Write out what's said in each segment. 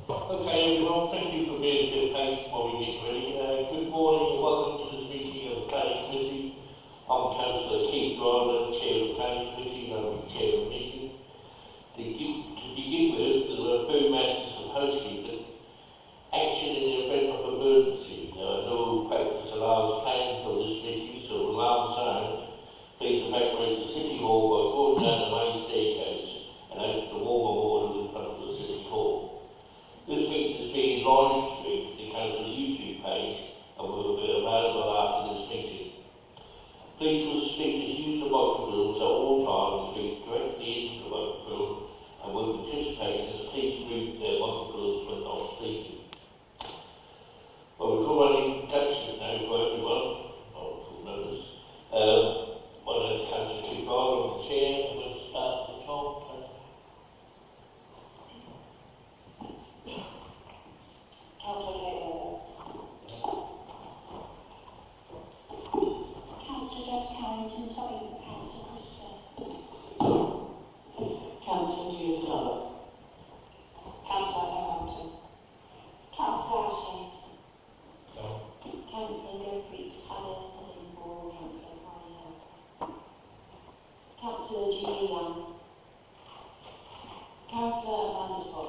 Okay, everyone, thank you for being a bit patient while we get ready. Good morning and welcome to this meeting of the Planning Committee. I'm Councillor Keith Driver, Chair of the Planning Committee, and I'll be Chair of the meeting. To begin with, there are a few matters of housekeeping. Action in the event of emergency. No practice allows planning for this meeting, so alarm sound. Please evacuate the City Hall by going down the main staircase and out to the warmer water in front of the City Hall. This meeting is being live streamed to the Council YouTube page and will be available after this meeting. Please will speakers use the microphones at all times, speak directly into the microphone, and with participants, please mute their microphones when not speaking. Well, we've got running introductions now for everyone, not for members. My name is Councillor Keith Driver, I'm the Chair, and we'll start at the top. Councillor Jess Carrington, sorry, Councillor Chris. Councillor Jude Glover. Councillor Hamilton. Councillor Ashes. Councillor Gilcreek, Adder, Southern Ball, Councillor Farrier. Councillor Julie Young. Councillor Amanda Fox.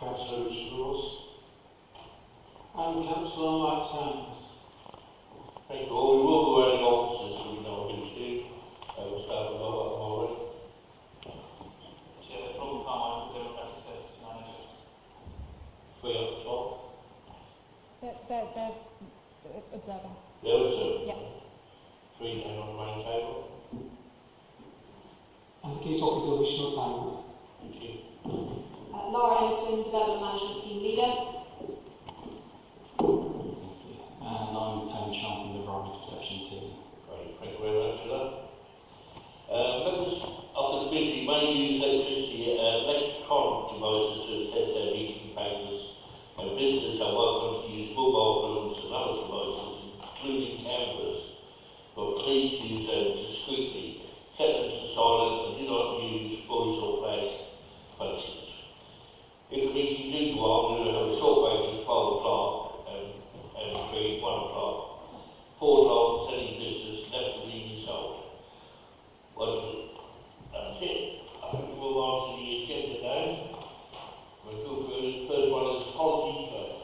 Councillor Richard Ross and Councillor Mike Sands. Thank you all. We will go around the officers so we know who's here. We'll start with Lauren. Chair, Robert Carmichael, Democratic Services Manager. Three up the top. They're observer. The observer. Yeah. Three down on the main table. And the Case Officer Vishnu Simon. Thank you. Laura Emerson, Development Management Team Leader. And I'm Tony Chan from the Environmental Protection Team. Great, thank you very much for that. Members of the committee may use electronic devices to access their meeting papers, and visitors are welcome to use mobile phones and other devices, including cameras, but please use them discreetly. Set them to silent and do not use voice or flash functions. If the meeting do go on, we will have a short break at 12 o'clock and 1 o'clock. 4 o'clock is any business left to be resolved. That's it. I think we'll move on to the agenda now. We'll go through the first one is policy first.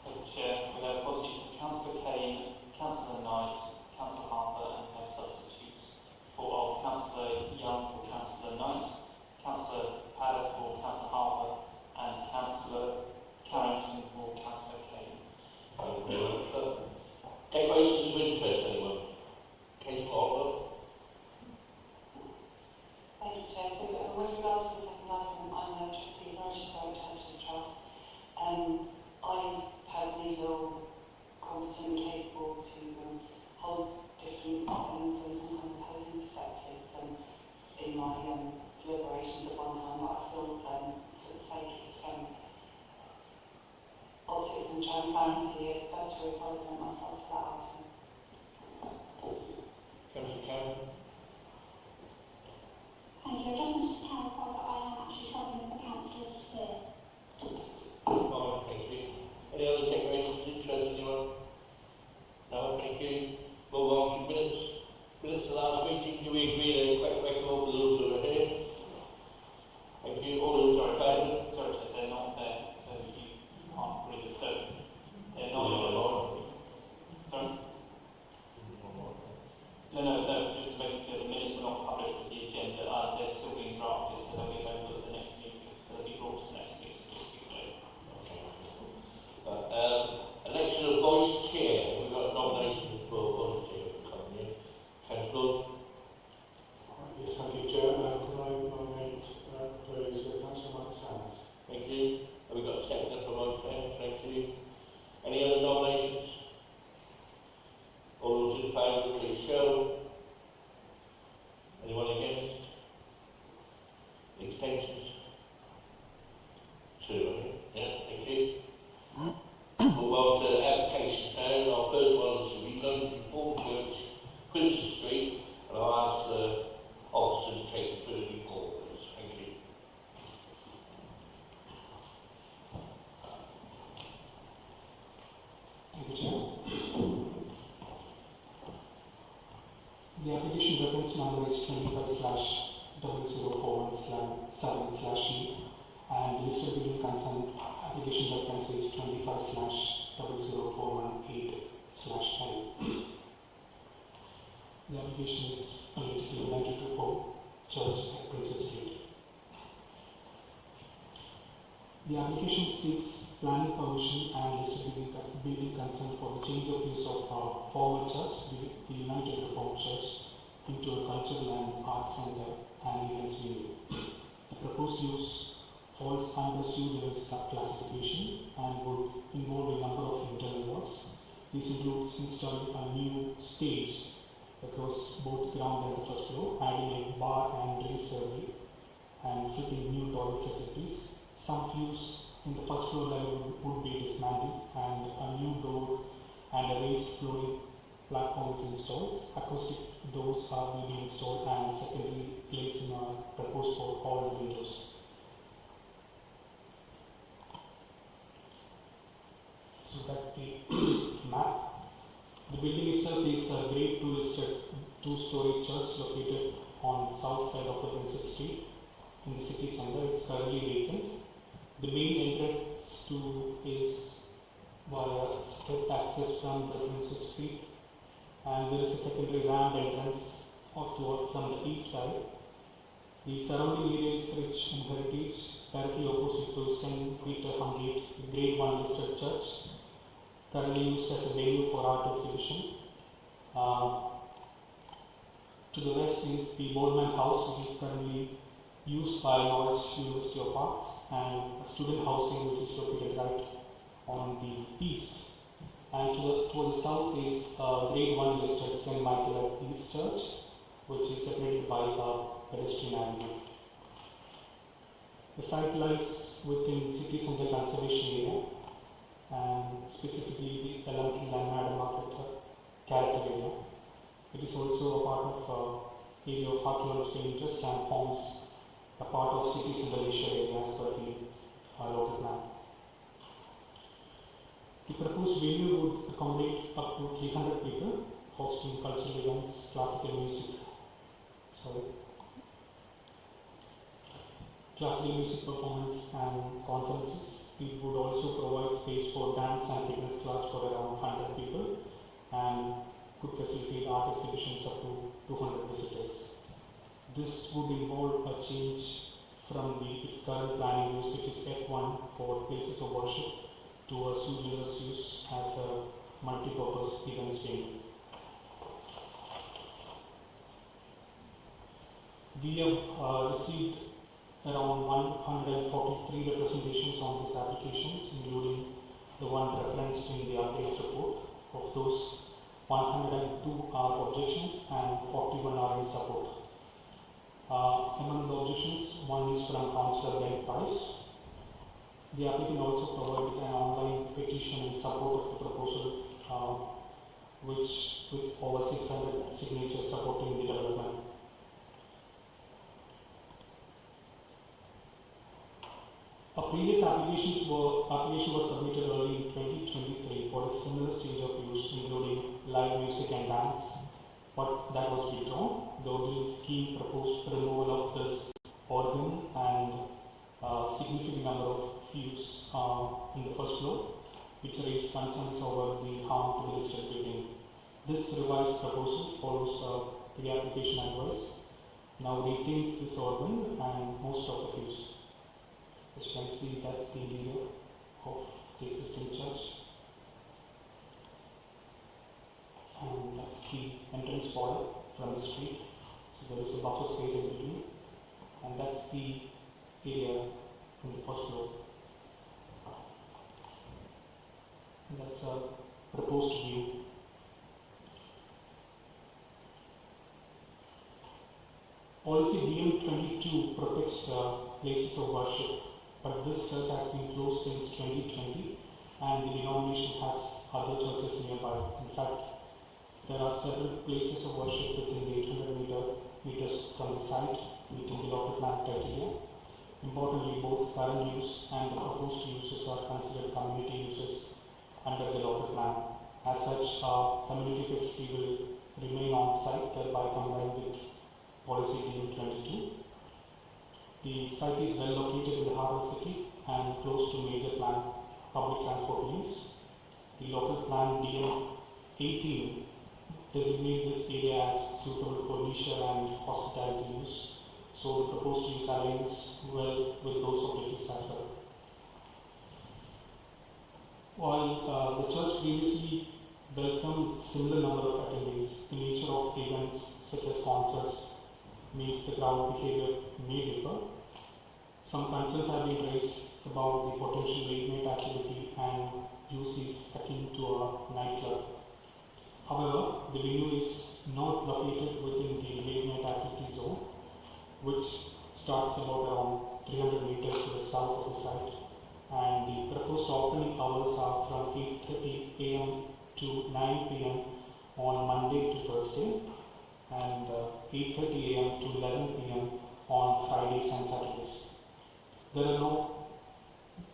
Thank you, Chair. We have policies from Councillor Kane, Councillor Knight, Councillor Harper, and no substitutes. For Councillor Young for Councillor Knight, Councillor Paddock for Councillor Harper, and Councillor Carrington for Councillor Kane. Thank you very much. Declarations of interest, anyone? Councillor Harper? Thank you, Chair. So, with regards to the second item, I'm a trustee of Norwich Historic Churches Trust. I personally feel competent and capable to hold different and sometimes opposing perspectives in my deliberations at one time, but I feel for the sake of optics and transparency, it's better if I present myself for that item. Councillor Kane? Thank you. I just wanted to clarify that I am actually serving in the councillor's sphere. Oh, thank you. Any other declarations of interest, anyone? No, thank you. Move on to minutes. Minutes of last meeting, do we agree they're quite record with those who are here? Thank you. All those are in Sorry, Chair, they're not there, so you can't read it. So they're not favour? Sorry? No, just to make clear, the minutes were not published with the agenda. They're still being drafted, so they'll be available at the next meeting. So they'll be brought to the next meeting, just to be clear. Election of vice chair. We've got nominations for vice chair coming in. Councillor? Yes, thank you, Chair. Can I nominate please Councillor The application reference number is 25/00417/E, and the listed building concern application reference is 25/00418/N. The application is related to United Reformed Church at Princess Street. The application seeks planning permission and listed building consent for the change of use of former church, the United Reformed Church, into a cultural and arts center and events venue. The proposed use falls under Studios classification and would involve a number of internal works. This includes installing a new stage across both ground and the first floor, adding a bar and drink survey, and fitting new toilet facilities. Some views in the first floor level would be dismantled, and a new door and a raised flooring platform is installed. Acoustic doors will be installed and secondary glazing are proposed for all the windows. So that's the map. The building itself is a Grade 2 listed two-story church located on the south side of the Princess Street in the city center. It's currently vacant. The main entrance is via step access from the Princess Street, and there is a secondary ramp entrance from the east side. The surrounding area is rich in heritage, directly opposite to St. Peter Hungate, the Grade 1 listed church, currently used as a venue for art exhibition. To the west is the Boardman House, which is currently used by Norwich University of Arts, and a student housing which is located right on the east. And to the south is Grade 1 listed St. Michael at East Church, which is separated by a pedestrian avenue. The site lies within city center conservation area, and specifically the Elementary and Madam Market character area. It is also a part of area of archaeological interest and forms a part of city center leisure area as per the local plan. The proposed venue would accommodate up to 300 people, hosting cultural events, classical music performance and conferences. It would also provide space for dance and fitness class for around 100 people and could facilitate art exhibitions up to 200 visitors. This would involve a change from its current planning use, which is F1 for places of worship, to a studios use as a multi-purpose events venue. We have received around 143 representations on these applications, including the one referenced in the updates report. Of those, 102 are objections and 41 are in support. Among the objections, one is from Councillor Ben Price. The applicant also provided an online petition in support of the proposal, which with over 600 signatures supporting the development. A previous application was submitted early in 2023 for a similar change of use, including live music and dance, but that was withdrawn. The original scheme proposed the removal of this organ and a significant number of views in the first floor, which raised concerns over the harm to the listed building. This revised proposal follows the application advice, now retains this organ and most of the views. As you can see, that's the interior of the existing church, and that's the entrance foyer from the street. So there is a buffer space in between, and that's the area in the first floor. And that's a proposed view. Policy DM22 protects places of worship, but this church has been closed since 2020 and the denomination has other churches nearby. In fact, there are several places of worship within the 800 meters from the site meeting the local plan criteria. Importantly, both current use and the proposed uses are considered community uses under the local plan. As such, community facility will remain on site, thereby complying with policy DN22. The site is well located in the heart of the city and close to major public transport links. The local plan DN18 designates this area as suitable for leisure and hospitality use, so the proposed use aligns well with those objectives as well. While the church previously welcomed similar number of attendees, the nature of the events such as concerts means the crowd behavior may differ. Some concerns have been raised about the potential late night activity and use is akin to a nightclub. However, the venue is not located within the late night activity zone, which starts about around 300 meters to the south of the site, and the proposed opening hours are from 8:30 a.m. to 9 p.m. on Monday to Thursday, and 8:30 a.m. to 11 p.m. on Fridays and Saturdays.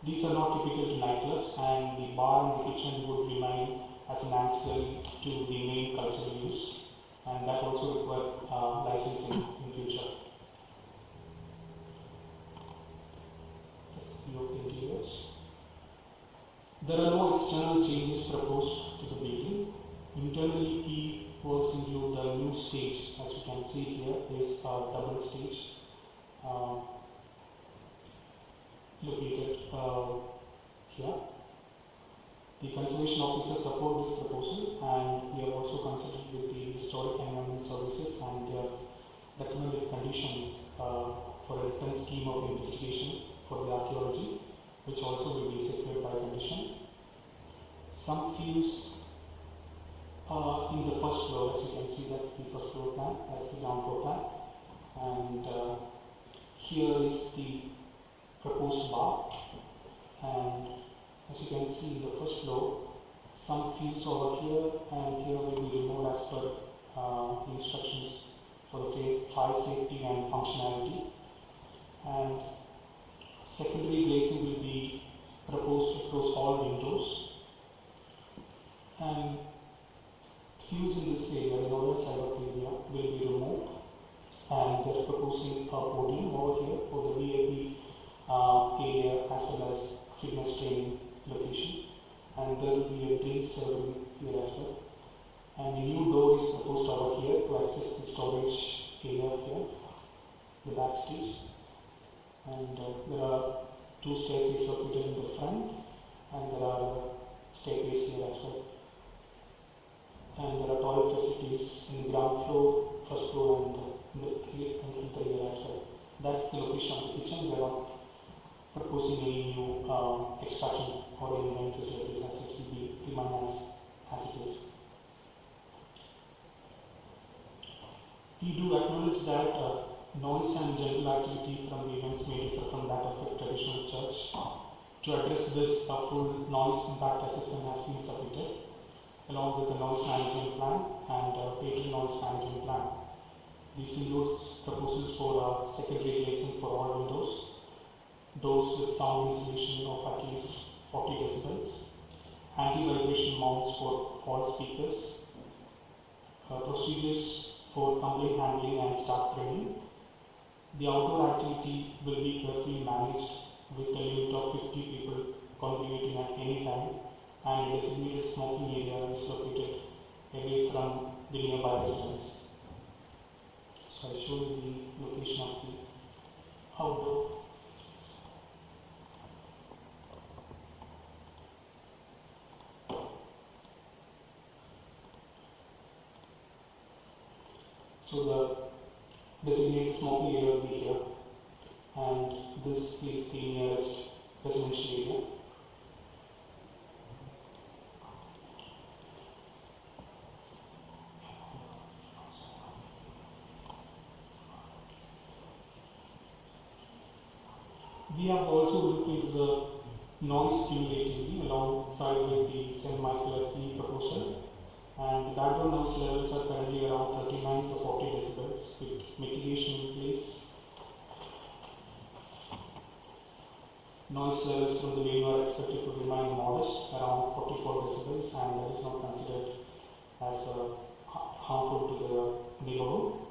These are not typical to nightclubs, and the bar and the kitchen would remain as an ancillary to the main cultural use, and that also require licensing in future. Let's view of the interiors. There are no external changes proposed to the building. Internally, key works include the new stage, as you can see here, is a double stage located here. The conservation officers support this proposal, and we have also consulted with the historic environment services, and they have recommended conditions for a written scheme of investigation for the archaeology, which also will be secured by condition. Some views in the first floor, as you can see, that's the first floor plan, that's the ground floor plan, and here is the proposed bar, and as you can see in the first floor, some fuse over here and here will be removed as per instructions for the fire safety and functionality, and secondary glazing will be proposed across all windows, and fuse in this area, the northern side of the area, will be removed, and they are proposing a podium over here for the VIP area as well as fitness training location, and there will be a drink serving here as well. And a new door is proposed over here to access the storage area here, the backstage. And there are two staircases located in the front, and there are staircases here as well. And there are toilet facilities in the ground floor, first floor, and in the area as well. That's the location of the kitchen. We are not proposing any new extraction or any new facilities as it will be remain as it is. We do acknowledge that noise and general activity from the events may differ from that of a traditional church. To address this, a full noise impact assessment has been submitted, along with the noise management plan and patron noise management plan. This includes proposals for secondary glazing for all windows, doors with sound insulation of at least 40 decibels, anti-vibration mounts for all speakers, procedures for complaint handling and staff training. The outdoor activity will be carefully managed with a limit of 50 people congregating at any time, and a designated smoking area is located away from the nearby residents. So I show you the location of the outdoor. So the designated smoking area will be here, and this is the nearest residential area. We have also looked into the noise stimulating alongside with the semi-clear proposal. And the background noise levels are currently around 39 to 40 decibels with mitigation in place. Noise levels from the venue are expected to remain modest, around 44 decibels, and that is not considered as a harmful to the neighborhood.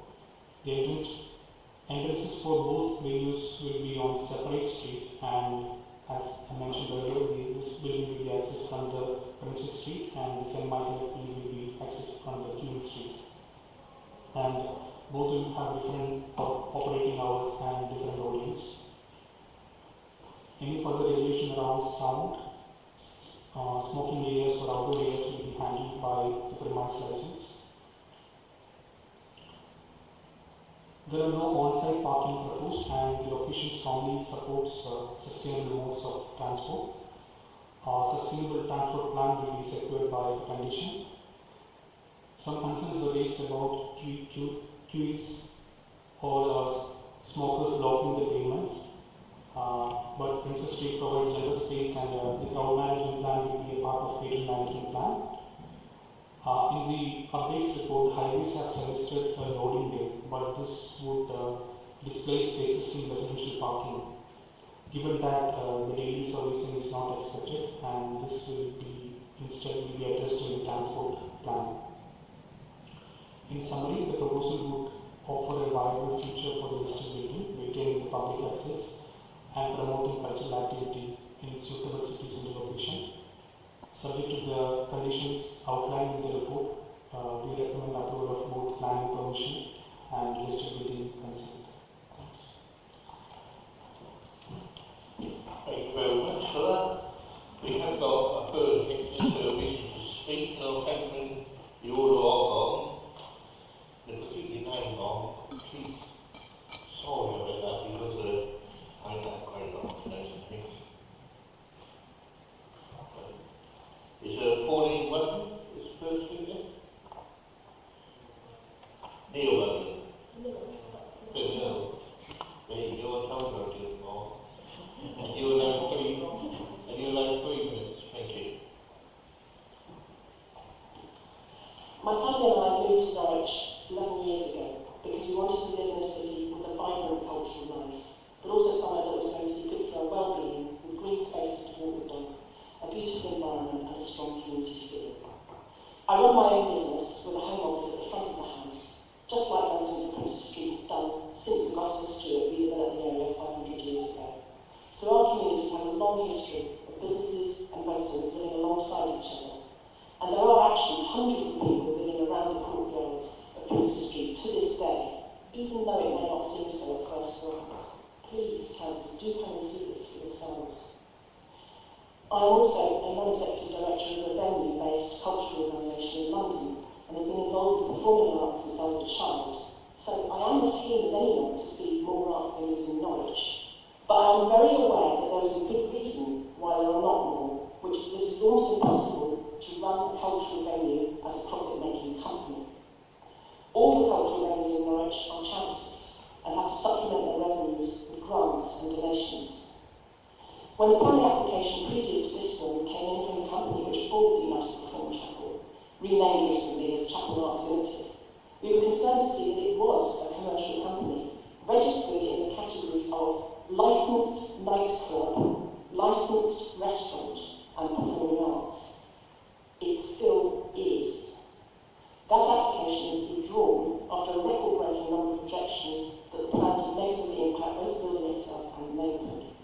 The entrances for both venues will be on separate street, and as I mentioned earlier, this building will be accessed from the Princess Street, and the St. Michael building will be accessed from the Queen Street. And both will have different operating hours and different audience. Any further regulation around sound, smoking areas or outdoor areas will be handled by the premise license. There are no on-site parking proposed, and the location strongly supports sustainable modes of transport. Sustainable transport plan will be secured by condition. Some concerns were raised about queues or smokers blocking the pavements, but Princess Street provides general space, and the crowd management plan will be a part of regional management plan. In the updates report, highways have suggested a loading day, but this would displace the existing residential parking. Given that the daily servicing is not expected, and this will be instead be addressed in the transport plan. In summary, the proposal would offer a viable future for the listed building, maintaining the public access and promoting cultural activity in suitable city center location. Subject to the conditions outlined in the report, we recommend approval of both planning permission and listed building consent. Thank you very much for that. We have got a further witness who wishes to speak, and I'll take them in the order I've got. If I keep your name wrong, keep sorry about that, because I ain't that great at pronouncing things. Is Pauline Webber is the first speaker? Neil Webber. Neil. There you go, I told you I did it wrong. And you're allowed 3 minutes. Thank you. My family and I moved to Norwich 11 years ago because we wanted to live in a city with a vibrant cultural life, but also somewhere that was going to be good for our well-being, with green spaces to walk the dog, a beautiful environment and a strong community feel. I run my own business with a home office at the front of the house, just like residents of Princess Street have done since Augustus Stewart redeveloped the area 500 years ago. So our community has a long history of businesses and residents living alongside each other. And there are actually hundreds of people living around the courtyards of Princess Street to this day, even though it may not seem so at first glance. Please, councillors, do come and see this for yourselves. I am also a non-executive director of a venue-based cultural organisation in London, and have been involved with performing arts since I was a child. So I am as keen as anyone to see more art venues in Norwich. But I am very aware that there is a good reason why there are not more, which is that it is almost impossible to run a cultural venue as a profit-making company. All the cultural venues in Norwich are charities and have to supplement their revenues with grants and donations. When the planning application previous to this one came in from the company which bought the United Reformed Chapel, renamed recently as Chapel Arts Limited, we were concerned to see that it was a commercial company, registered in the categories of licensed nightclub, licensed restaurant and performing arts. It still is. That application was withdrawn after a record-breaking number of objections that the plans would negatively impact both the building itself and the neighbourhood.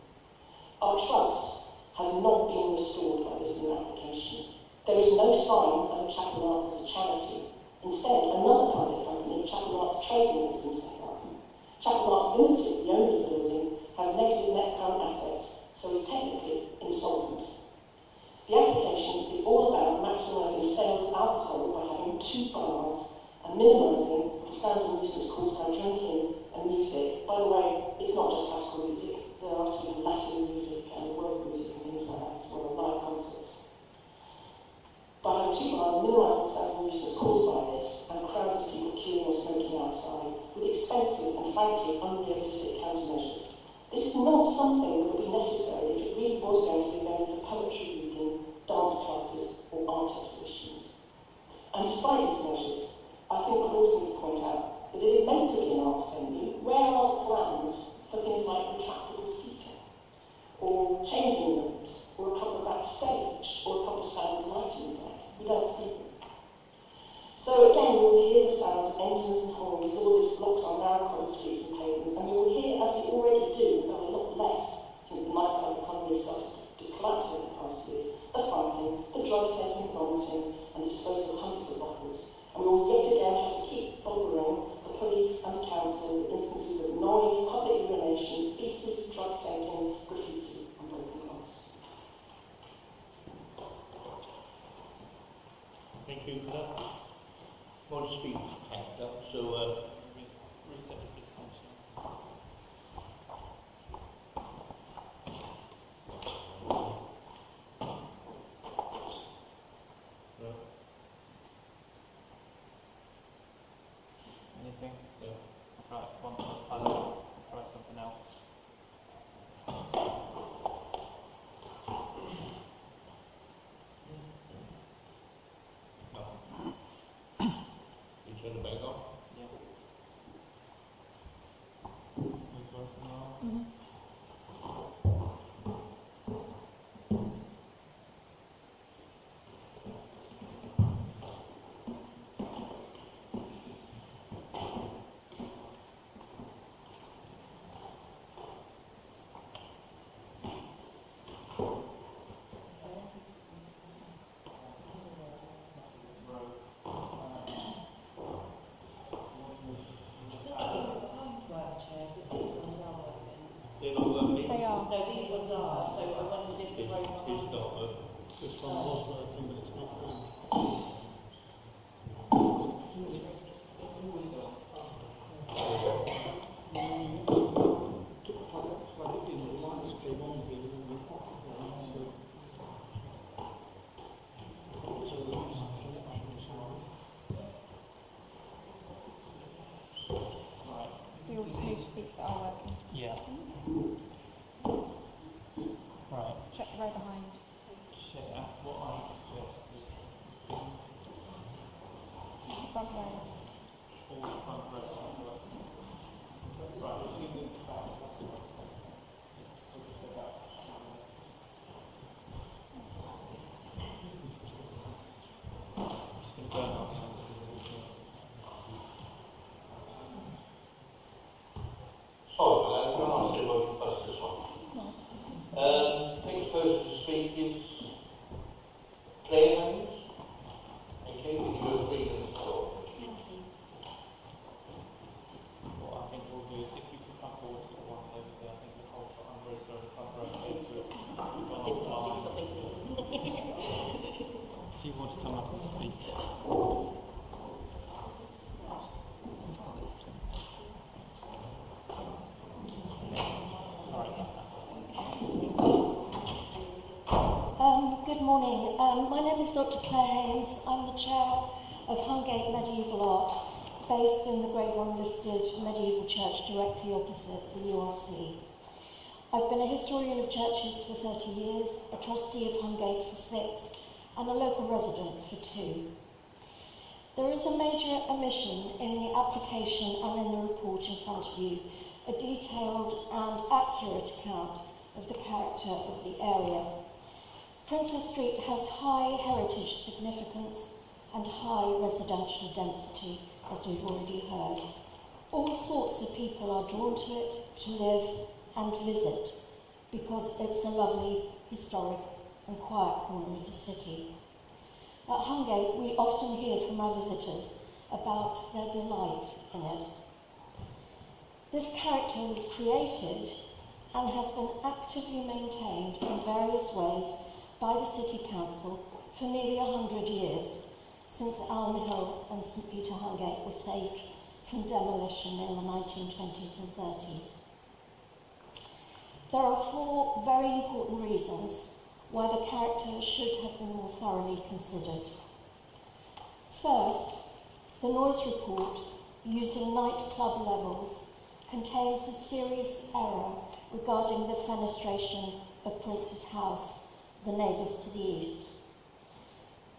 Our trust has not been restored by this new application. There is no sign of Chapel Arts as a charity. Instead, another private company, Chapel Arts Trading, has been set up. Chapel Arts Limited, the owner of the building, has negative net current assets, so is technically insolvent. The application is all about maximising sales of alcohol by having 2 bars and minimising the sound and nuisance caused by drinking and music. By the way, it's not just classical music. There are sort of Latin music and world music and things like that as well, live concerts. By having 2 bars and minimising the sound and nuisance caused by this, and crowds of people queuing or smoking outside, with expensive and frankly unrealistic countermeasures. This is not something that would be necessary if it really was going to be a venue for poetry reading, dance classes or art exhibitions. And despite these measures, I think I'd also need to point out that it is meant to be an arts venue. Where are the plans for things like retractable seating, or changing rooms, or a proper backstage, or a proper sound and lighting deck? We don't see them. So again, we'll hear the City Council with instances of noise, public urination, feces, drug taking, graffiti and broken glass. Thank you for that. More to speak. So, Reset the system. Anything? Yeah. Right, one last time. Try something else. you turn it back off. Yeah. They're not working. They are. No, these ones are, so I wondered if the road It's not working. This one was working, but it's not going. Plug it in, the lights came on here, and we off it now, Right. We all just moved to seats that are working. Yeah. Right. Check the row behind. Chair, what I suggest is Front row. all the front rows are working. Right, if you move back, that's all right. So just go back. Just going to burn ourselves. Sorry for that. I'm going to ask you about bust this one. Next person to speak is Claire Haynes. Okay, we give you 3 minutes to talk. What I think we'll do is if you can come forward to the one over there, I think we'll hold for I'm very sorry, the front row is if you want to come up and speak. Sorry. Good morning. My name is Dr. Claire Haynes. I'm the chair of Hungate Medieval Art, based in the Grade 1 listed medieval church directly opposite the URC. I've been a historian of churches for 30 years, a trustee of Hungate for 6, and a local resident for 2. There is a major omission in the application and in the report in front of you, a detailed and accurate account of the character of the area. Princess Street has high heritage significance and high residential density, as we've already heard. All sorts of people are drawn to it, to live and visit, because it's a lovely, historic and quiet corner of the city. At Hungate, we often hear from our visitors about their delight in it. This character was created and has been actively maintained in various ways by the City Council for nearly 100 years, since Elm Hill and St Peter Hungate were saved from demolition in the 1920s and 30s. There are 4 very important reasons why the character should have been more thoroughly considered. First, the noise report, using nightclub levels, contains a serious error regarding the fenestration of Prince's House, the neighbours to the east.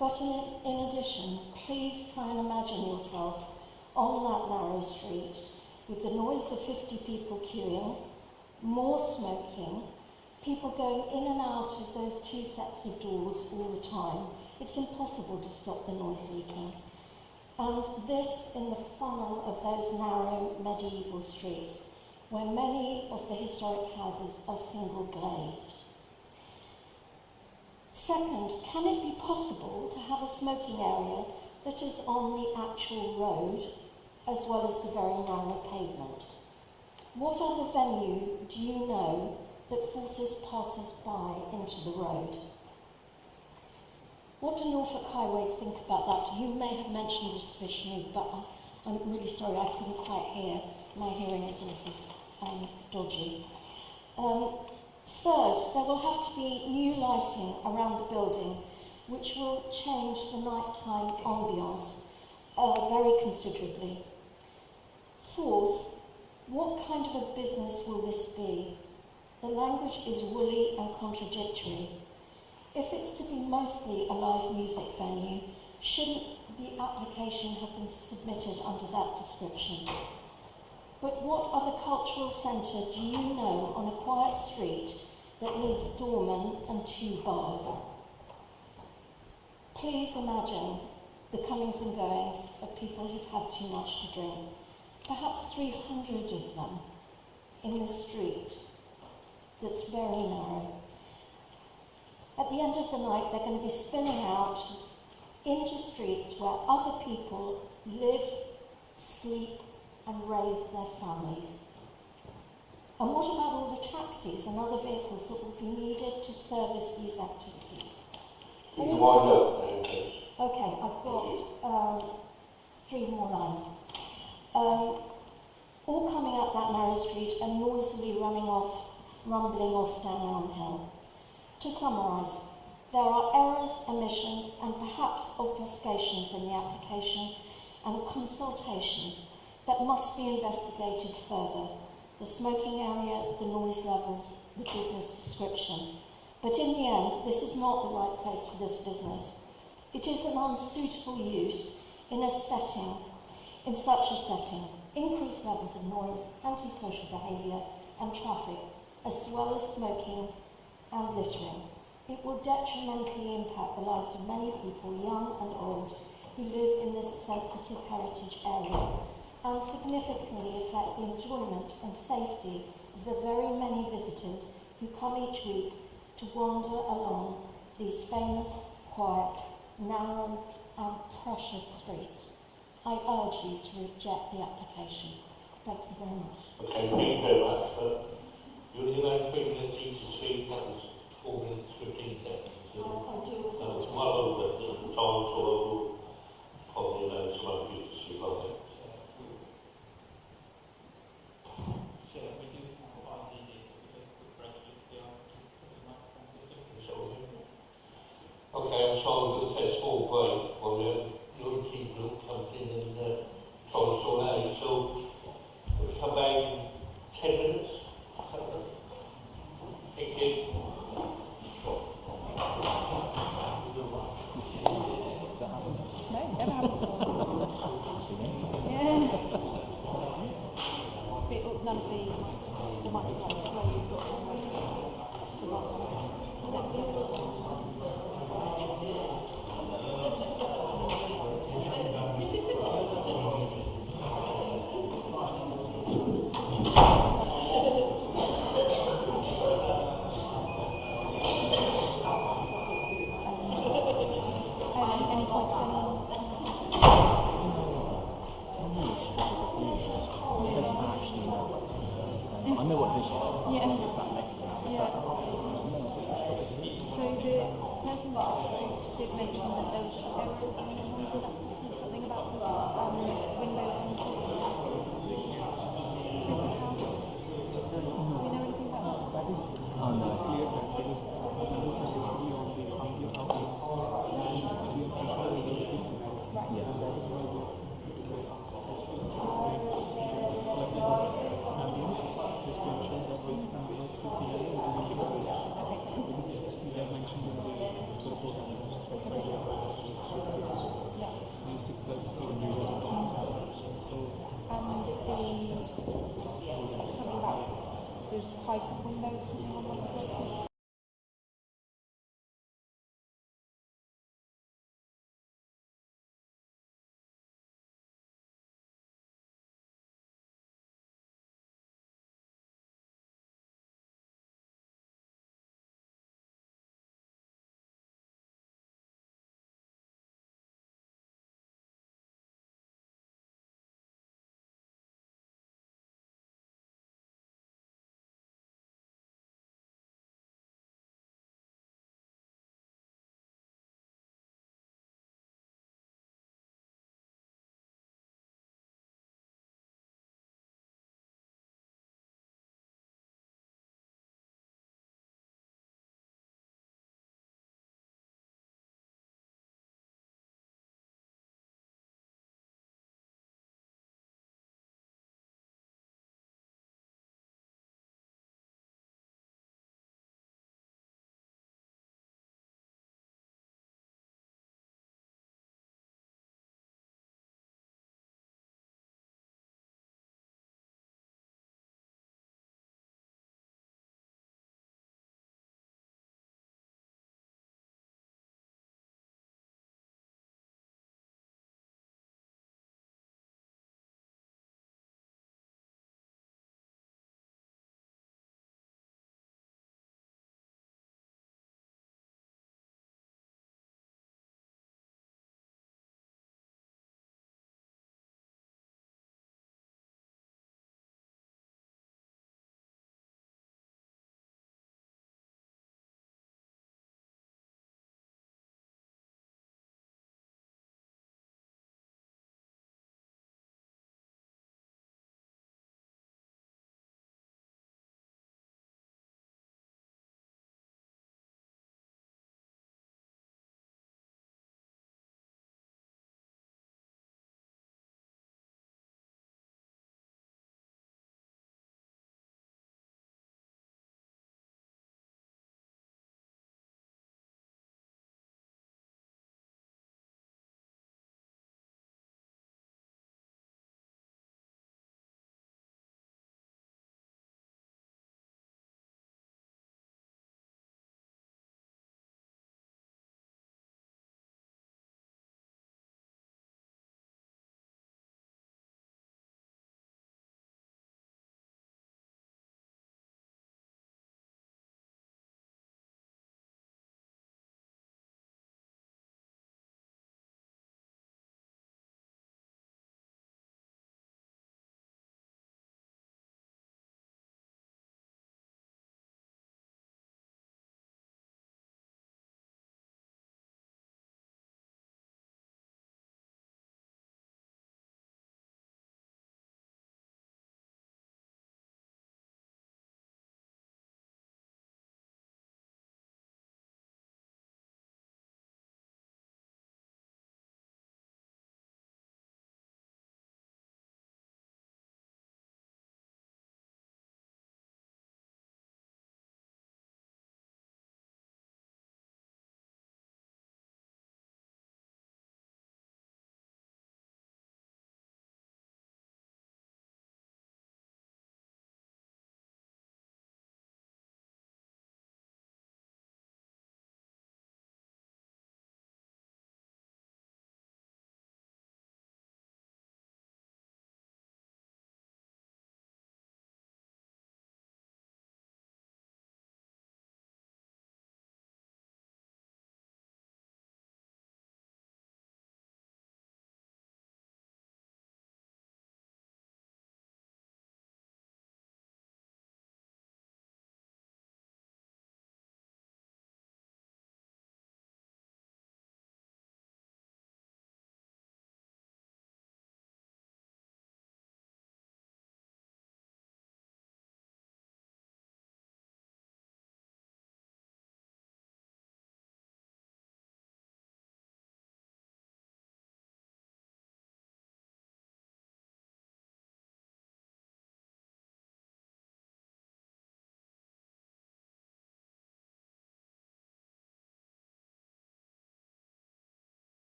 But in addition, please try and imagine yourself on that narrow street with the noise of 50 people queuing, more smoking, people going in and out of those 2 sets of doors all the time. It's impossible to stop the noise leaking. And this in the funnel of those narrow medieval streets, where many of the historic houses are single glazed. Second, can it be possible to have a smoking area that is on the actual road as well as the very narrow pavement. What other venue do you know that forces passers-by into the road? What do Norfolk Highways think about that? You may have mentioned this visually, but I'm really sorry, I couldn't quite hear. My hearing is a little dodgy. Third, there will have to be new lighting around the building, which will change the nighttime ambience very considerably. Fourth, what kind of a business will this be? The language is woolly and contradictory. If it's to be mostly a live music venue, shouldn't the application have been submitted under that description? But what other cultural centre do you know on a quiet street that needs doormen and 2 bars? Please imagine the comings and goings of people who've had too much to drink. Perhaps 300 of them in the street that's very narrow. At the end of the night, they're going to be spilling out into streets where other people live, sleep, and raise their families. And what about all the taxis and other vehicles that will be needed to service these activities? Could you wind up, please? Okay, I've got 3 more lines. All coming up that narrow street and noisily rumbling off down Elm Hill. To summarise, there are errors, omissions, and perhaps obfuscations in the application and consultation that must be investigated further. The smoking area, the noise levels, the business description. But in the end, this is not the right place for this business. It is an unsuitable use in such a setting. Increased levels of noise, antisocial behaviour and traffic, as well as smoking and littering. It will detrimentally impact the lives of many people, young and old, who live in this sensitive heritage area, and significantly affect the enjoyment and safety of the very many visitors who come each week to wander along these famous, quiet, narrow and precious streets. I urge you to reject the application. Thank you very much. Okay, thank you very much. You only had 3 minutes each to speak, that was 4 minutes, 15 seconds. That was well over the time, so I will probably allow some other people to speak on it. Chair, we do have ICD, so we take a quick break if we are to put the microphone system. Okay, I'm sorry, we're going to take a small break while your team group comes in and tell us all out. So we'll come back in 10 minutes. Thank you. No, never happened before. Yeah. But none of the microphones closed or the bottom. Any points anyone? I know what this is. Yeah. It's that next to it. Yeah. So the person that I spoke did mention that there was something about windows on the Princess House. Do we know anything about that? Oh no. Something about the type of windows or something like that.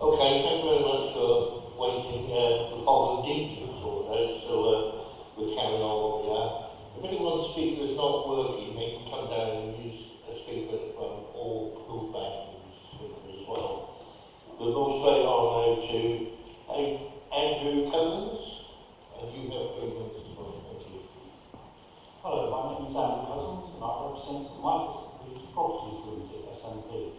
Okay, thank you very much for waiting. The problem did sort out, so we're carrying on what we are. If anyone's speaker is not working, they can come down and use a speaker at the front or move back and use a speaker as well. We'll go straight on now to Andrew Cummins, and you have 3 minutes as well. Thank you. Hello, my name is Andrew Cousins and I represent St Michael's Properties Limited, SMP.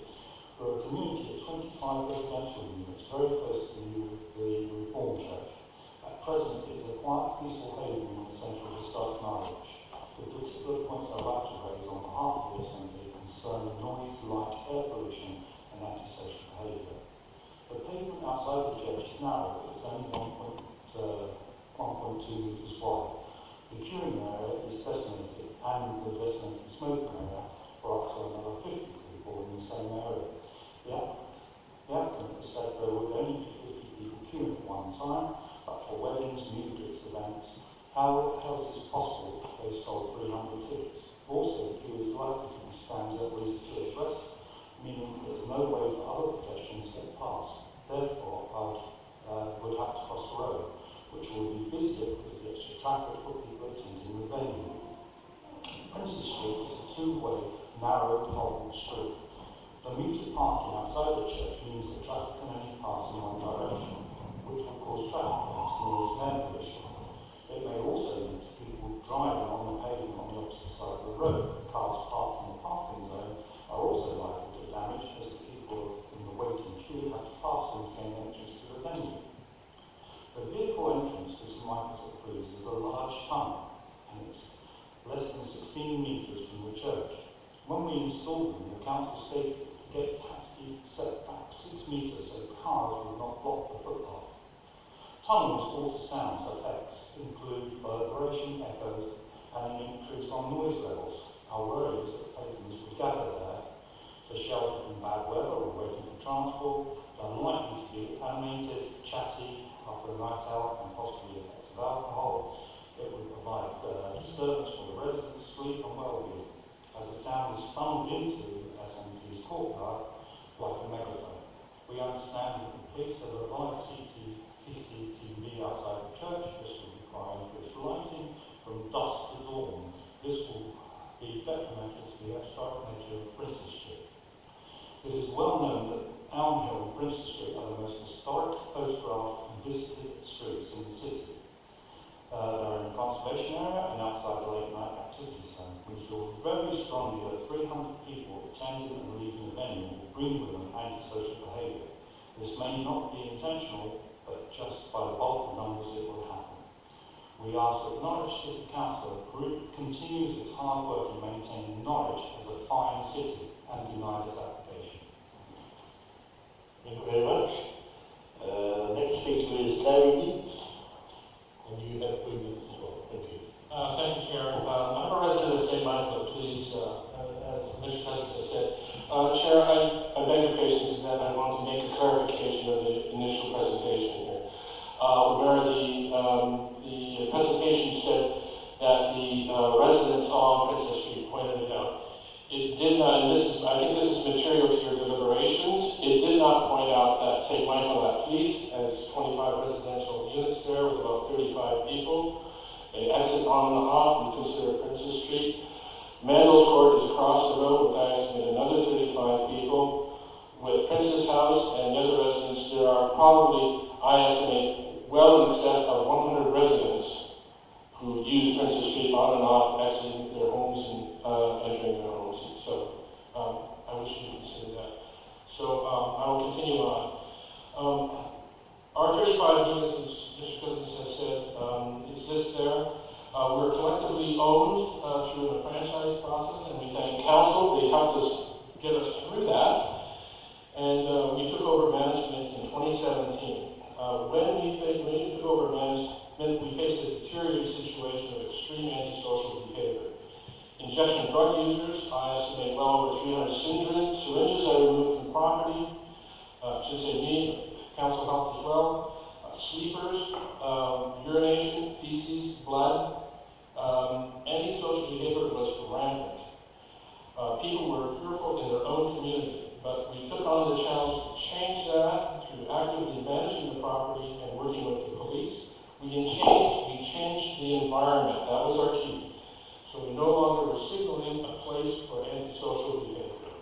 We're a community of 25 residential units very close to the Reformed Church. At present, it is a quiet, peaceful haven in the centre of historic Norwich. The particular points I'd like to raise on behalf of the SMP concern noise, light, air pollution and antisocial behaviour. The pavement outside the church is narrow, but it's only 1.2 metres wide. The queuing area is designated and the designated smoking area for up to another 50 people in the same area. The applicant has said there would only be 50 people queuing at one time, but for weddings, music events, how is this possible if they sold 300 tickets? Also, the queue is likely to be stands at least 2 abreast, meaning there's no way for other pedestrians to get past. Therefore, I would have to cross the road, which will be busier because of the extra traffic for people attending the venue. Princes Street is a two-way, narrow, cobbled street. The metered parking outside the church means that traffic can only pass in one direction, which will cause traffic jams, noise and air pollution. It may also lead to people driving on the pavement on the opposite side of the road. Cars parked in the parking zone are also liable to damage as the people in the waiting queue have to pass them to gain entrance to the venue. The vehicle entrance to St Michael's at Cruise is a large tunnel, and it's less than 16 metres from the church. When we installed them, the council stated the gates had to be set back 6 metres so cars would not block the footpath. Tunnels' water sounds effects include vibration, echoes, and an increase on noise levels. Our worry is that patrons would gather there to shelter from bad weather or waiting for transport. They're unlikely to be animated, chatty, after a night out, and possibly effects of alcohol. It would provide disturbance for the residents' sleep and well-being, as the town is funneled into SMP's courtyard like a megaphone. We understand that the police have revised CCTV outside the church. This will require increased lighting from dusk to dawn. This will be detrimental to the historic nature of Princes Street. It is well known that Elm Hill and Princes Street are the most historic, photographed and visited streets in the city. They're in the conservation area and outside the late night activity zone. We feel very strongly that 300 people attending and leaving the venue will bring with them antisocial behaviour. This may not be intentional, but just by the bulk of numbers it will happen. We ask that Norwich City Council continues its hard work in maintaining Norwich as a fine city and deny this application. Thank you very much. Next speaker is Larry Weeks, and you have 3 minutes as well. Thank you. Thank you, Chair. I'm a resident of St. Michael, please, as Mr. President has said. Chair, I beg your patience in that I want to make a clarification of the initial presentation here, where the presentation said that the residents on Princess Street pointed it out. It did not, and I think this is material to your deliberations, it did not point out that St. Michael at Police has 25 residential units there with about 35 people. They exit on and off, we consider Princess Street. Mandels Court is across the road with, I estimate, another 35 people. With Princess House and the other residents, there are probably, I estimate, well in excess of 100 residents who use Princess Street on and off, exiting their homes and entering their homes. So I wish you would consider that. So I will continue on. Our 35 units, as Mr. Cousins has said, exist there. We're collectively owned through the franchise process, and we thank Council. They helped us get us through that. And we took over management in 2017. When we took over management, we faced a deteriorating situation of extreme antisocial behavior. Injection drug users, I estimate well over 300 syringes I removed from the property. I should say me, Council helped as well. Sleepers, urination, feces, blood. Antisocial behavior was rampant. People were fearful in their own community. but we took on the challenge to change that through actively managing the property and working with the police. We changed the environment. That was our key. So we no longer were signaling a place for antisocial behavior.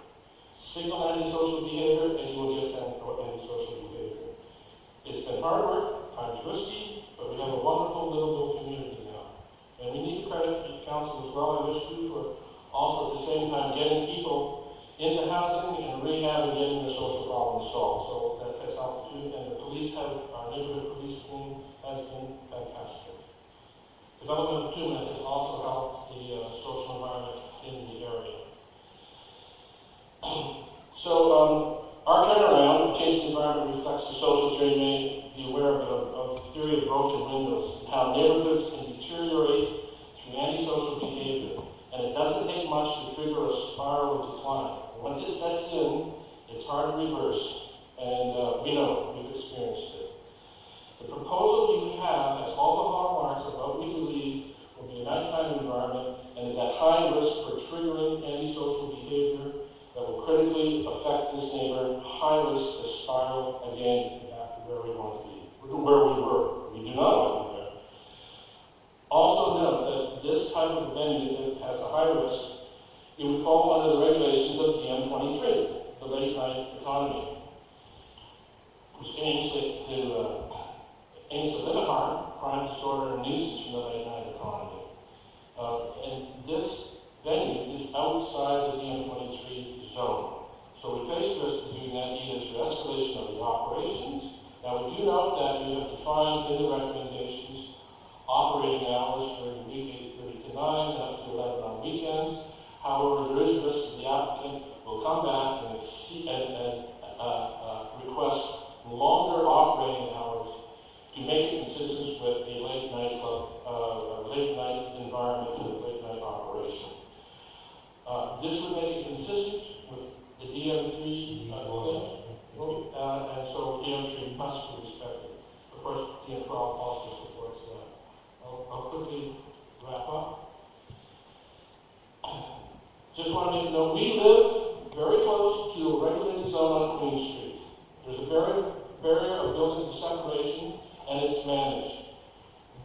Signal antisocial behavior and you will get antisocial behavior. It's been hard work, times risky, but we have a wonderful livable community now. And we need to credit the council as well, I wish to, for also at the same time getting people into housing and rehab and getting their social problems solved. So that has helped too, and the police our neighborhood police team has been fantastic. Development of Tumen has also helped the social environment in the area. So our turnaround, change the environment, reflects the social theory. You may be aware of the theory of broken windows, and how neighborhoods can deteriorate through antisocial behavior. And it doesn't take much to trigger a spiral of decline. Once it sets in, it's hard to reverse, and we know, we've experienced it. The proposal you have has all the hallmarks of what we believe will be a nighttime environment and is at high risk for triggering antisocial behavior that will critically affect this neighborhood, high risk to spiral again back to where we want to be, where we were. We do not want to be there. Also note that this type of venue has a high risk. It would fall under the regulations of DM23, the late night economy, which aims to limit harm, crime, disorder, and nuisance from the late night economy. And this venue is outside the DM23 zone. So we face the risk of doing that either through escalation of the operations. Now we do note that we have defined in the recommendations operating hours during the week 8:30 to 9 and up to 11 on weekends. However, there is a risk that the applicant will come back and request longer operating hours to make it consistent with a late night environment and a late night operation. This would make it consistent with the DM3 thing, and so DM3 must be respected. Of course, DM12 also supports that. I'll quickly wrap up. Just want to make a note, we live very close to a regulated zone on Queen Street. There's a barrier of buildings of separation, and it's managed.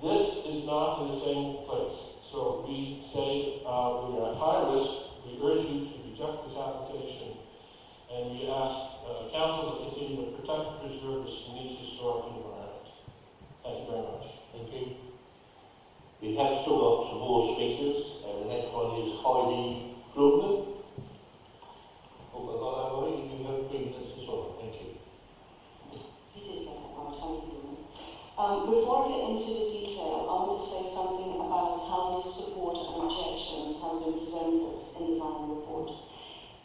This is not in the same place. So we say we are at high risk. We urge you to reject this application, and we ask council to continue to protect and preserve this unique historic environment. Thank you very much. Thank you. We have still got some more speakers, and the next one is Heidi Grubner. Oh, I got that right. You have 3 minutes as well. Thank you. You did get that right, thank you. Before I get into the detail, I want to say something about how the support and objections have been presented in the final report.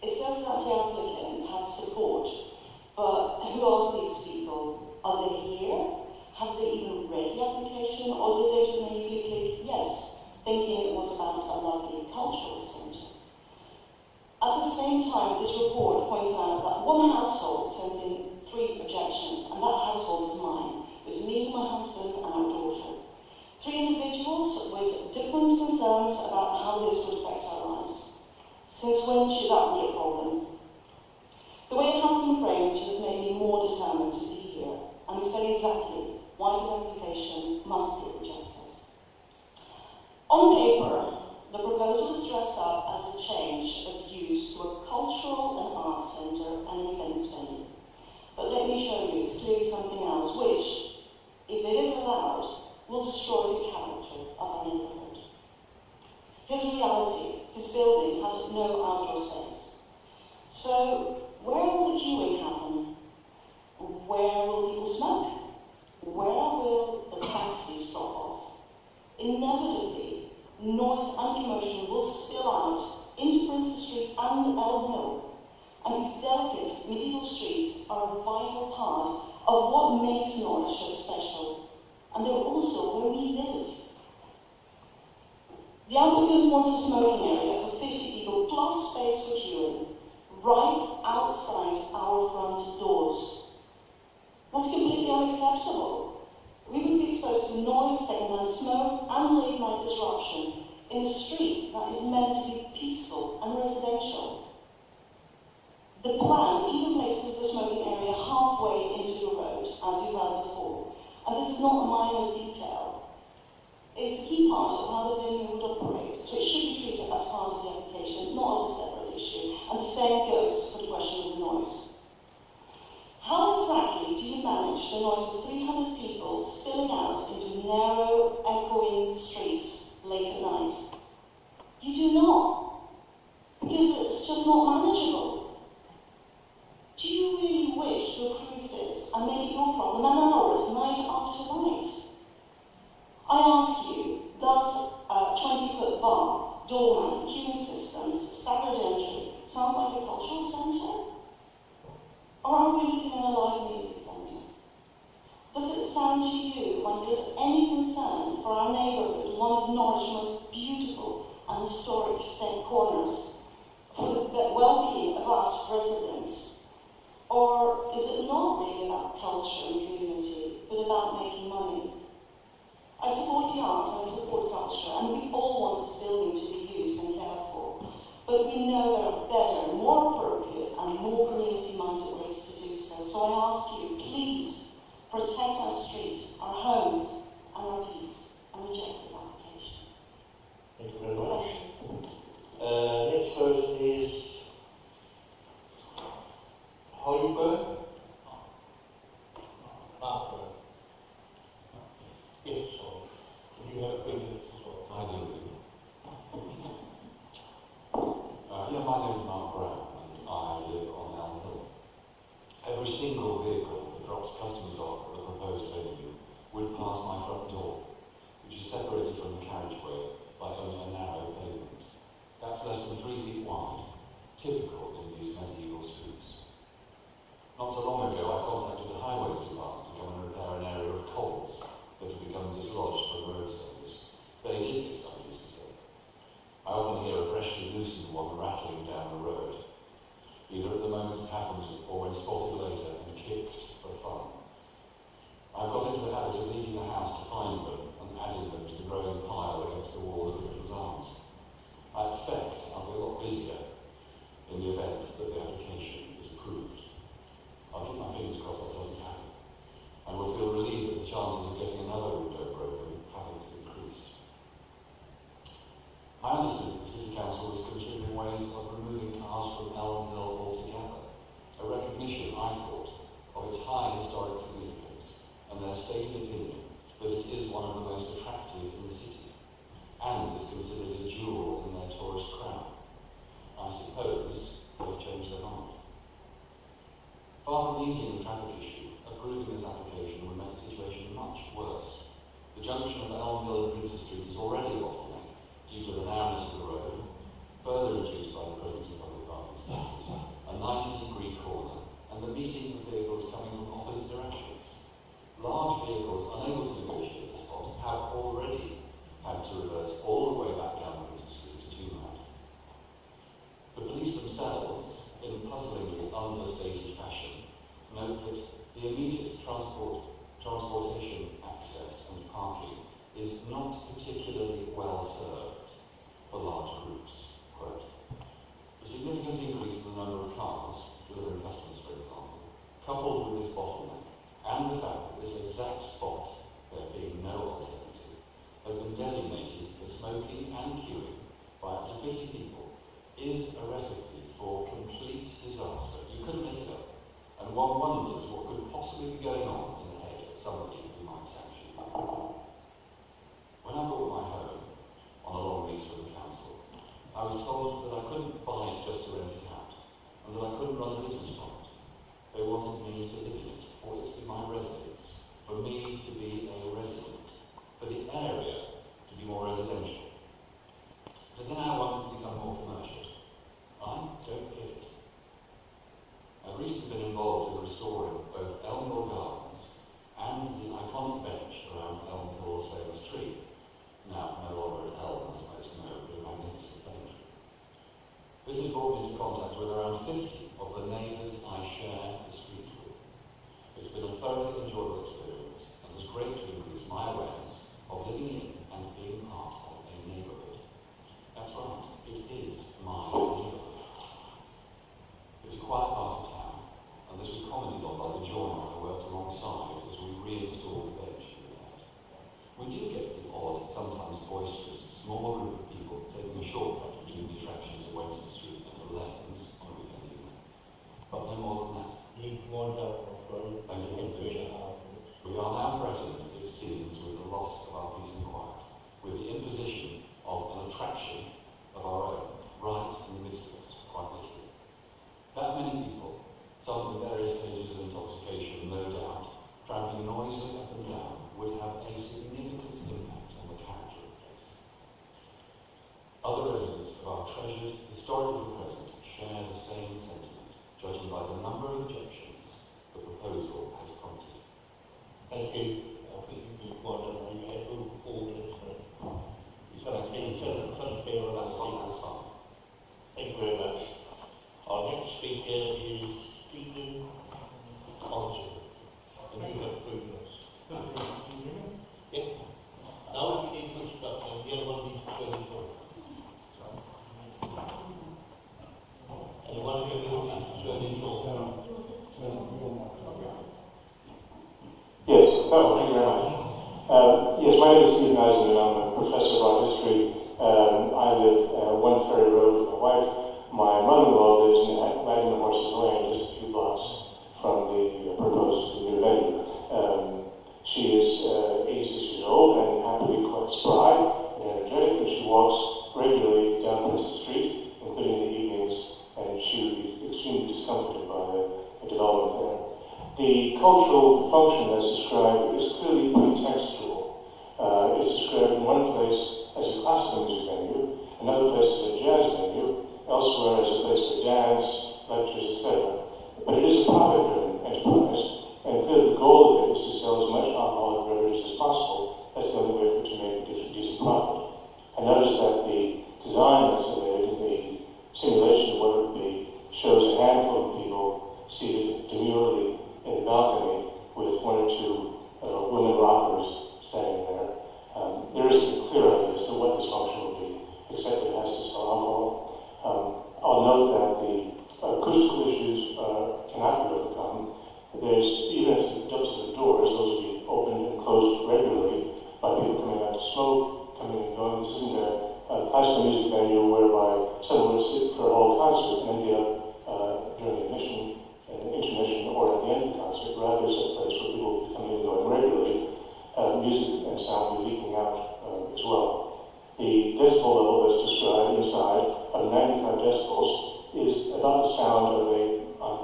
It says that the applicant has support, but who are these people? Are they here? Have they even read the application, or did they just naively click yes, thinking it was about a lovely cultural centre? At the same time, this report points out that one household sent in 3 objections, and that household was mine. It was me, my husband, and our daughter. 3 individuals with different concerns about how this would affect our lives. Since when should that be a problem? The way it has been framed has made me more determined to be here and explain exactly why this application must be rejected. On paper, the proposal is dressed up as a change of use to a cultural and arts centre and an events venue. But let me show you, it's clearly something else which, if it is allowed, will destroy the character of our neighbourhood. Here's the reality. This building has no outdoor space. So, where will the queuing happen? Where will people smoke? Where will the taxis drop off? Inevitably, noise and commotion will spill out into Princess Street and Elm Hill, and these delicate medieval streets are a vital part of what makes Norwich so special, and they're also where we live. The applicant wants a smoking area for 50 people plus space for queuing, right outside our front doors. That's completely unacceptable. We would be exposed to noise, secondhand smoke, and late night disruption in a street that is meant to be peaceful and residential. The plan is not a minor detail. It's a key part of how the venue would operate, so it should be treated as part of the application, not as a separate issue. And the same goes for the question of the noise. How exactly do you manage the noise of 300 people spilling out into narrow, echoing streets late at night? You do not, because it's just not manageable. Do you really wish to approve this and make it your problem and ours night after night? I ask you, does a 20-foot bar, doorman, queuing systems, staggered entry sound like a cultural centre? Or are we looking at a live music venue? Does it sound to you like there's any concern for our neighbourhood, one of Norwich's most beautiful and historic corners, for the well-being of us residents? Or is it not really about culture and community, but about making money? I support the arts and I support culture, and we all want this building to be used and cared for. But we know there are better, more appropriate, and more community-minded ways to do so. So I ask you, please, protect our street, our homes, and our peace, and reject this application. Thank you very much. Next person is Holberg. Harper. Yes, sorry. You have 3 minutes as well. I do. My name is Mark Brown, and I live on Elm Hill. Every single vehicle that drops customers off at the proposed venue would pass my front door, which is separated from the carriageway by only a narrow pavement. That's less than 3 feet wide, typical in these medieval streets. Not so long ago, I contacted the Highways Department to come and repair an area of coals that had become dislodged from road service. They did this, I'm pleased to say. I often hear a freshly loosened one rattling down the road, either at the moment it happens or when spotted later and kicked for fun. I've got into the habit of leaving the house to find them and adding them to the growing pile against the wall of Britain's arms. I expect I'll be a lot busier in the event that the application is approved. I'll keep my fingers crossed that doesn't happen, and will feel relieved that the chances of getting another window broken haven't increased. I understood the City Council was considering ways of removing cars from Elm Hill altogether, a recognition, I thought, of its high historic significance and their stated opinion that it is one of the most attractive in the city, and is considered a jewel in their tourist crown. I suppose they've changed their mind. Far from easing the traffic issue, approving this application would make the situation much worse. The junction of Elm Hill and Princes Street is already a bottleneck due to the narrowness of the road, further reduced by the presence of public parking spaces, a 90-degree corner, and the meeting of vehicles coming from opposite directions. Large vehicles unable to negotiate the spot have already had to reverse all the way back down Princes Street to Toonhound. The police themselves, in a puzzlingly understated fashion, note that the immediate transportation access and parking is not particularly well served for large groups. Quote, the significant increase in the number of cars, delivering customers for example, coupled with this bottleneck, and the fact that this exact spot, there being no alternative, has been designated for smoking and queuing by up to 50 people, is a recipe for complete disaster. You couldn't make it up. And one wonders what could possibly be going on in the head of somebody who might sanction it. When I bought my home on a long lease from the council, I was told that I couldn't buy it just to rent it out, and that I couldn't run a business from it. They wanted me to live in it, for it to be my residence, for me to be a resident, for the area to be more residential. But then I wanted to become more commercial. I don't get it. I've recently been involved in restoring both Elm Hill Gardens and the iconic bench around Elm Hill's famous tree, now no longer an elm, as most know, but a magnificent bench. This has brought me into contact with around 50 of the neighbours I share the street with. It's been a thoroughly enjoyable experience and has greatly increased my awareness of living in and being part of a neighbourhood. That's right, it is my neighbourhood. It's a quiet part of town, and this was commented on by the joiner I worked alongside as we reinstalled the bench here. wind up, I'm afraid. Thank you, Commissioner. We are now threatened, it seems, with the loss of our peace and quiet, with the imposition of an attraction of our own, right in the midst of us, quite literally. That many people, some in various stages of intoxication, no doubt, tramping noisily up and down, would have a significant impact on the character of the place. Other residents of our treasured historical present share the same sentiment, judging by the number of objections the proposal has prompted. Thank you. I think you've got a head all this. So I think it's fair That's fine. Thank you very much. Our next speaker is Stephen Thompson. And you have 3 minutes. Yeah. Now we can push back and the other one needs to go as well. And the one who needs to go as well. Yes, thank you very much. Yes, my name is Stephen Eisen and I'm a professor of art history. I live One Ferry Road with my wife. My mother-in-law lives in Wagon and Horses Lane, just a few blocks from the proposed new venue. She is 86 years old and happily quite spry and energetic, and she walks regularly down Princeton Street, including in the evenings, and she would be extremely discomforted by the development there. The cultural function that's described is clearly pretextual. It's described in one place as a classical music venue, another place as a jazz venue, elsewhere as a place for dance, lectures, etc. But it is a profit-driven enterprise, and clearly the goal of it is to sell as much alcoholic beverages as possible. That's the only way for it to make a decent profit. I noticed that the design that's submitted, the simulation of what it would be, shows a handful of people seated demurely in the balcony with 1 or 2 women rockers standing there. There isn't a clear idea as to what this function will be, except it has to sell alcohol. I'll note that the acoustical issues cannot be overcome. There's, even if the doors, those will be opened and closed regularly by people coming out to smoke, coming and going. This isn't a classical music venue whereby someone would sit for a whole concert and then get up during intermission or at the end of the concert. Rather, it's a place where people will be coming and going regularly. Music and sound will be leaking out as well. The decibel level that's described inside of 95 decibels is about the sound of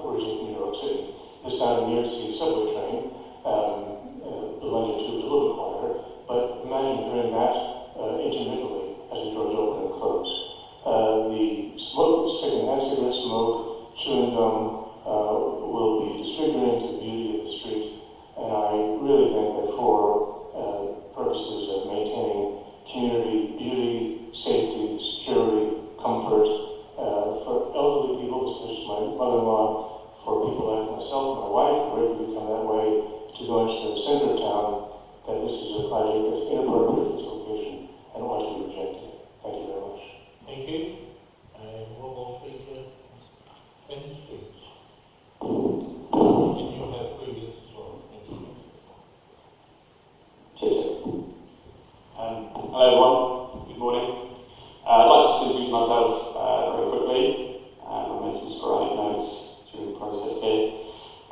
originally from New York City. The sound of New York City subway train, the London Tube is a little bit quieter, but imagine hearing that intermittently as the doors open and close. The smoke, secondhand cigarette smoke, chewing gum will be disfiguring to the beauty of the street, and I really think that for purposes of maintaining community beauty, safety, security, comfort, for elderly people, such as my mother-in-law, for people like myself and my wife, who regularly come that way to go into the center of town, that this is a project that's inappropriate for this location and ought to be rejected. Thank you very much. Thank you. And one more speaker, Ben Streets. And you have 3 minutes as well. Thank you. Hello everyone, good morning. I'd like to introduce myself very quickly. I made some sporadic notes during the process here.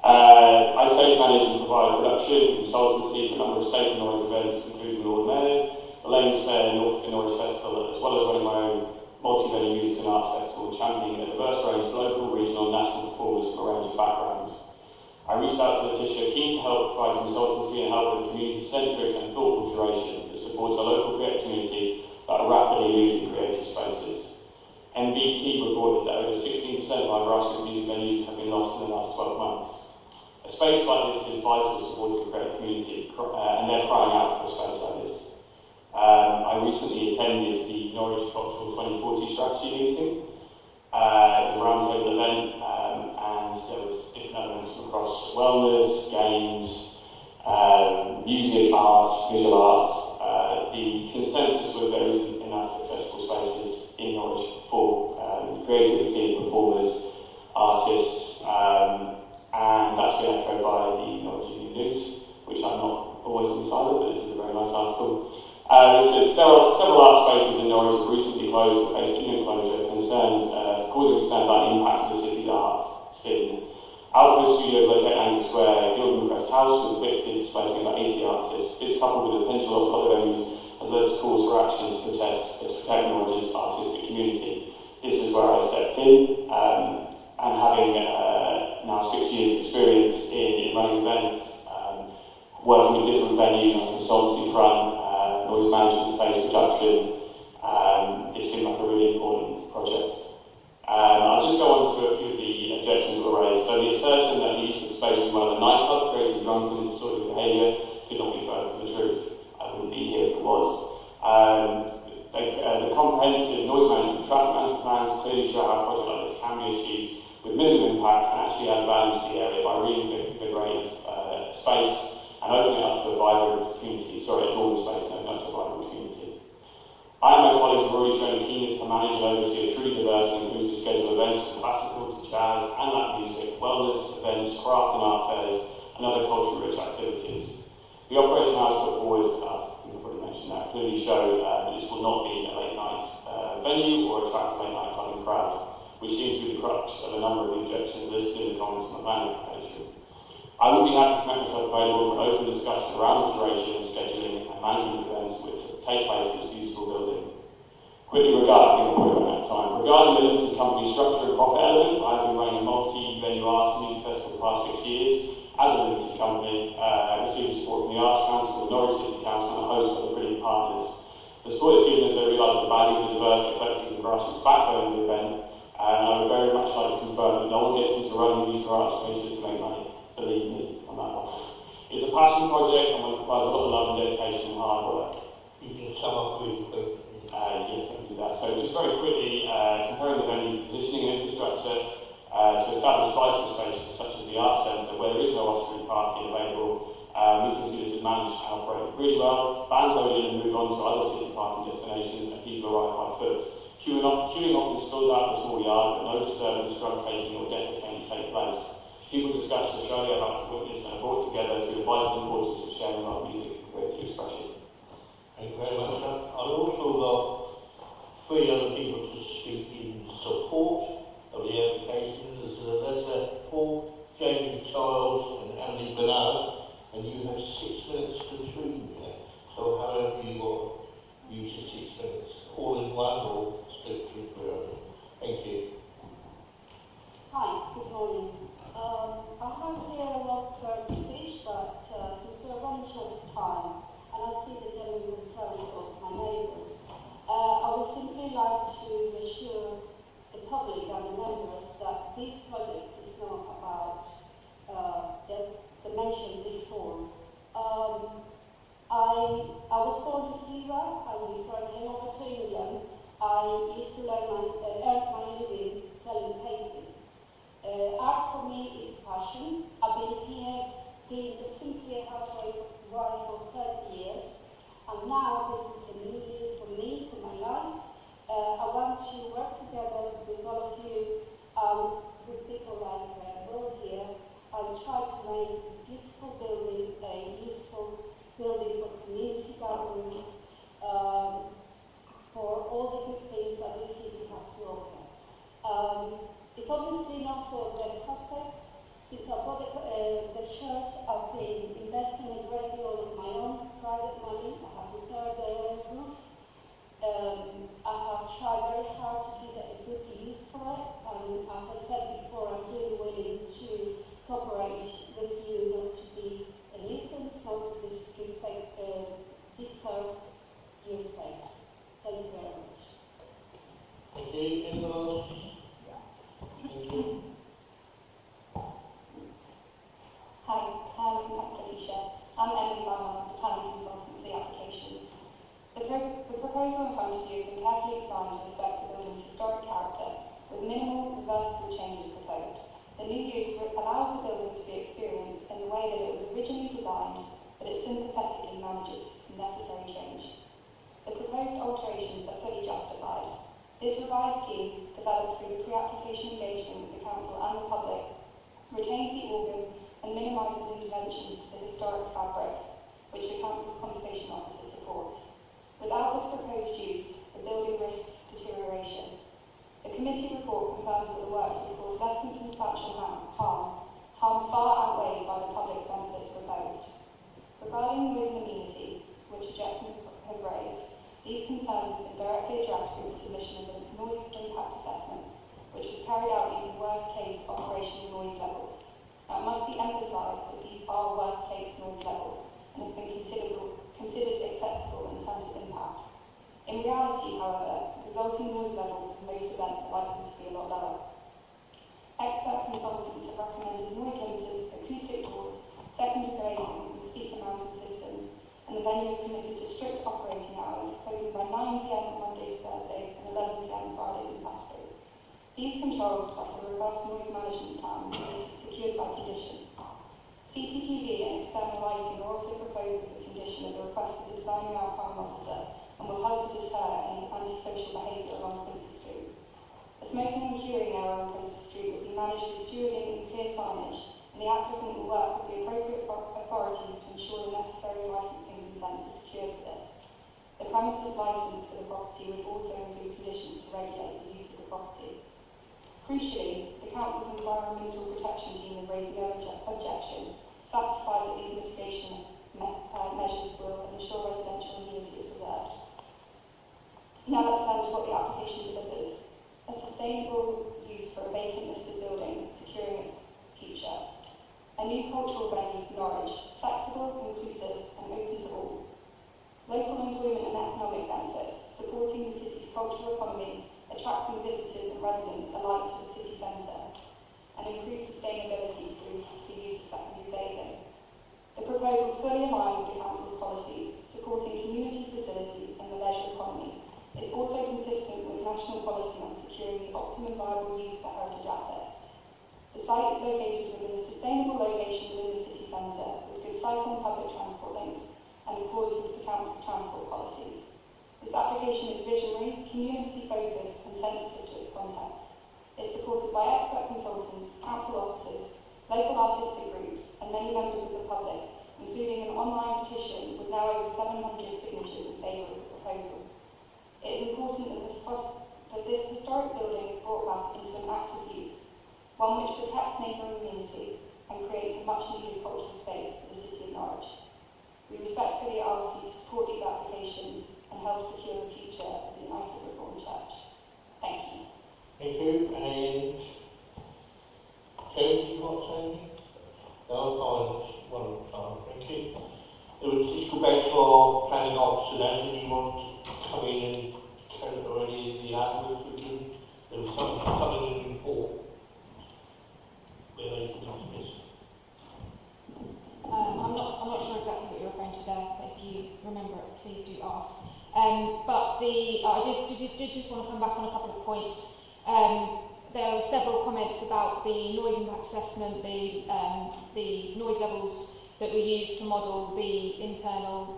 I stage manage and provide production consultancy for a number of state and Norwich events, including Lord Mayor's, the Lanes Fair, North Norwich Festival, as well as running my own multi-venue music and arts festival, championing a diverse range of local, regional and national performers from a range of backgrounds. I reached out to Letitia, keen to help provide consultancy and help with a community-centric and thoughtful curation that supports a local creative community that are rapidly losing creative spaces. NVT reported that over 16% of our grassroots music venues have been lost in the last 12 months. A space like this is vital to support the creative community, and they're crying out for a space like this. I recently attended the Norwich Cultural 2040 strategy meeting. It was a roundtable event, and there was different elements across wellness, games, music, arts, visual arts. The consensus was there isn't enough accessible spaces in Norwich for creativity, performers, artists, and that's been echoed by the Norwich Evening News, which I'm not always inside of, but this is a very nice article. It says several art spaces in Norwich have recently closed, faced imminent closure, causing concern about the impact of the city's art scene. Outdoor studios located house was evicted, displacing about 80 artists. This, coupled with the potential loss of other venues, has led to calls for action to protect Norwich's artistic community. This is where I stepped in, and having now 6 years experience in running events, working with different venues on a consultancy front, noise management, stage production, it seemed like a really important project. I'll just go on to a few of the objections that were raised. So the assertion that the use of space in one of the nightclub created drunken and disorderly behaviour could not be further from the truth. I wouldn't be here if it was. The comprehensive noise management and traffic management plans clearly show how a project like this can be achieved with minimum impact and actually add value to the area by reinvigorating space and opening it up to a vibrant community. Sorry, a dormant space and opening up to a vibrant community. I and my colleagues have already shown keenness to manage and oversee a truly diverse and inclusive schedule of events from classical to jazz and Latin music, wellness events, craft and art fairs, and other culturally rich activities. The operation hours put forward, I think I've already mentioned that, clearly show that this will not be a late night venue or attract a late night clubbing crowd, which seems to be the crux of a number of the objections listed in the comments on the planning application. I would be happy to make myself available for an open discussion around the duration, scheduling and management of events which take place in this beautiful building. Quickly regarding the limited company structure and profit element, I've been running a multi-venue arts and music festival for the past 6 years as a limited company, receiving support from the Arts Council, the Norwich City Council and a host of other brilliant partners. The support is given as they realise the value of the diverse, eclectic and grassroots backbone of the event, and I would very much like to confirm that no one gets into running these arts spaces to make money. Believe me on that one. It's a passion project and one that requires a lot of love and dedication and hard work. You can sum up really quick. Yes, I can do that. So just very quickly, comparing the venue positioning and infrastructure to establish vital spaces such as the Arts Centre, where there is no off-street parking available, we can see this is managed and operated really well. Bands load in and move on to other city parking destinations and people arrive by foot. Queuing often spills out of the small yard, but no disturbance, drug taking or defecating take place. People discuss the show they're about to witness and are brought together through the vital importance of sharing our music and creative expression. Thank you very much. I've also got 3 other people to speak in support of the application. There's a letter, Paul, Jamie Childs and Andy Bernard, and you have 6 minutes between you. So however you want, use the 6 minutes. All in one or split between 3 of them. Thank you. Hi, good morning. I have here a well-prepared speech, but since we're running short of time, and I see the genuine concerns of my neighbours, I would simply like to assure the public and the members that this project is not about the mentioned reform. I was born in Cuba, and before I came over to England, I used to earn my living selling paintings. Art for me is passion. I've been here being just simply a housewife for 30 years, and now this is a new year for me, for my life. I want to work together with all of you, with people like Will here, and try to make this beautiful building a useful building for community gatherings, for all the good things that this city has to offer. It's obviously not for the profit. Since I bought the church, I've been investing a great deal of my own private money. I have repaired the roof. I have tried very hard to give it a good use for it. And as I said before, I'm really willing to cooperate with you not to be a nuisance, not to disturb your space. Thank you very much. Thank you. Anyone else? Thank you. Hi, I'm Alicia. I'm Emily Barnard, the planning consultant for the applications. The proposal in front of you has been carefully designed to respect the building's historic character, with minimal reversible changes proposed. The new use allows the building to be experienced in the way that it was originally designed, but it sympathetically manages some necessary change. The proposed alterations are fully justified. This revised scheme, developed through the pre-application engagement with the Council and the public, retains the organ and minimises interventions to the historic fabric, which the Council's Conservation Officer supports. Without this proposed use, the building risks deterioration. The committee report confirms that the works would cause less than substantial harm far outweighed by the public benefits proposed. noise levels. Now, it must be emphasised that these are worst-case noise levels and have been considered acceptable in terms of impact. In reality, however, resulting noise levels for most events are likely to be a lot lower. Expert consultants have recommended noise limiters, acoustic doors, secondary glazing and speaker mounted systems, and the venue is committed to strict operating hours, closing by 9 p.m. on Mondays, Thursdays and 11 p.m. Fridays and Saturdays. These controls plus a robust noise management plan are secured by condition. CCTV and external lighting are also proposed as a condition of the request of the designing outcome officer and will help to deter any antisocial behaviour along Princes Street. A smoking and queuing area on Princes Street will be managed with stewarding and clear signage, and the applicant will work with the appropriate authorities to ensure the necessary licensing consents are secured for this. The premises licence for the property would also include conditions to regulate the use of the property. Crucially, the Council's Environmental Protection Team have raised no objection, satisfied that these mitigation measures will ensure residential immunity is preserved. Now let's turn to what the application delivers. A sustainable use for a vacant listed building, securing its future. A new cultural venue for Norwich, flexible, inclusive and open to all. Local employment and economic benefits, supporting the city's cultural economy, attracting visitors and residents alike to the city centre, and improve sustainability through the use of secondary glazing. The proposal is fully aligned with the Council's policies, supporting community facilities and the leisure economy. It's also consistent with national policy on securing the optimum viable use for heritage assets. The site is located within a sustainable location within the city centre, with good cycle and public transport links, and accords with the Council's transport policies. This application is visionary, community-focused and sensitive to its context. It's supported by expert consultants, council officers, local artistic groups and many members of the public, including an online petition with now over 700 signatures in favour of the proposal. It is important that this historic building is brought back into an active use, one which protects neighbouring community and creates a much-needed cultural space for the City of Norwich. We respectfully ask you to support these applications and help secure the future of the United Reformed Church. Thank you. Thank you. And James, you want to say anything? No, fine. One time. Thank you. We'll just go back to our planning officer now. Do you want to come in and tell already the outlook with you? There was something in the report where they can dismiss. I'm not sure exactly what you're referring to there, but if you remember it, please do ask. I just want to come back on a couple of points. There were several comments about the noise impact assessment, the noise levels that were used to model the internal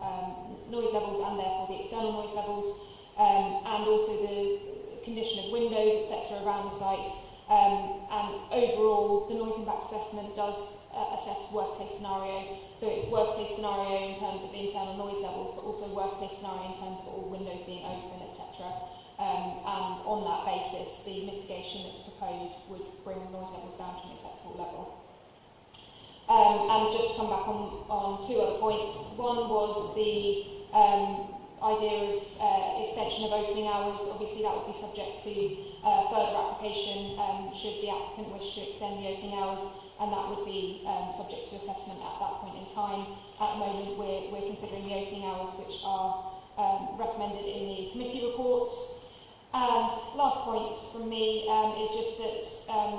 noise levels and therefore the external noise levels, and also the condition of windows, etc. around the site. And overall, the noise impact assessment does assess worst case scenario. So it's worst case scenario in terms of the internal noise levels, but also worst case scenario in terms of all windows being open, etc. And on that basis, the mitigation that's proposed would bring noise levels down to an acceptable level. And just to come back on two other points. One was the idea of extension of opening hours. Obviously, that would be subject to further application should the applicant wish to extend the opening hours, and that would be subject to assessment at that point in time. At the moment, we're considering the opening hours which are recommended in the committee report. And last point from me is just that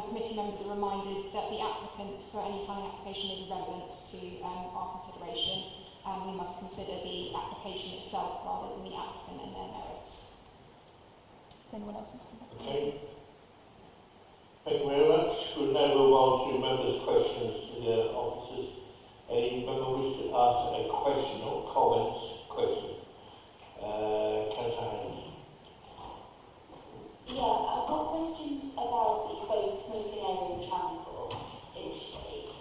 committee members are reminded that the applicant for any planning application is relevant to our consideration, and we must consider the application itself rather than the applicant and their merits. Does anyone else want to come back? Okay. Thank you very much. We'll now move on to members' questions to the officers. Any member wish to ask a question or comments? Question. Councillor Haynes. Yeah, I've got questions about the smoking area and transport initially.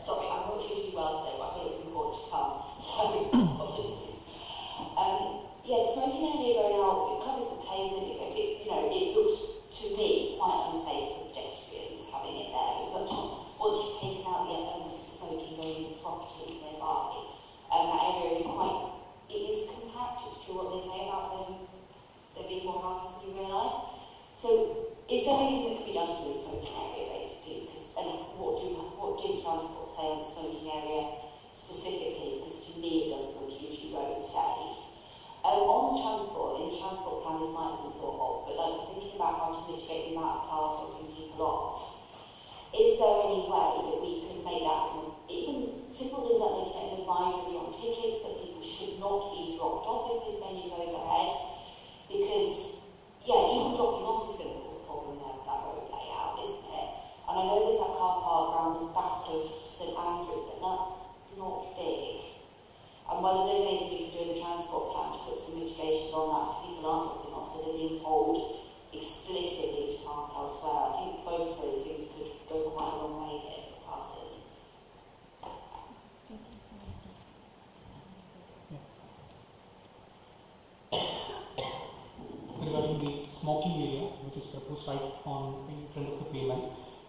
Sorry, I'm not usually well today, but I thought it was important to come. So, apologies. Yeah, the smoking area going out, it covers the pavement, it looks to me quite unsafe for pedestrians having it there, as much once you've taken out the smoking going into properties nearby. That area is it is compact, it's true what they say about them. There being more houses than you realise. So, is there any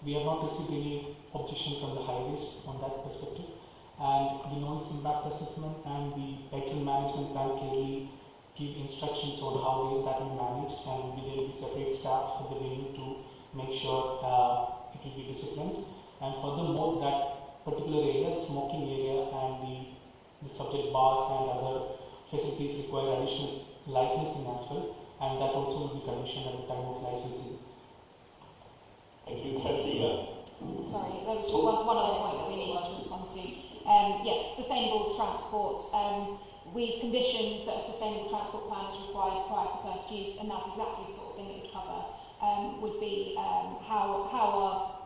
we have not received any objection from the highways on that perspective. And the noise impact assessment and the vehicle management plan clearly give instructions on how that will be managed, and there will be separate staff at the venue to make sure it will be disciplined. And furthermore, that particular area, the smoking area and the subject bar and other facilities require additional licensing as well, and that also will be commissioned at the time of licensing. Thank you, Kathleen. Sorry, there was just one other point that we needed to respond to. Yes, sustainable transport. We've conditioned that a sustainable transport plan is required prior to first use, and that's exactly the sort of thing that would cover. Would be how are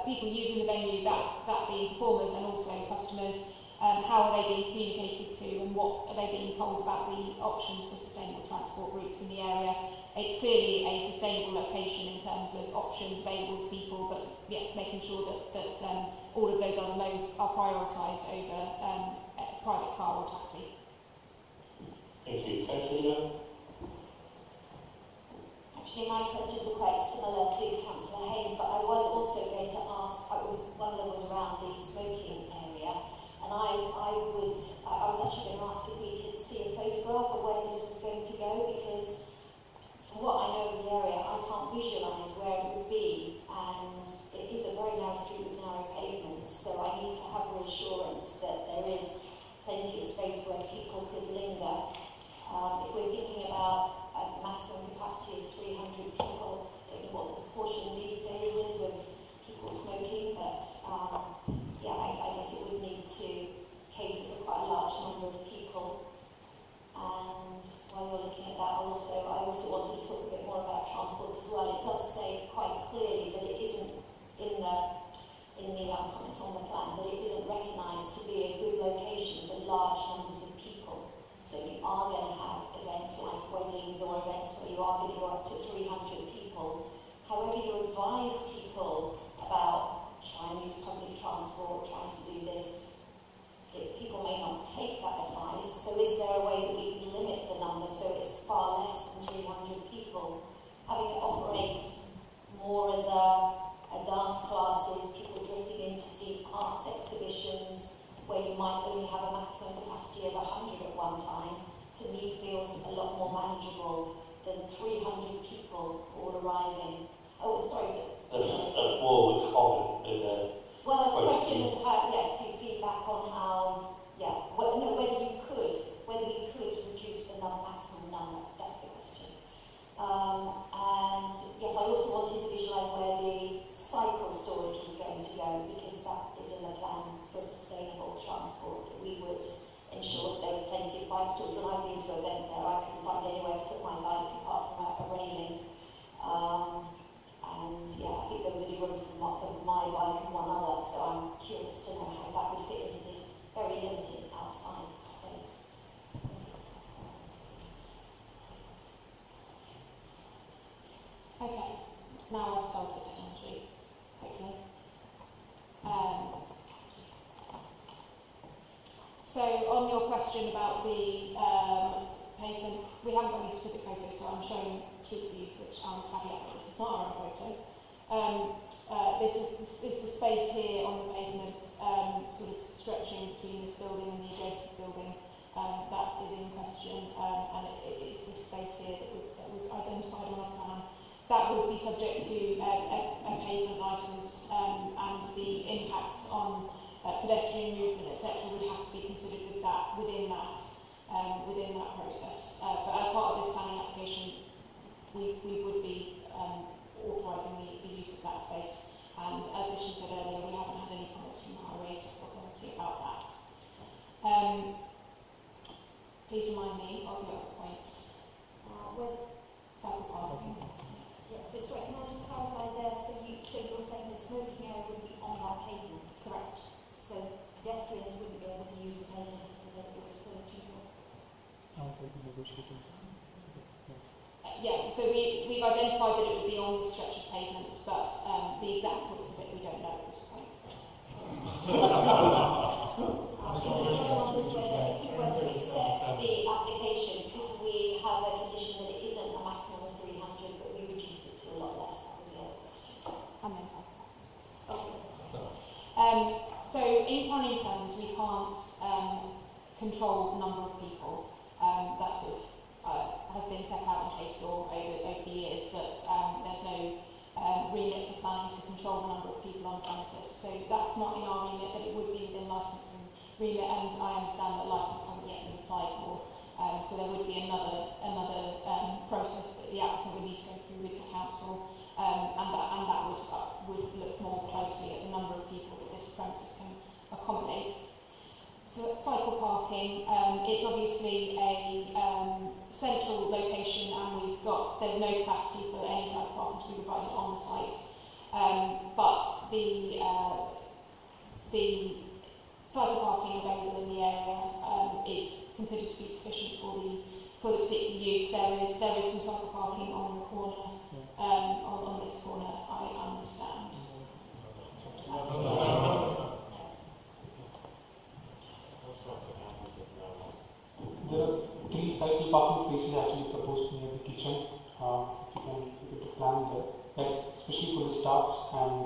people using the venue, that being performers and also customers, how are they being communicated to, and what are they being told about the options for sustainable transport routes in the area. It's clearly a sustainable location in terms of options available to people, but yes, making sure that all of those other modes are prioritised over a private car or taxi. Thank you, Kathleen. Actually, my questions are quite similar to Councillor Haynes, but I was also going to ask, one of them was around the smoking area, and I was actually going to ask if we could see a photograph of where this was going to go, because from what I know of the area, I can't visualise where it would be, and it is a very narrow street with narrow pavements, so I need to have reassurance that there is plenty of space where people could linger. If we're thinking about a maximum capacity of 300 people, I don't know what the proportion these days is of people smoking, but I guess it would need to cater for quite a large number of people. And while you're looking at that, I also wanted to talk a bit more about transport as well. It does say quite clearly that it isn't in the comments on the plan, that it isn't recognised to be a good location for large numbers of people. So you are going to have events like weddings or events where you are going to go up to 300 people. However, you advise people about trying to use public transport, trying to do this, people may not take that advice. So is there a way that we can limit the number so it's far less than 300 people? Having it operate more as a dance classes, people drifting in to see arts exhibitions, where you might only have a maximum capacity of 100 at one time, to me feels a lot more manageable than 300 people all arriving. Oh, sorry. That's more of a comment than a well, a question to feedback on how, whether we could reduce the maximum number. That's the question. And yes, I also wanted to visualise where the cycle storage was going to go, because that is in the plan for sustainable transport. We would ensure that there's plenty of bike storage. When I've been to an event there, I couldn't find anywhere to put my bike apart from a railing. I think there was only room for my bike and one other, so I'm curious to know how that would fit into this very limited outside space. Okay, now I've solved the technology, hopefully. So on your question about the pavement, we haven't got any specific photos, so I'm showing street view, which I'll caveat that this is not our own photo. This is the space here on the pavement, sort of stretching between this building and the adjacent building. That is in question, and it is this space here that was identified on our plan. That would be subject to a pavement licence, and the impacts on pedestrian movement, etc., would have to be considered within that process. But as part of this planning application, we would be authorising the use of that space. And as Richard said earlier, we haven't had any comments from the Highways Authority about that. Please remind me of your other points. Cycle parking. Yeah, so sorry, can I just clarify there? So you're saying the smoking area would be on that pavement? Correct. So pedestrians wouldn't be able to use the pavement if it was full of people? Yeah, so we've identified that it would be on the stretch of pavement, but the exact width of it we don't know at this point. If you were to accept the application, could we have a condition that it isn't a maximum of 300, but we reduce it to a lot less? That was the other question. So in planning terms, we can't control the number of people. That sort of has been set out in case law over the years, but there's no remit for planning to control the number of people on premises. So that's not in our remit, but it would be within licensing remit, and I understand that licence hasn't yet been applied for. So there would be another process that the applicant would need to go through with the council, and that would look more closely at the number of people that this premises can accommodate. So cycle parking, it's obviously a central location, and there's no capacity for any cycle parking to be provided on the site. But the cycle parking available in the area is considered to be sufficient for the particular use. There is some cycle parking on the corner, on this corner, I understand. There are 3 cycle parking spaces actually proposed near the kitchen. If you can look at the plan there, that's especially for the staff. And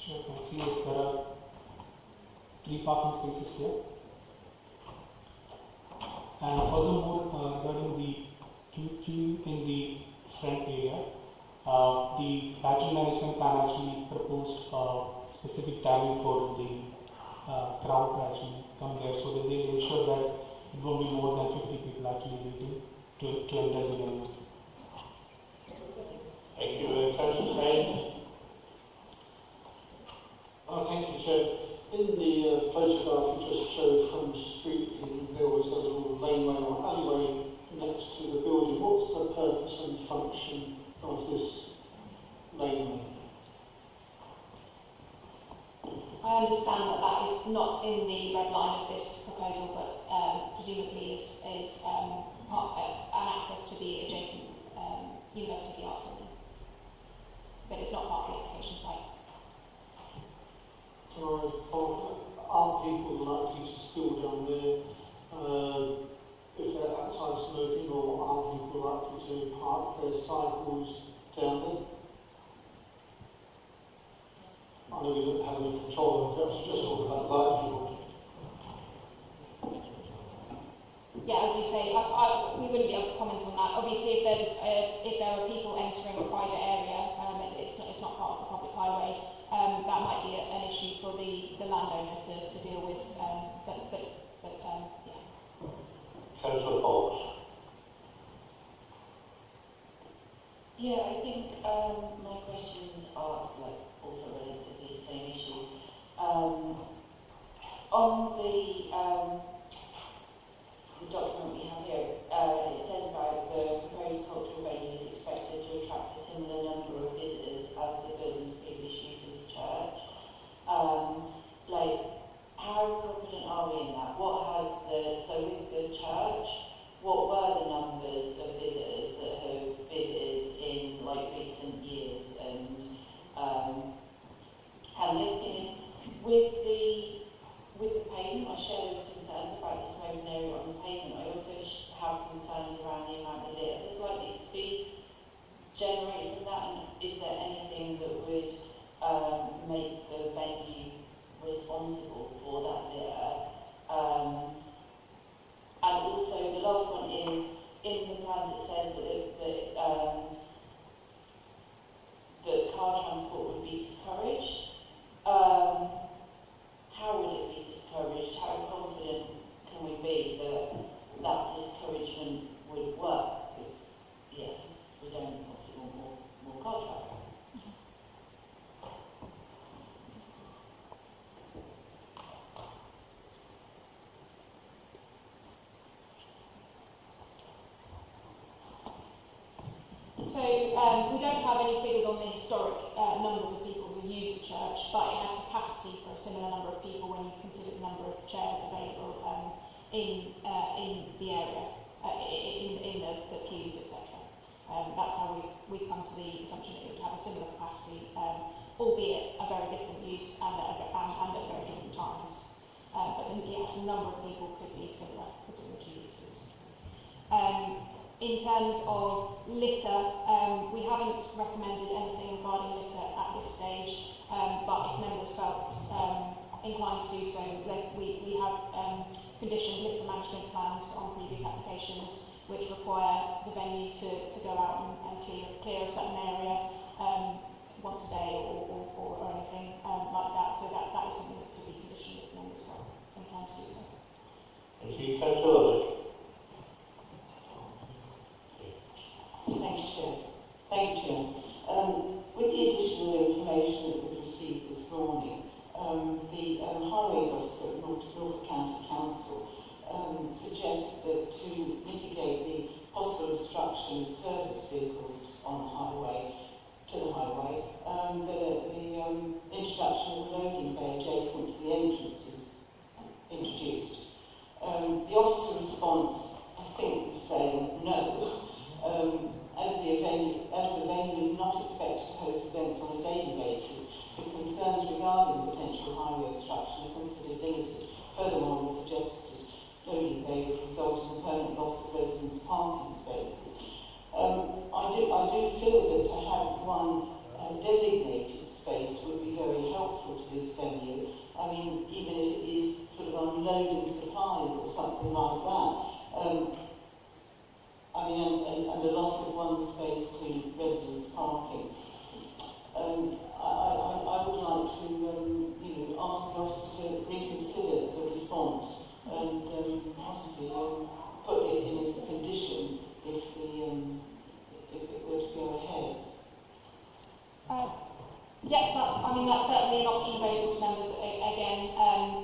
sure, you can see there are 3 parking spaces here. And furthermore, regarding the queue in the front area, the battery management plan actually proposed specific timing for the crowd to actually come there, so that they ensure that it won't be more than 50 people actually waiting to enter the venue. Thank you. Councillor Kane. Thank you, Chair. In the photograph you just showed from Street View, there was a little laneway or alleyway next to the building. What's the purpose and function of this laneway? I understand that is not in the red line of this proposal, but presumably is an access to the adjacent University of the Arts building. But it's not part of the application site. Are people likely to spill down there if they're outside smoking, or are people likely to park their cycles down there? I know we don't have any control over that, it's just all about likelihood. Yeah, as you say, we wouldn't be able to comment on that. Obviously, if there are people entering a private area, it's not part of the public highway. That might be an issue for the landowner to deal with. Yeah. Councillor Fox. Yeah, I think my questions are also related to these same issues. On the document we have here, it says about the proposed cultural venue is expected to attract a similar number of visitors as the building's previous use as a church. How confident are we in that? So with the church, what were the numbers of visitors that have visited in recent years? And the other thing is, with the pavement, I share those concerns about the smoking area on the pavement. I also have concerns around the amount of litter that's likely to be generated from that, and is there anything that would make the venue responsible for that litter? And also the last one is, in the plans it says that car transport would be discouraged. How would it be discouraged? How confident can we be that discouragement would work? Because, we don't obviously want more car traffic. So we don't have any figures on the historic numbers of people who use the church, but it had capacity for a similar number of people when you consider the number of chairs available in the area, in the queues, etc. That's how we've come to the assumption that it would have a similar capacity, albeit a very different use and at very different times. But the actual number of people could be similar between the two uses. in terms of litter, we haven't recommended anything regarding litter at this stage, but if members felt inclined to do so, we have conditioned litter management plans on previous applications which require the venue to go out and clear a certain area once a day or anything like that. So that is something that could be conditioned if members felt inclined to do so. Thank you. Councillor Thank you, Chair. Thank you, Chair. With the additional information that we've received this morning, the Highways Officer at Norfolk County Council suggests that to mitigate the possible obstruction of service vehicles on the highway, that the introduction of a loading bay adjacent to the entrance is introduced. The officer response, I think, is saying no. As the venue is not expected to host events on a daily basis, the concerns regarding potential highway obstruction are considered limited. Furthermore, the suggested loading bay would result in the permanent loss of residents' parking spaces. I do feel that to have one designated space would be very helpful to this venue. I mean, even if it is sort of unloading supplies or something like that. I mean, and the loss of one space to residents' parking. I would like to ask the officer to reconsider the response and possibly put it in as a condition if it were to go ahead. Yeah, that's certainly an option available to members. Again,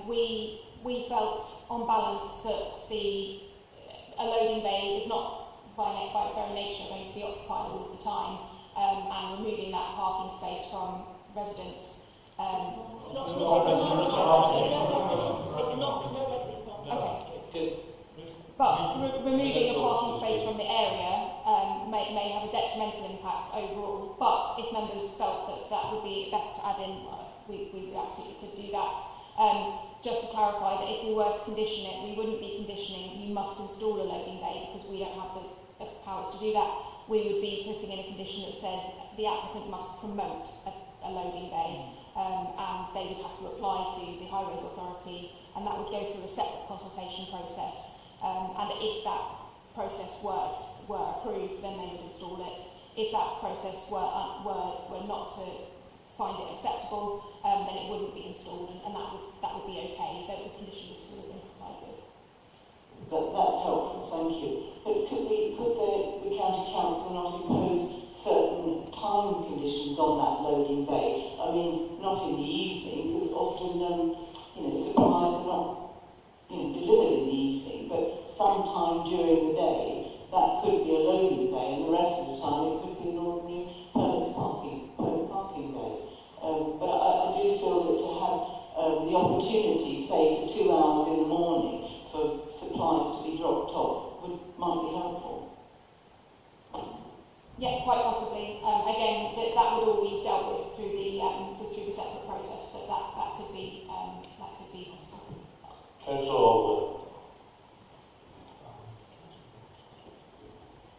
we felt on balance that a loading bay is not by its very nature going to be occupied all of the time, and removing that parking space from residents. It's not okay. But removing a parking space from the area may have a detrimental impact overall. But if members felt that would be best to add in, we absolutely could do that. Just to clarify that if we were to condition it, we wouldn't be conditioning you must install a loading bay because we don't have the powers to do that. We would be putting in a condition that said the applicant must promote a loading bay, and they would have to apply to the Highways Authority, and that would go through a separate consultation process. And if that process were approved, then they would install it. If that process were not to find it acceptable, then it wouldn't be installed, and that would be okay. The condition would still have been complied with. That's helpful, thank you. But could the County Council not impose certain time conditions on that loading bay? I mean, not in the evening, because often supplies are not delivered in the evening, but sometime during the day that could be a loading bay, and the rest of the time it could be an ordinary permit parking bay. But I do feel that to have the opportunity, say for 2 hours in the morning, for supplies to be dropped off might be helpful. Yeah, quite possibly. Again, that would all be dealt with through the separate process, but that could be possible. Councillor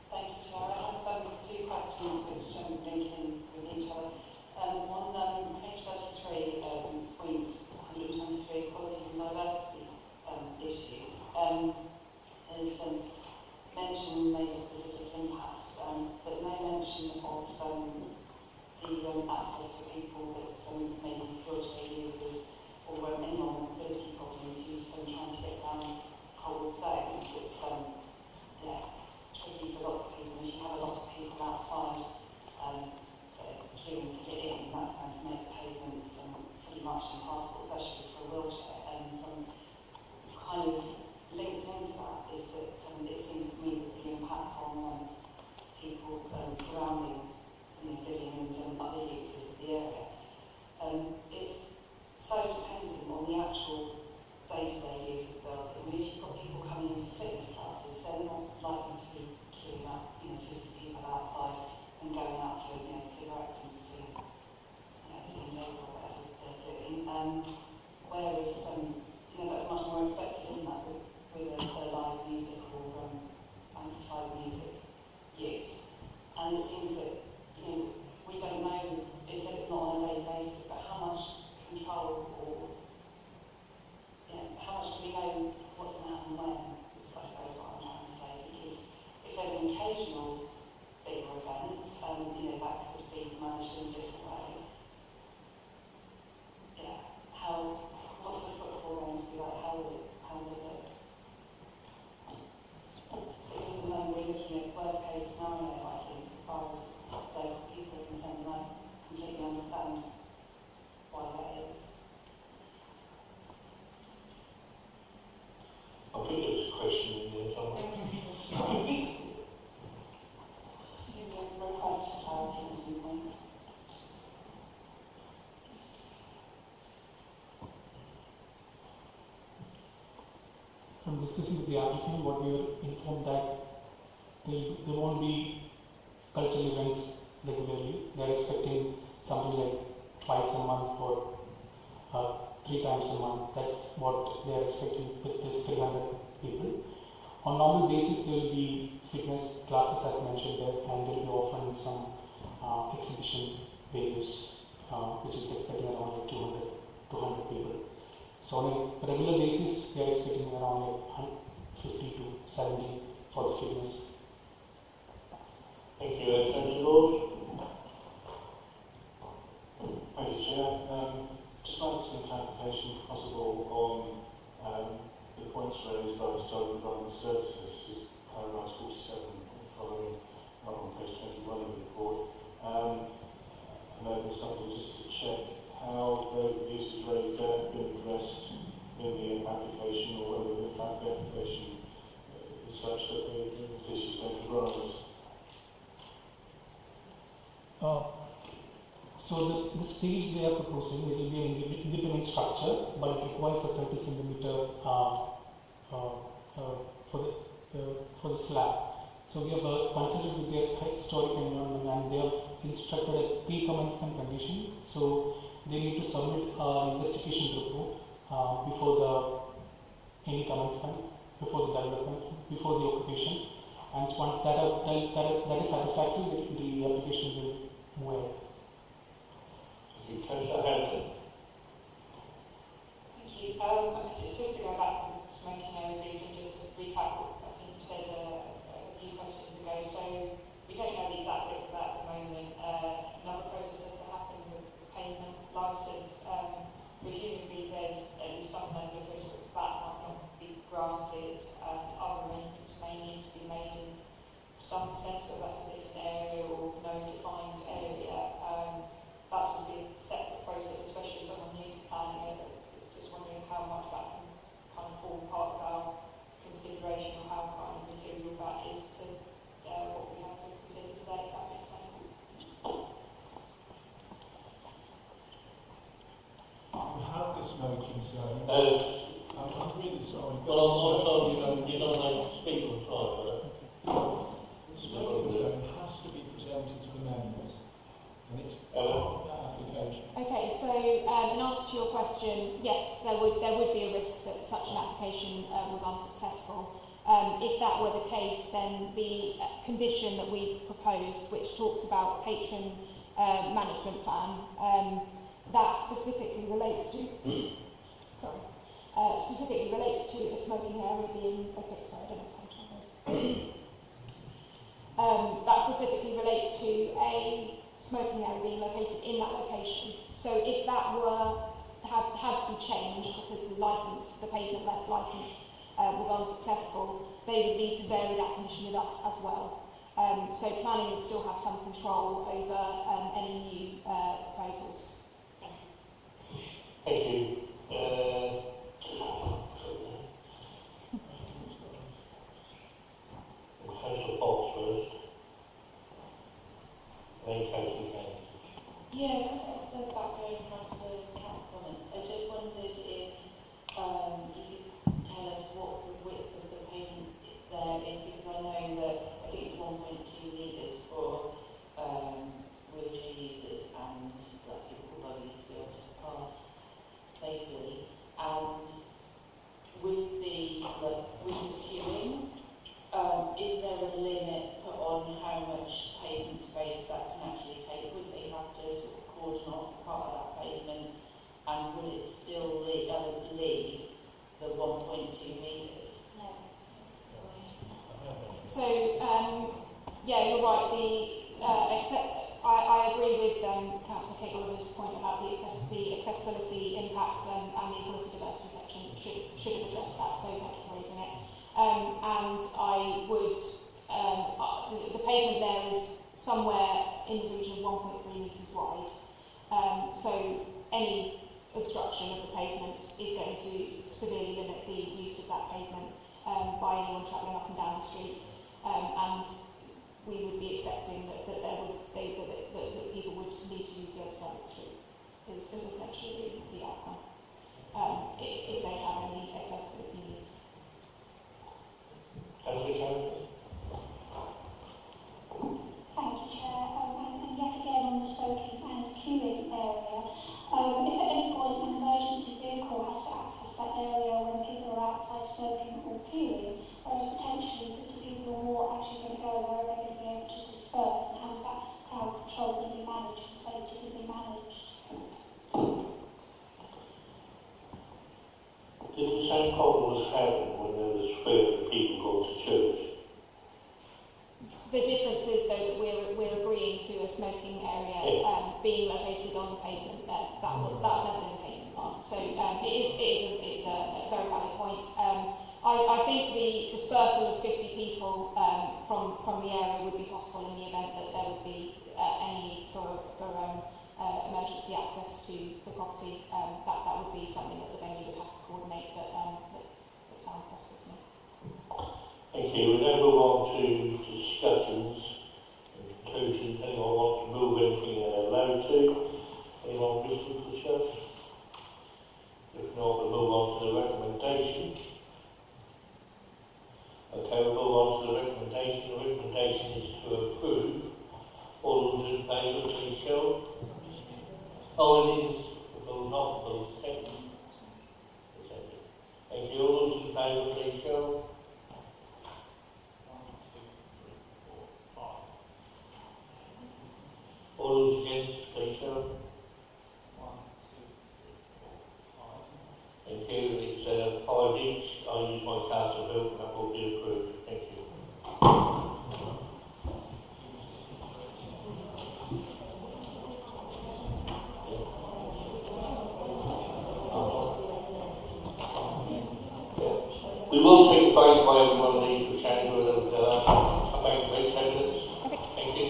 Thank you, Chair. I have 2 questions which link in with each other. On page 33, point 123, qualities and diversities issues, there's mention made of specific impact, but no mention of the access for people that maybe wheelchair users or anyone with mobility problems who's trying to get down cold zones. It's tricky for lots of people. If you have a lot of people outside queuing to get in, that's going to make the pavements pretty much impassable, especially for a wheelchair. And kind of linked into that is that it seems to me that the impact on people surrounding living and other uses of the area, it's so dependent on the actual day-to-day use of the building. I mean, if you've got people coming in for fitness classes, they're not likely to be queuing up 50 people outside and going out for cigarettes in between doing yoga or whatever they're doing. Whereas that's much more expected, isn't that, with a live music or amplified music. And it seems that, you know, we don't know, it said it's not on a daily basis, but how much control or, you know, how much do we know what's going to happen when, is I suppose what I'm trying to say, because if there's an occasional bigger event, you know, that could be managed in a different way. Yeah, what's the football going to be like, how will it look? Because at the moment we're looking at worst case scenario, I think, as far as the people are concerned, and I completely understand why that is. I think there was a question in there somewhere. There's a request for clarity at some point. From discussing with the applicant, what we were informed that there won't be cultural events regularly. They're expecting something like twice a month or 3 times a month. That's what they're expecting with this 300 people. On normal basis, there will be fitness classes as mentioned there, and they'll be offering some exhibition venues, which is expecting around like 200 people. So on a regular basis, we are expecting around like 50 to 70 for the fitness. Thank you. Councillor Lord? Thank you, Chair. Just like some clarification, if possible, on the points raised by Historic Environment Services, paragraph 47 following on page 21 of the report. And there was something just to check how those issues raised there have been addressed in the application, or whether in fact the application is such that the issues don't arise. So the stage they are proposing, it will be an independent structure, but it requires a 30 centimeter for the slab. So we have consulted with the historic environment, and they have instructed a pre-commencement condition. So they need to submit an investigation report before any commencement, before the development, before the occupation. And once that is satisfactory, the application will move ahead. Thank you. Councillor Hampton? Thank you. Just to go back to the smoking area briefly, just recap what I think you said a few questions ago. So we don't know the exact width of that at the moment. Another process has to happen with the pavement licence. Presumably there's at least some level of risk that might not be granted. Other arrangements may need to be made in some sense, whether that's a different area or no defined area. That's obviously a separate process, especially if someone new to planning it. Just wondering how much that can kind of form part of our consideration, or how kind of material that is to what we have to consider today, if that makes sense. We have the smoking zone. I'm really sorry. Well, I'm sorry, you don't have to speak on time, right? The smoking zone has to be presented to the members. And it's part of that application. Okay, so in answer to your question, yes, there would be a risk that such an application was unsuccessful. If that were the case, then the condition that we've proposed, which talks about patron management plan, that specifically relates to a smoking area being that specifically relates to a smoking area being located in that location. So if that had to be changed because the pavement licence was unsuccessful, they would need to vary that condition with us as well. So planning would still have some control over any new proposals. Thank you. Councillor Fox first. Then Councillor Kane. Yeah, off the background Councillor Cat's comments, I just wondered if you could tell us what the width of the pavement there is, because I know that I think it's 1.2 metres for wheelchair users and black people bodies to be able to pass safely. yeah, you're right. I agree with Councillor Kate Oliver's point about the accessibility impacts and the equality diversity section should have addressed that, so thank you for raising it. And I would, the pavement there is somewhere in the region of 1.3 metres wide, so any obstruction of the pavement is going to severely limit the use of that pavement by anyone travelling up and down the street, and we would be accepting that people would need to use the other side of the street is essentially the outcome if they have any accessibility needs. Thank you, Chair. And yet again on the smoking and queuing area, if at any point an emergency vehicle has to access that area when people are outside smoking or queuing, whereas potentially 50 people or more actually going to go, where are they going to be able to disperse, and how is that crowd control going to be managed and safety going to be managed? Did the same problem was happened when there was 300 people going to church? The difference is though that we're agreeing to a smoking area being located on the pavement. That's never been the case in the past. So it's a very valid point. I think the dispersal of 50 people from the area would be possible in the event that there would be any needs for emergency access to the property. That would be something that the venue would have to coordinate, but that sounds possible to me. Thank you. We now move on to discussions and conclusions. Anyone want to move anything they're allowed to? Anyone wish to discuss? If not, we'll move on to the recommendations. Okay, we'll move on to the recommendation. The recommendation is to approve. All those in favour, please show. Oh, it is. Well, not, but it's second. Thank you. All those in favour, please show. All those against, please show. Thank you. It's 5 each. I use my council vote and that will be approved. Thank you. We will take a break by everyone leave the chamber and come back in about 10 minutes. Thank you.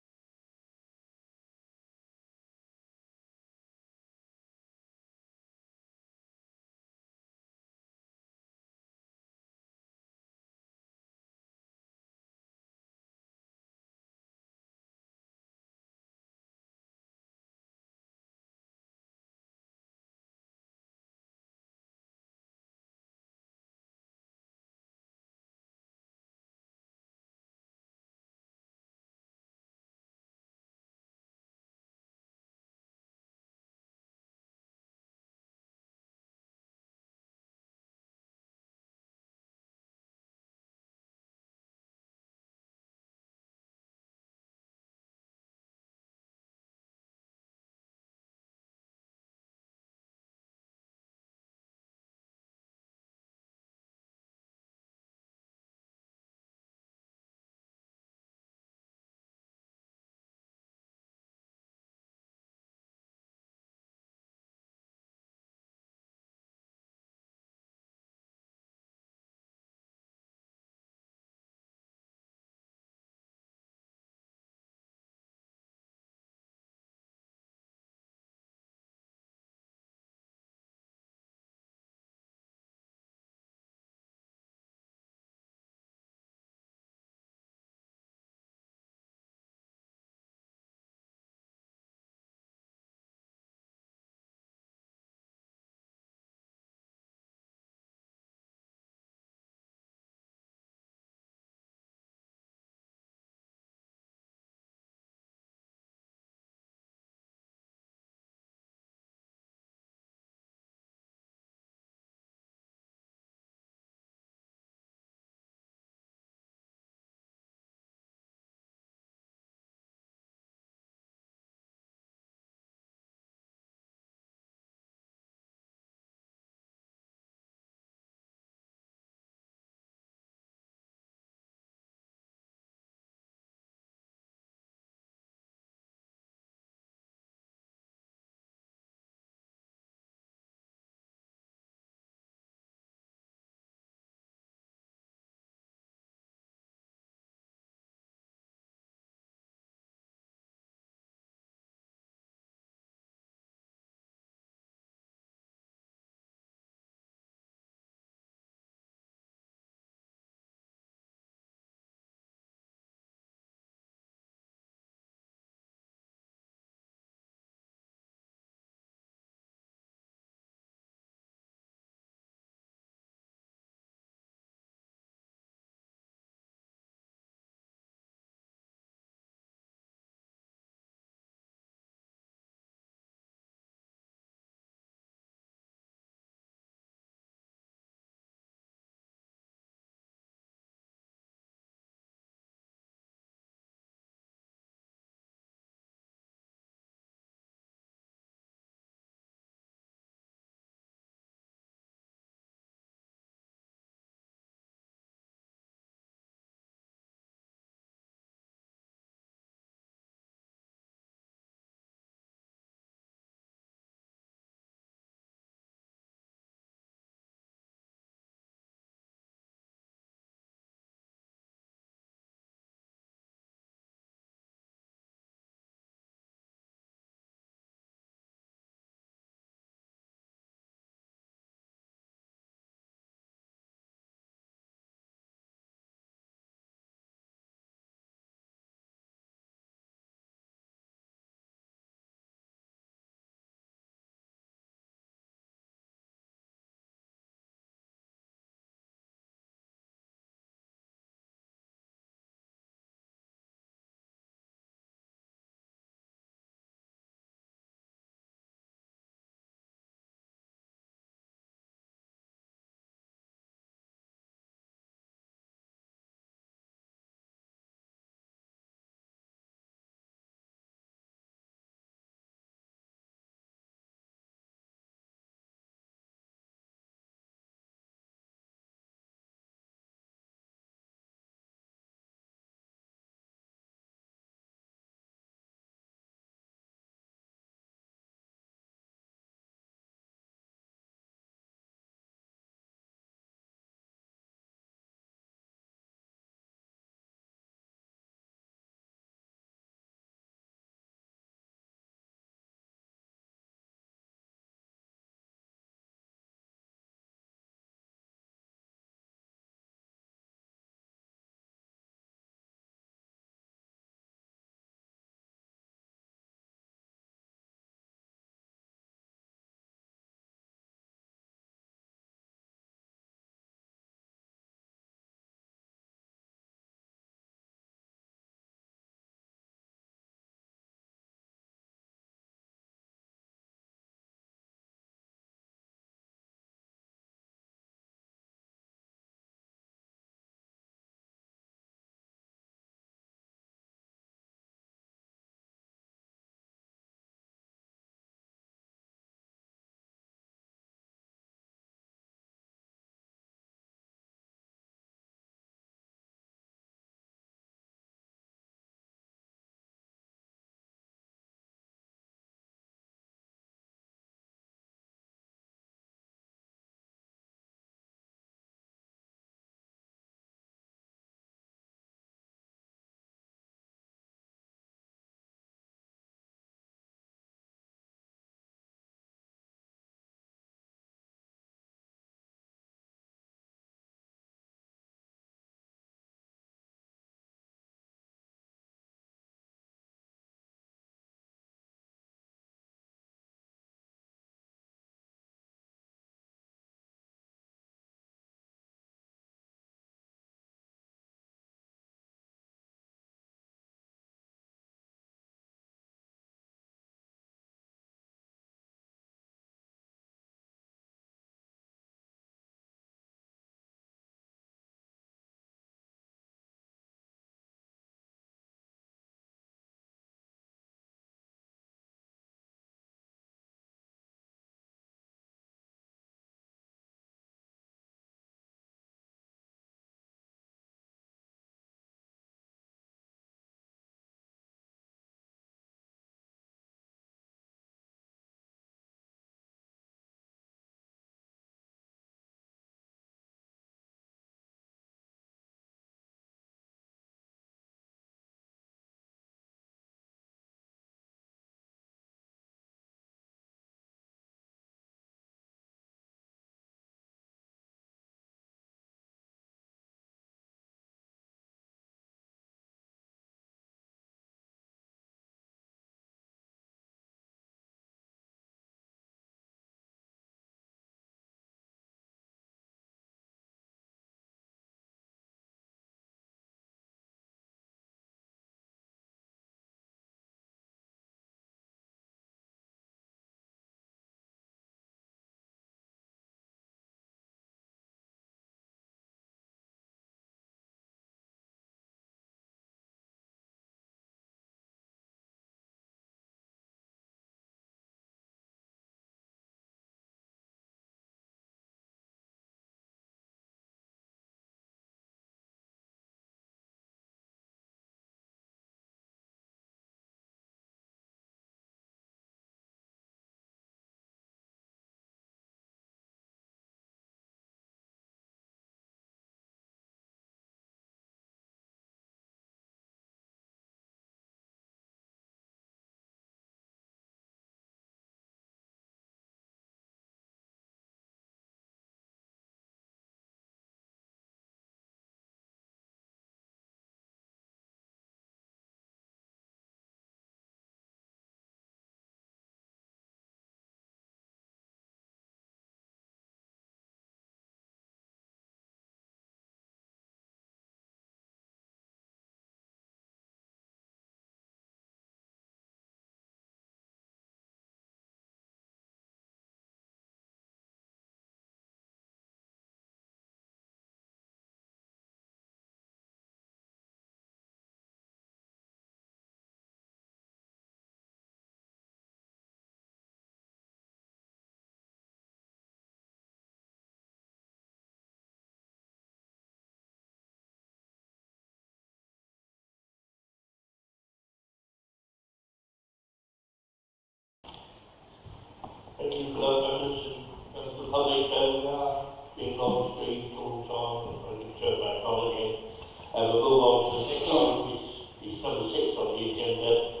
Thank you for that message. And the public being on the street all the time, I can turn back on again. We'll move on to the next item, which is number 6 on the agenda,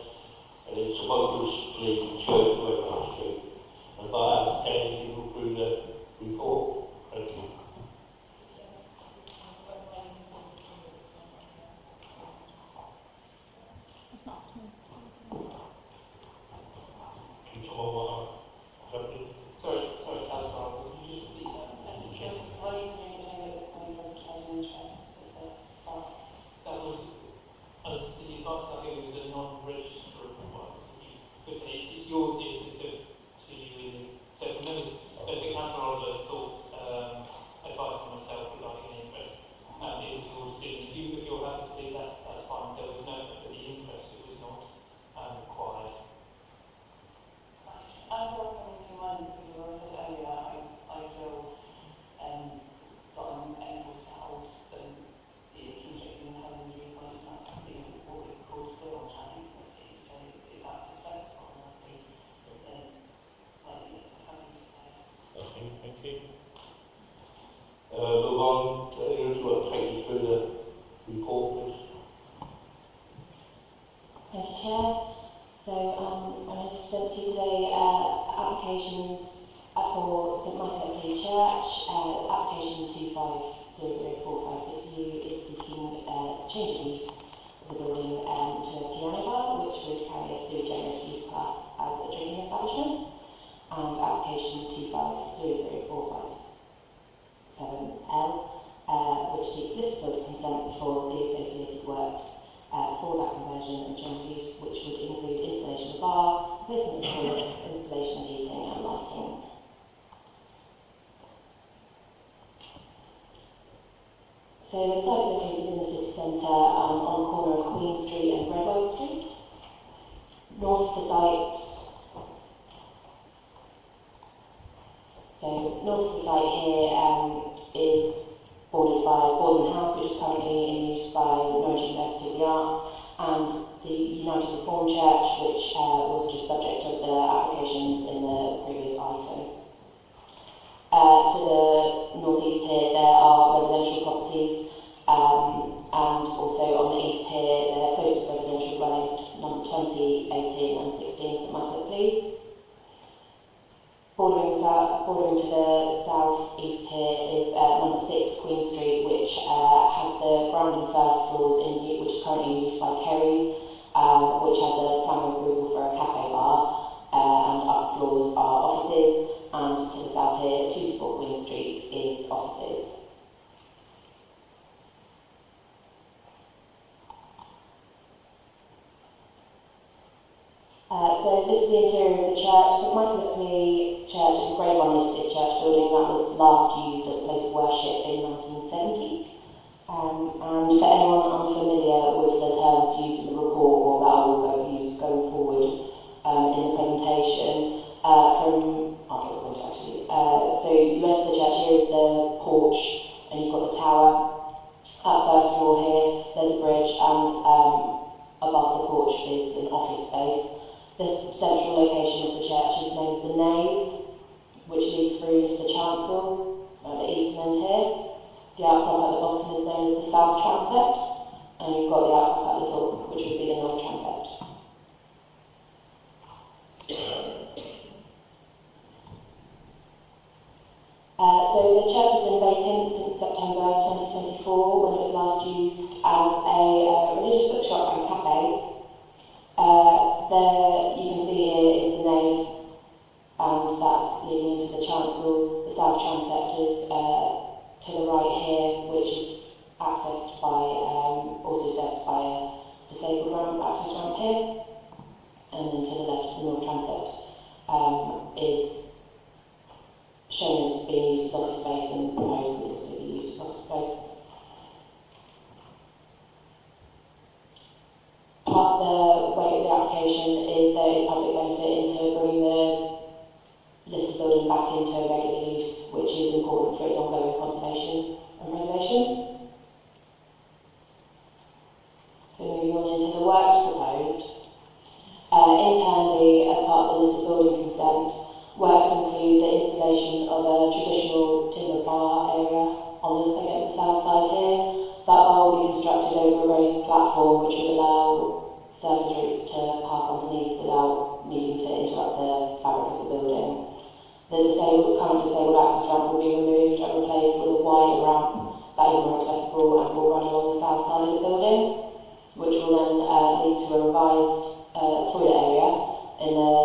and it's a local street church Webhouse Street. And by that, can you go through the report? Thank you. Sorry, Councillor, could you just repeat that? Yes, so I need to make a change that's going to education interests with the staff. That was, as the advice, I think it was a non-registered advice. It's your, it's to you, so for members, I think Councillor Oliver sought advice from myself regarding the interest. It was your decision. If you're happy to do that, that's fine. There was no, for the interest, it was not required. I'm more coming to mind because, as I said earlier, I feel that I'm able to hold conflicting housing viewpoints, and that's something what we call still on planning committee. So if that's acceptable, I'd be happy to say. Okay, thank you. Move on. Who would like to take you through the report, please? Thank you, Chair. So I'm going to present to you today applications for St Michael Church. Application 2500456U is seeking change of use of the building to a piano bar, which would carry a sui generis use class as a drinking establishment. And application 2500457L, which seeks listed consent for the associated works for that conversion and change of use, which would include installation of bar, replacement of toilets, installation of heating and lighting. So the site is located in the city centre on the corner of Queen Street and Redwell Street. North of the site, here is bordered by Borden House, which is currently in use by Norwich University of the Arts, and the United Reformed Church, which was just subject of the applications in the previous item. To the northeast here, there are residential properties, and also on the east here, the closest residential dwellings, number 20, 18 and 16 St Michael Please. Bordering to the south-east here is number 6 Queen Street, which has the ground and first floors which is currently in use by Kerry's, which has a planning approval for a cafe bar, and upper floors are offices, and to the south here, 2 to 4 Queen Street is offices. So this is the interior of the church. St Michael Church is a Grade 1 listed church building that was last used as a place of worship in 1970. And for anyone unfamiliar with the terms used in the report, or that I will use going forward in the presentation, so you enter the church, here is the porch, and you've got the tower. At first floor here, there's a bridge, and above the porch is an office space. The central location of the church is known as the nave, which leads through into the chancel at the eastern end here. The outcrop at the bottom is known as the south transept, and you've got the outcrop at the top, which would be the north transept. So the church has been vacant since September 2024, when it was last used as a religious bookshop and cafe. There you can see here is the nave, and that's leading into the chancel. The south transept is to the right here, which is accessed by, also served by a disabled ramp, access ramp here, and then to the left, the north transept. current disabled access ramp will be removed and replaced with a wider ramp that is more accessible and will run along the south side of the building, which will then lead to a revised toilet area in the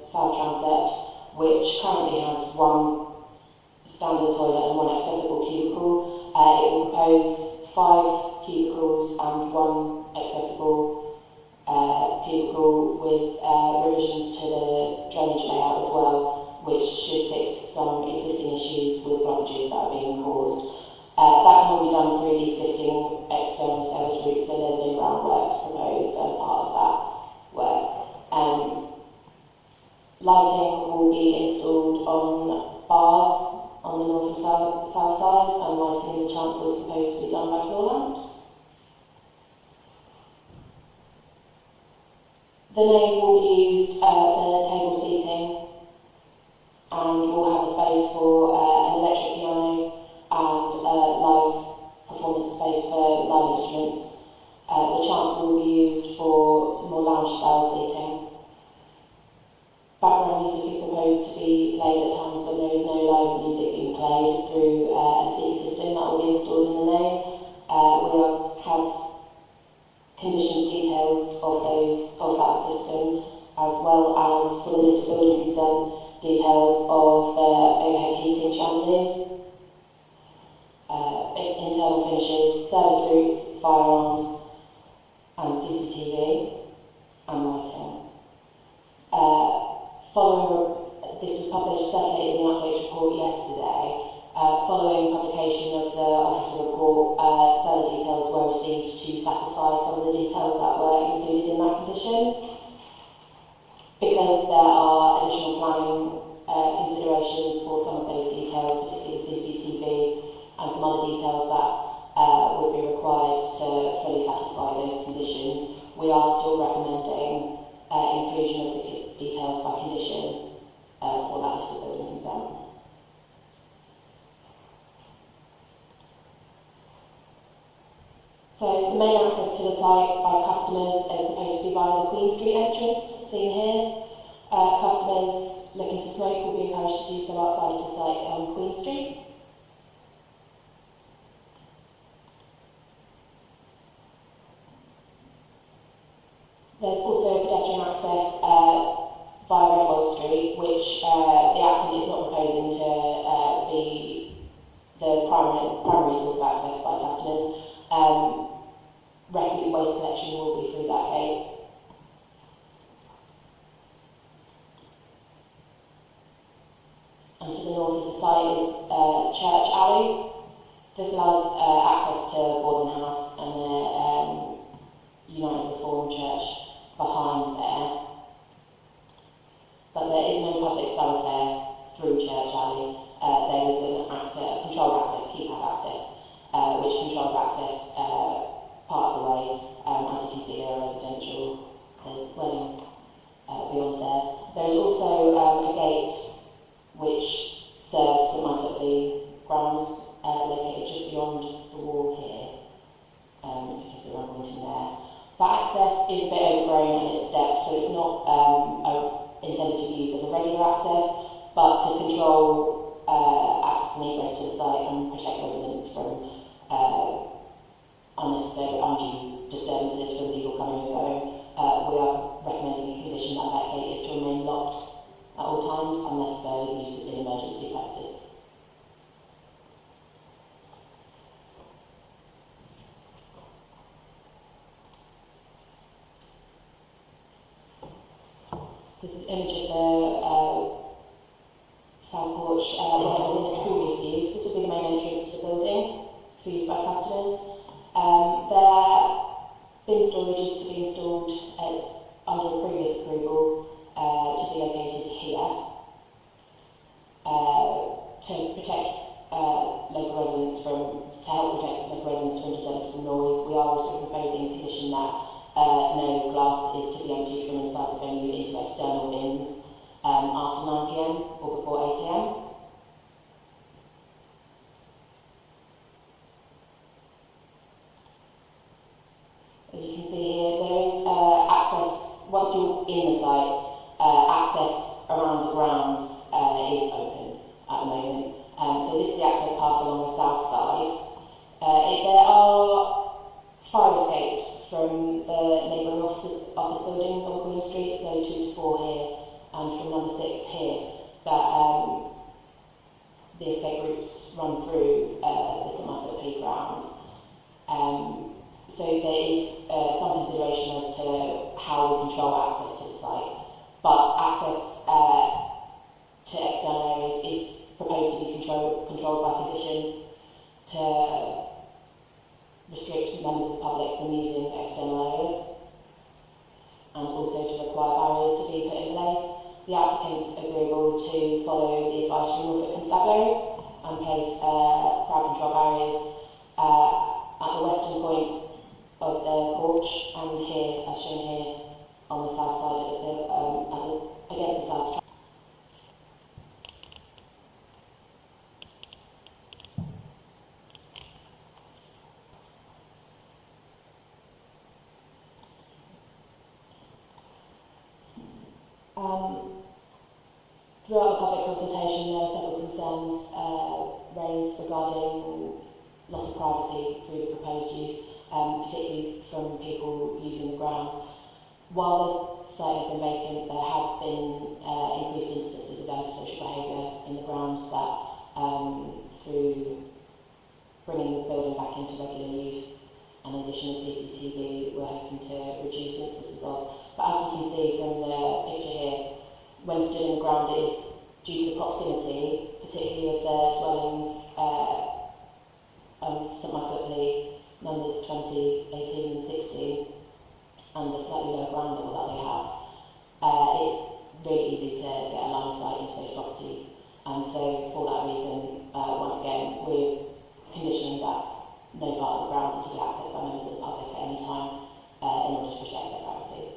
south transept, which currently has one standard toilet and one accessible cubicle. It will propose 5 cubicles and 1 accessible cubicle with revisions to the drainage layout as well, which should fix some existing issues with blockages that are being caused. That can all be done through the existing external service route, so there's no groundworks proposed as part of that work. Lighting will be installed on bars on the north and south sides, and lighting in the chancel is proposed to be done by floor lamps. The nave will be used for table seating, and will have a space for an electric piano and live performance space for live instruments. The chancel will be used for more lounge style seating. Background music is proposed to be played at times when there is no live music being played through a speaker system that will be installed in the nave. We have conditions details of that system, as well as for the list of building consent details of the overhead heating chandeliers, internal finishes, service routes, firearms, and CCTV and lighting. This was published, circulated in the updates report yesterday. Following publication of the officer report, further details were received to satisfy some of the details that were included in that condition. Because there are additional planning considerations for some of those details, particularly the CCTV and some other details that would be required to fully satisfy those conditions, we are still recommending inclusion of the details by condition for that list of building consent. So the main access to the site by customers is supposed to be via the Queen Street entrance, seen here. Customers looking to smoke will be encouraged to do so outside of the site on Queen Street. There's also pedestrian access via Redwell Street, which the applicant is not proposing to be the primary source of access by customers. Refuse waste collection will be through that gate. And to the north of the site is Church Alley. This allows access to Borden House and the United Reformed Church behind there. But there is no public thoroughfare through Church Alley. There is a controlled access, keypad access, which controls access part of the way. As you can see, there are residential dwellings beyond there. There is also a gate which serves St Michael grounds, located just beyond the wall here, because there are pointing there. That access is a bit overgrown and it's stepped, so it's not intended to be used as a regular access, but to control access and egress to the site and protect residents from unnecessary, undue disturbances from people coming and going. We are recommending a condition that that gate is to remain locked at all times unless for use in emergency purposes. This is an image of the south porch when it was in its previous use. This will be the main entrance to the building for use by customers. Bin storage is to be installed as under previous approval to be located here to protect local residents to help protect local residents from disturbance from noise. We are also proposing a condition that no glass is to be emptied from inside the venue into external bins after 9 PM or before 8 AM. As you can see here, there is access, once you're in the site, access around the grounds is open. from number 6 here, that the escape routes run through the St Michael at Peak grounds. So there is some consideration as to how we control access to the site, but access to external areas is proposed to be controlled by condition to restrict members of the public from using external areas, and also to require barriers to be put in place. The applicants are agreeable to follow the advice from Norfolk Constabulary and place crowd control barriers at the western point of the porch and here, as shown here, on the south side against the south. Throughout the public consultation, there are several concerns raised regarding loss of privacy through the proposed use, particularly from people using the grounds. While the site has been vacant, there has been increased instances of antisocial behaviour in the grounds that, through bringing the building back into regular use and addition of CCTV, we're hoping to reduce instances of. But as you can see from the picture here, when stood in the ground, it is due to the proximity, particularly of the dwellings St Michael at Lee, numbers 20, 18 and 16, and the slightly lower ground level that they have. It's really easy to get a line of sight into those properties, and so for that reason, once again, we're conditioning that no part of the grounds is to be accessed by members of the public at any time in order to protect their privacy.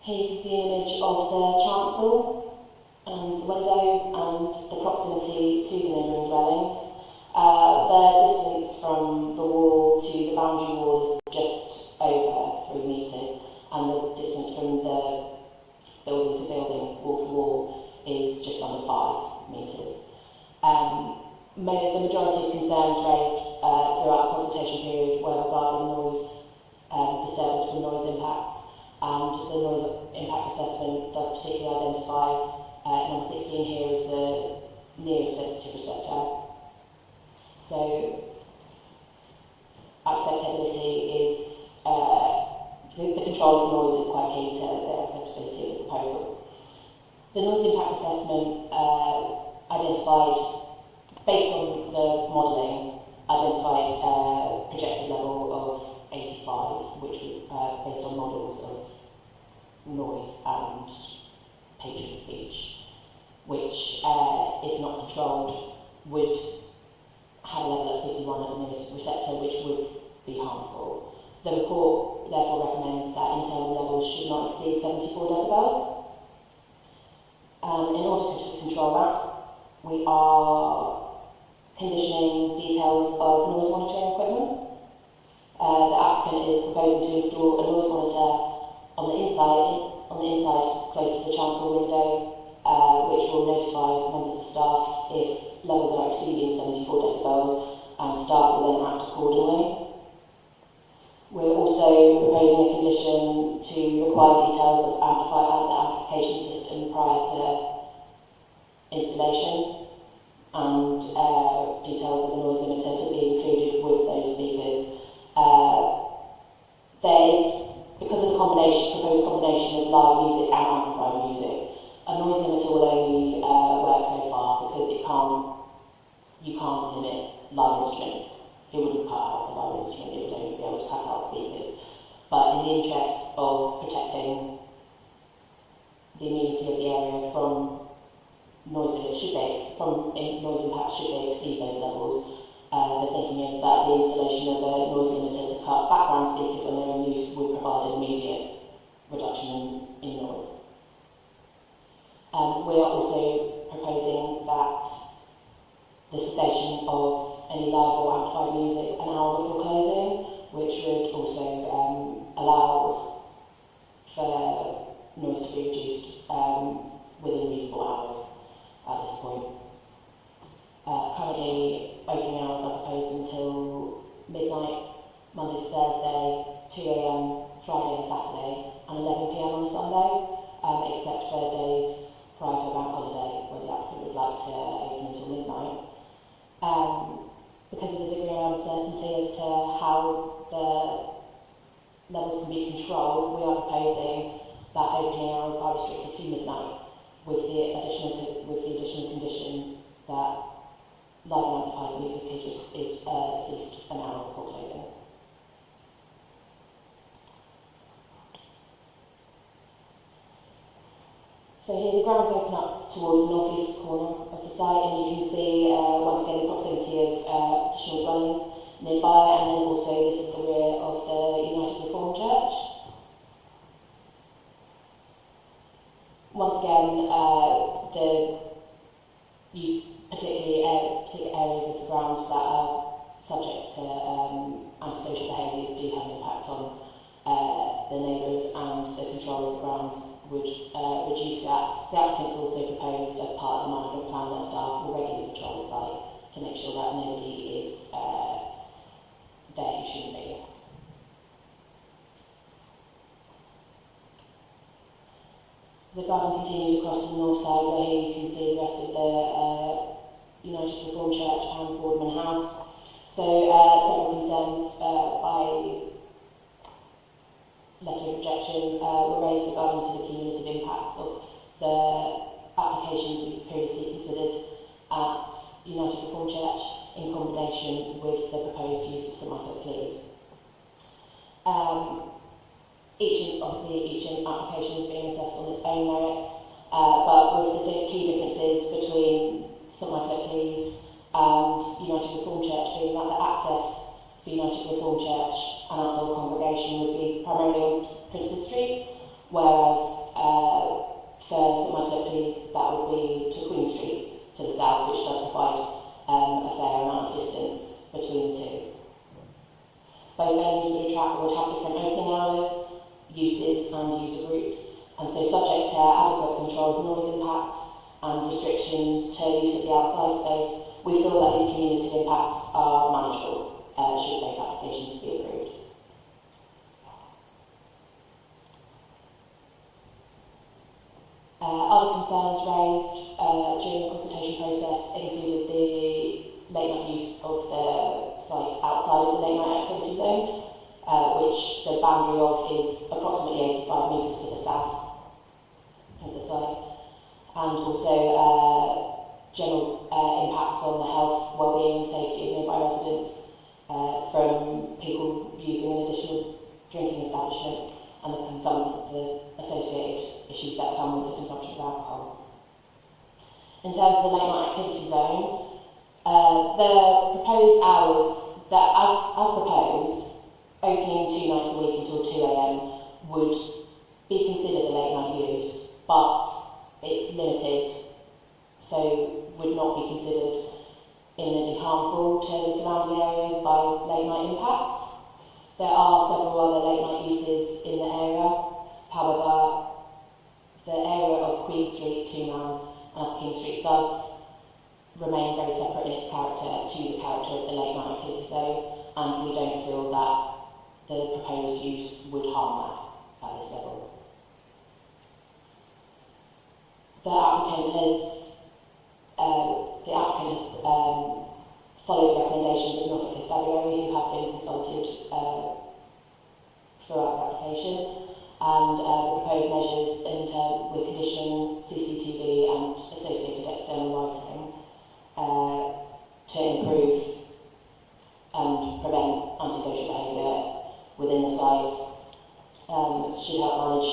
Here you can see an image of the chancel and the window and the proximity to the neighbouring dwellings. The distance from the wall to the boundary wall is just over 3 metres, and the distance from the building to building, wall to wall, is just under 5 metres. The majority of concerns raised throughout the consultation period were regarding noise disturbance from noise impacts, and the noise impact assessment does particularly identify number 16 here as the nearest sensitive receptor. So acceptability is, the control of noise is quite key to the acceptability of the proposal. The noise impact assessment identified, based on the modelling, identified a projected level of 85, which based on models of noise and patron speech, which, if not controlled, would have a level at 51 at the nearest receptor, which would be harmful. The report therefore recommends that internal levels should not exceed 74 decibels. In order to control that, we are conditioning details of noise monitoring equipment. The applicant is proposing to install a noise monitor on the inside close to the chancel window, which will notify members of staff if levels are exceeding 74 decibels, and staff will then act accordingly. We're also proposing a condition to require details of the amplification system prior to installation, and details of the noise limiter to be included with those speakers. There is, because of the proposed combination of live music and amplified music, a noise limiter will only work so far, because you can't limit live instruments. It wouldn't cut out a live instrument, it would only be able to cut out speakers. But in the interests of protecting the immunity of the area from noise limits, noise impacts should they exceed those levels, the thinking is that the installation of a noise limiter to cut background speakers when they're in use would provide an immediate reduction in noise. We are also proposing that the cessation of any live or amplified music an hour before closing, which would also allow for noise to be reduced within reasonable hours at this point. Currently, opening hours are proposed until midnight, Monday to Thursday, Friday and Saturday, and 11 p.m. on a Sunday, except for days prior to a bank holiday when the applicant would like to open until midnight. Because of the degree of uncertainty as to how the levels can be controlled, we are proposing that opening hours are restricted to midnight, with the additional condition that live and amplified music is ceased an hour before closing. So here the grounds open up towards the northeast corner of the site, and you can see once again the proximity of additional dwellings nearby, and then also this is the rear of the United Reformed Church. Once again, the use particular areas of the grounds that are subject to antisocial behaviours do have an impact on the neighbours, and the control of the grounds would reduce that. The applicants also proposed as part of the management plan that staff will regularly patrol the site to make sure that nobody is there who shouldn't be. The garden continues across the north side, where here you can see the rest of the United Reformed Church and Boardman House. So several concerns by letter of objection were raised regarding to the cumulative impacts of the applications we previously considered at United Reformed Church in combination with the proposed use of St Michael Clears. Each application is being assessed on its own merits, but with the key differences between St Michael Clears and United Reformed Church being that the access for United Reformed Church and outdoor congregation would be primarily on Princes Street, whereas for St Michael Clears that would be to Queen Street to the south, which does provide a fair amount of distance between the two. Both venues would have different opening hours, uses and user groups, and so subject to adequate control of noise impacts and restrictions to use of the outside space, we feel that these cumulative impacts are manageable should both applications be approved. Other concerns raised during the consultation process included the late night use of the site outside of the late night activity zone, which the boundary of is approximately 85 metres to the south of the site, and also general impacts on the health, well-being and safety of nearby residents from people using an additional drinking establishment and the associated issues that come with the consumption of alcohol. In terms of the late night activity zone, the proposed hours that, as proposed, opening 2 nights a week until 2 a.m. would be considered a late night use, but it's limited, so would not be considered imminently harmful to the surrounding areas by late night impacts. There are several other late night uses in the area. However, the area of Queen Street, Townland and King Street does remain very separate in its character to the character of the late night activity zone, and we don't feel that the proposed use would harm that at this level. The applicant has followed the recommendations of Norfolk Constabulary, who have been consulted throughout the application, and the proposed measures with conditioning, CCTV and associated external lighting to improve and prevent antisocial behaviour within the site should help manage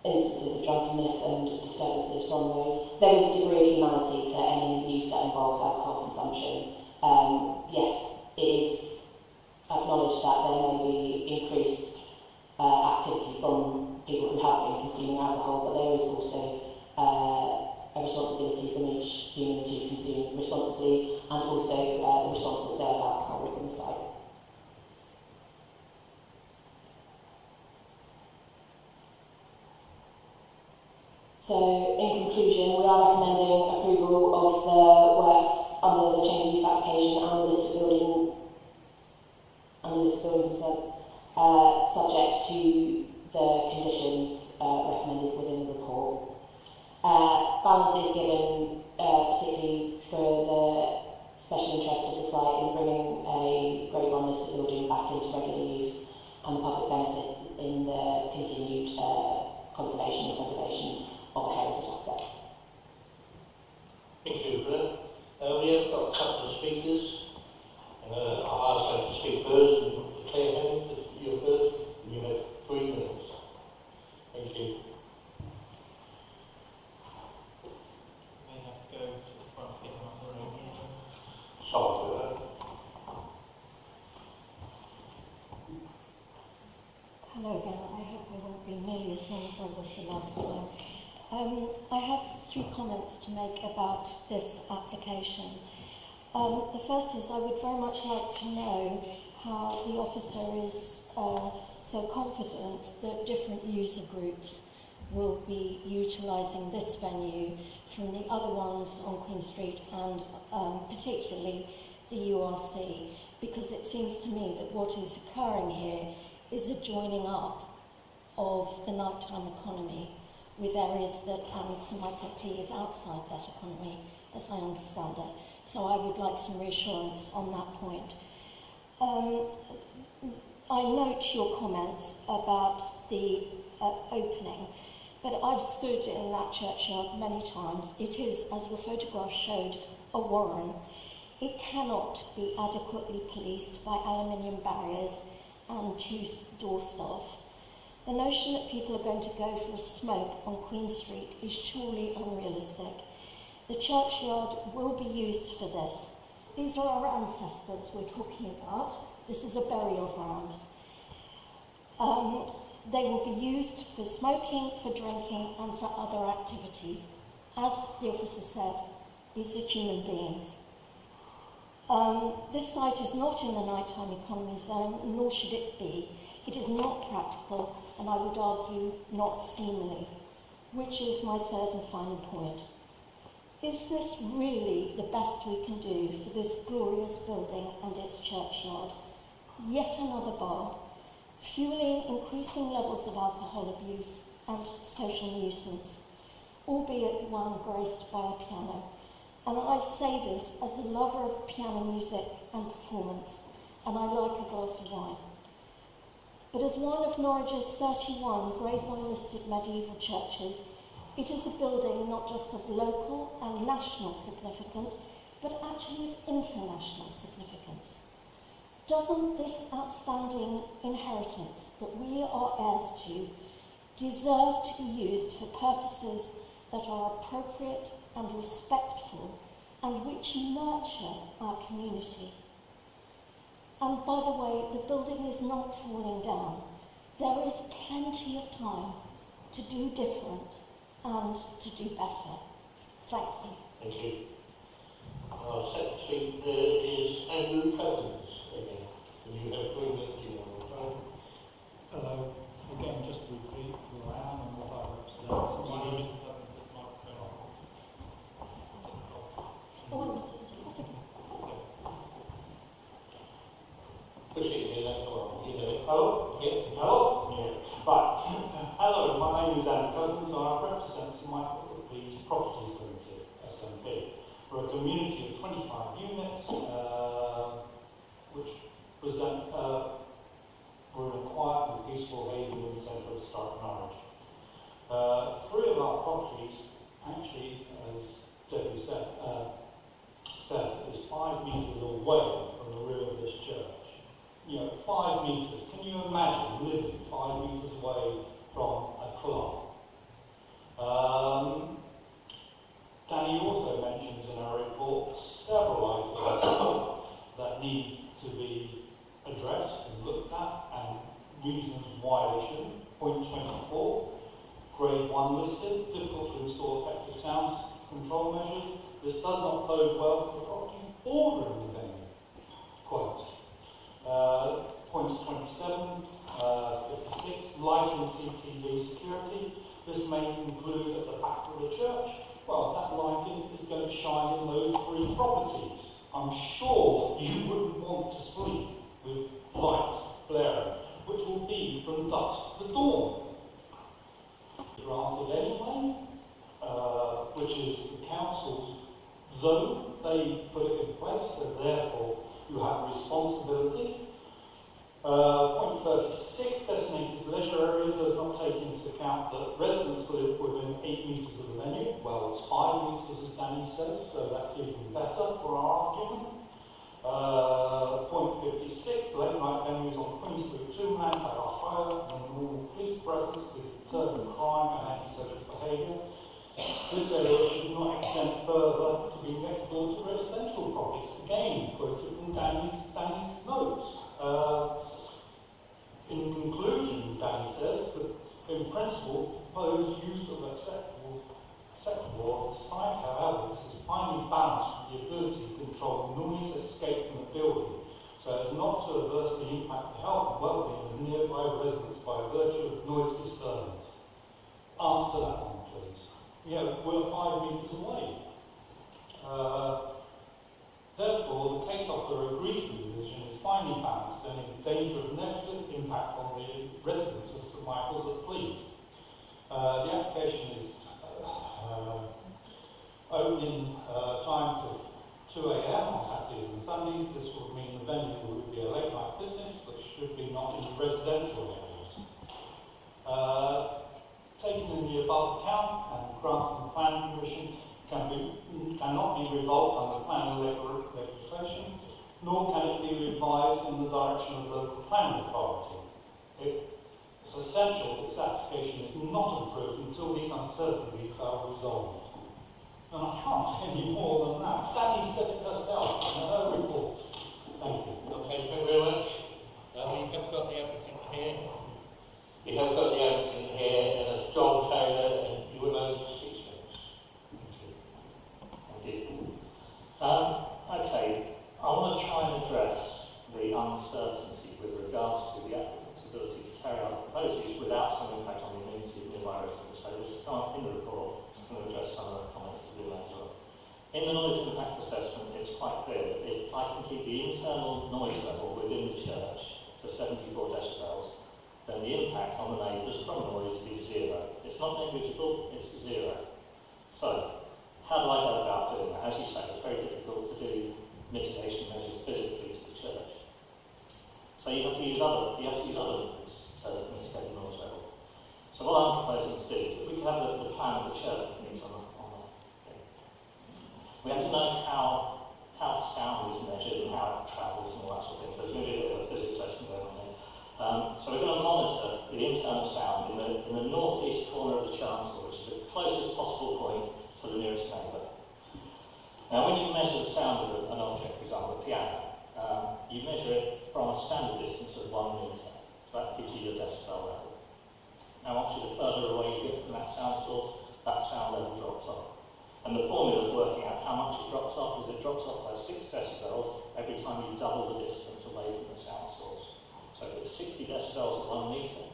instances of drunkenness and disturbances from those. There is a degree of humanity to any use that involves alcohol consumption. Yes, it is acknowledged that there may be increased activity from people who have been consuming alcohol, but there is also a responsibility from each human to consume responsibly, and also the responsible sale of alcohol within the site. So, in conclusion, we are recommending approval of the works under the change of use application and the list of building consent, subject to the conditions recommended within the report. Balance is given particularly for the special interest of the site in bringing a Grade 1 listed building back into regular use and the public benefit in the continued conservation and preservation of a heritage asset. Thank you for that. We have got a couple of speakers. I'll ask them to speak first. Claire Henry, you're first. You have 3 minutes. Thank you. May have to go to the front to get them up the road. Sorry for that. Hello again. I hope I won't be nearly as long as I was the last time. I have 3 comments to make about this application. The first is I would very much like to know how the officer is so confident that different user groups will be utilising this venue from the other ones on Queen Street and particularly the URC, because it seems to me that what is occurring here is a joining up of the nighttime economy with areas that St Michael Plea is outside that economy, as I understand it. So I would like some reassurance on that point. I note your comments about the opening, but I've stood in that churchyard many times. It is, as your photograph showed, a warren. It cannot be adequately policed by aluminium barriers and 2 door staff. The notion that people are going to go for a smoke on Queen Street is surely unrealistic. The churchyard will be used for this. These are our ancestors we're talking about. This is a burial ground. They will be used for smoking, for drinking, and for other activities. As the officer said, these are human beings. This site is not in the nighttime economy zone, nor should it be. It is not practical, and I would argue not seemly, which is my third and final point. Is this really the best we can do for this glorious building and its churchyard? Yet another bar, fueling increasing levels of alcohol abuse and social nuisance, albeit one graced by a piano. And I say this as a lover of piano music and performance, and I like a glass of wine. But as one of Norwich's 31 Grade 1 listed medieval churches, it is a building not just of local and national significance, but actually of international significance. Doesn't this outstanding inheritance that we are heirs to deserve to be used for purposes that are appropriate and respectful and which nurture our community? And by the way, the building is not falling down. There is plenty of time to do different and to do better. Thank you. Thank you. Our second speaker is Andrew Cousins. Again, you have 3 minutes. Hello. Again, just to repeat who I am and what I represent. My name is Mr. Cousins, the microphone. Hello? Yeah. Hello? Yeah. Right. Hello, my name is Andrew Cousins and I represent St Michael Plea's Properties Limited, SMP. We're a community of 25 units which present we're in a quiet and peaceful haven in the centre of historic Norwich. 3 of our properties, actually, as Debbie said, is 5 metres away from the rear of this church. You know, 5 metres. Can you imagine living 5 metres away from a club? Danny also mentions in our report several items that need to be addressed and looked at and reasons why they shouldn't. Point 24, Grade 1 listed, difficult to install effective sound control measures. This does not bode well for the property bordering the venue. Quote. Points 27, 56, light and CCTV security. This may include at the back of the church. Well, that lighting is going to shine in those 3 properties. I'm sure you wouldn't want to sleep with lights blaring, which will will be from dusk to dawn. Granted anyway, which is the council's zone, they put it in place, so therefore you have responsibility. Point 36, designated leisure area does not take into account that residents live within 8 metres of the venue. Well, it's 5 metres as Danny says, so that's even better for our argument. Point 56, late night venues on Queen Street 2 land that are higher than normal police presence to deter crime and antisocial behaviour. This area should not extend further to be next door to residential properties. Again, quoted from Danny's notes. In conclusion, Danny says that in principle, proposed use of acceptable on the site, however, this is finely balanced with the ability to control noise escape from the building, so as not to adversely impact the health and well-being of nearby residents by virtue of noise disturbance. Answer that one, please. Yeah, we're 5 metres away. Therefore, the case officer agrees with the vision is finely balanced and is in danger of negative impact on the residents of St Michael's at Fleet. The application is opening times of 2 a.m. on Saturdays and Sundays. This would mean the venue would be a late night business, but should be not in residential areas. Taking in the above account and granting the planning permission cannot be revoked under planning legislation, nor can it be revised in the direction of the local planning authority. It's essential that this application is not approved until these uncertainties are resolved. And I can't say any more than that. Danny said it herself in her report. Thank you. Okay, thank you very much. You have got the applicant here. You have got the applicant here, and it's John Taylor, and you will own 6 minutes. Thank you. Thank you. Okay, I want to try and address the uncertainty with regards to the applicant's ability to carry out the proposed use without some impact on the immunity of nearby residents. So this is not in the report. I'm going to address some of the comments that we made as well. In the noise impact assessment, it's quite clear that if I can keep the internal noise level within the church to 74 decibels, then the impact on the neighbours from noise is 0. It's not negligible, it's 0. So, how do I go about doing that? As you say, it's very difficult to do mitigation measures physically to the church. So you have to use other methods to mitigate the noise level. So what I'm proposing to do, if we can have the plan of the church meets on the thing. We have to know how sound is measured and how it travels and all that sort of thing. So there's going to be a bit of a physics lesson going on here. So we're going to monitor the internal sound in the northeast corner of the chancel, which is the closest possible point to the nearest neighbour. Now, when you measure the sound of an object, for example, a piano, you measure it from a standard distance of 1 metre. So that gives you your decibel level. Now, obviously, the further away you get from that sound source, that sound level drops off. And the formula is working out how much it drops off, as it drops off by 6 decibels every time you double the distance away from the sound source. So if it's 60 decibels at 1 metre,